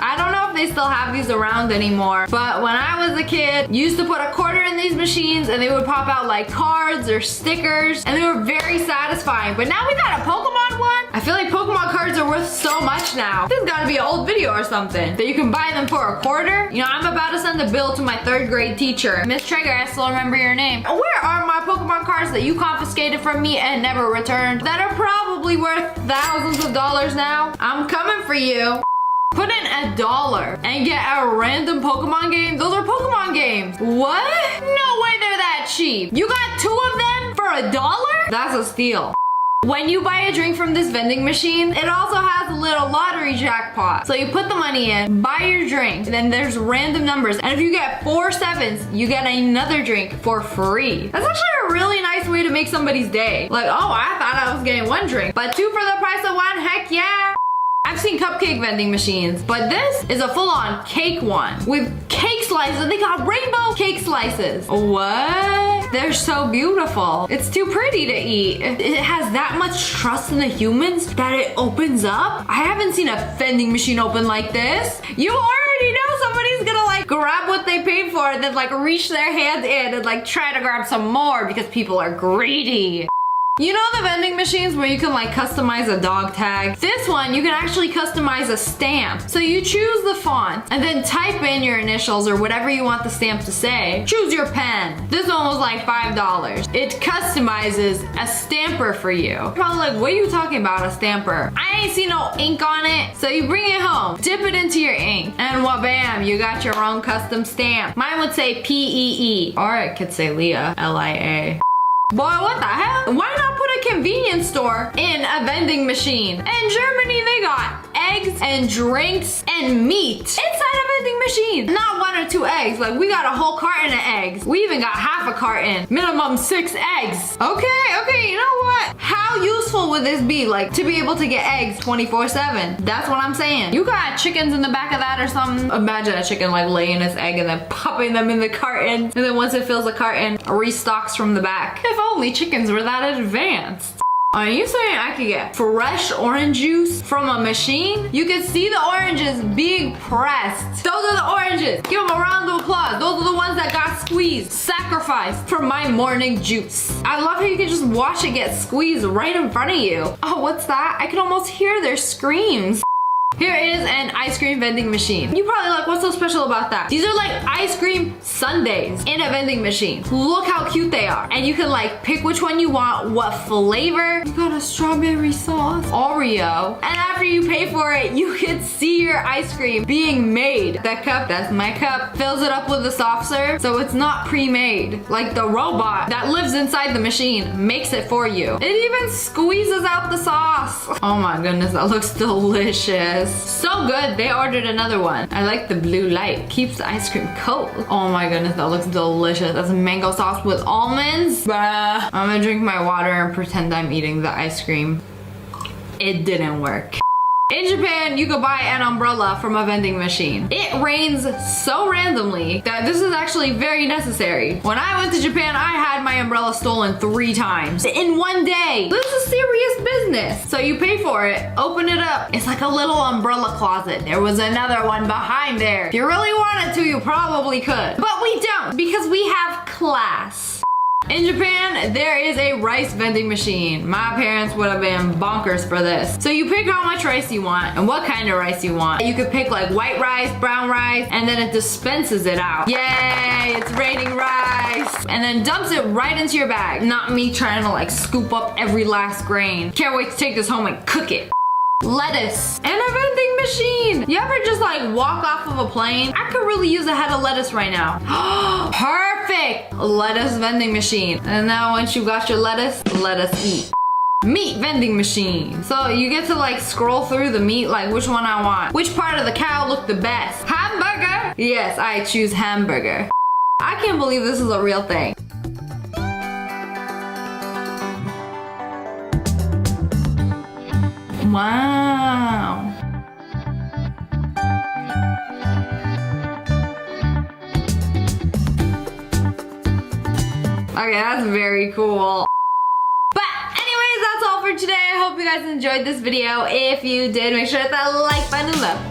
Speaker 1: I don't know if they still have these around anymore, but when I was a kid, you used to put a quarter in these machines and they would pop out like cards or stickers and they were very satisfying. But now we got a Pokemon one. I feel like Pokemon cards are worth so much now. This has got to be an old video or something that you can buy them for a quarter. You know, I'm about to send a bill to my 3rd grade teacher. Miss Traeger, I still remember your name. Where are my Pokemon cards that you confiscated from me and never returned that are probably worth thousands of dollars now? I'm coming for you. Put in $1 and get a random Pokemon game? Those are Pokemon games. What? No way they're that cheap. You got 2 of them for $1? That's a steal. When you buy a drink from this vending machine, it also has a little lottery jackpot. So you put the money in, buy your drink, and then there's random numbers. And if you get 4 7s, you get another drink for free. That's actually a really nice way to make somebody's day. Like, oh, I thought I was getting 1 drink, but 2 for the price of 1, heck yeah. I've seen cupcake vending machines, but this is a full-on cake one with cake slices. They got rainbow cake slices. What? They're so beautiful. It's too pretty to eat. It has that much trust in the humans that it opens up. I haven't seen a vending machine open like this. You already know somebody's gonna like grab what they paid for and then like reach their hand in and like try to grab some more because people are greedy. You know the vending machines where you can like customize a dog tag? This one, you can actually customize a stamp. So you choose the font and then type in your initials or whatever you want the stamp to say. Choose your pen. This one was like $5. It customizes a stamper for you. You're probably like, what are you talking about, a stamper? I ain't seen no ink on it. So you bring it home, dip it into your ink, and wha-bam, you got your own custom stamp. Mine would say P-E-E, or it could say Leah, L-I-A. Boy, what the hell? Why not put a convenience store in a vending machine? In Germany, they got eggs and drinks and meat inside a vending machine. Not 1 or 2 eggs. Like, we got a whole carton of eggs. We even got half a carton. Minimum 6 eggs. Okay, you know what? How useful would this be? Like, to be able to get eggs 24/7. That's what I'm saying. You got chickens in the back of that or something? Imagine a chicken like laying its egg and then popping them in the carton. And then once it fills the carton, restocks from the back. If only chickens were that advanced. Are you saying I could get fresh orange juice from a machine? You can see the oranges being pressed. Those are the oranges. Give them a round of applause. Those are the ones that got squeezed, sacrificed for my morning juice. I love how you can just watch it get squeezed right in front of you. Oh, what's that? I can almost hear their screams. Here is an ice cream vending machine. You probably like, what's so special about that? These are like ice cream sundaes in a vending machine. Look how cute they are. And you can like pick which one you want, what flavor. You got a strawberry sauce, Oreo. And after you pay for it, you can see your ice cream being made. That cup, that's my cup, fills it up with a soft serve, so it's not pre-made. Like the robot that lives inside the machine makes it for you. It even squeezes out the sauce. Oh my goodness, that looks delicious. So good, they ordered another one. I like the blue light, keeps the ice cream cold. Oh my goodness, that looks delicious. That's mango sauce with almonds. Bruh. I'm gonna drink my water and pretend I'm eating the ice cream. It didn't work. In Japan, you could buy an umbrella from a vending machine. It rains so randomly that this is actually very necessary. When I went to Japan, I had my umbrella stolen 3 times in one day. This is serious business. So you pay for it, open it up. It's like a little umbrella closet. There was another one behind there. If you really wanted to, you probably could. But we don't, because we have class. In Japan, there is a rice vending machine. My parents would have been bonkers for this. So you pick how much rice you want and what kind of rice you want. You could pick like white rice, brown rice, and then it dispenses it out. Yay, it's raining rice. And then dumps it right into your bag. Not me trying to like scoop up every last grain. Can't wait to take this home and cook it. Lettuce and a vending machine. You ever just like walk off of a plane? I could really use a head of lettuce right now. Perfect. Lettuce vending machine. And now once you got your lettuce, let us eat. Meat vending machine. So you get to like scroll through the meat, like which one I want. Which part of the cow looked the best? Hamburger? Yes, I choose hamburger. I can't believe this is a real thing. Wow. Okay, that's very cool. But anyways, that's all for today. I hope you guys enjoyed this video. If you did, make sure to hit that like button below.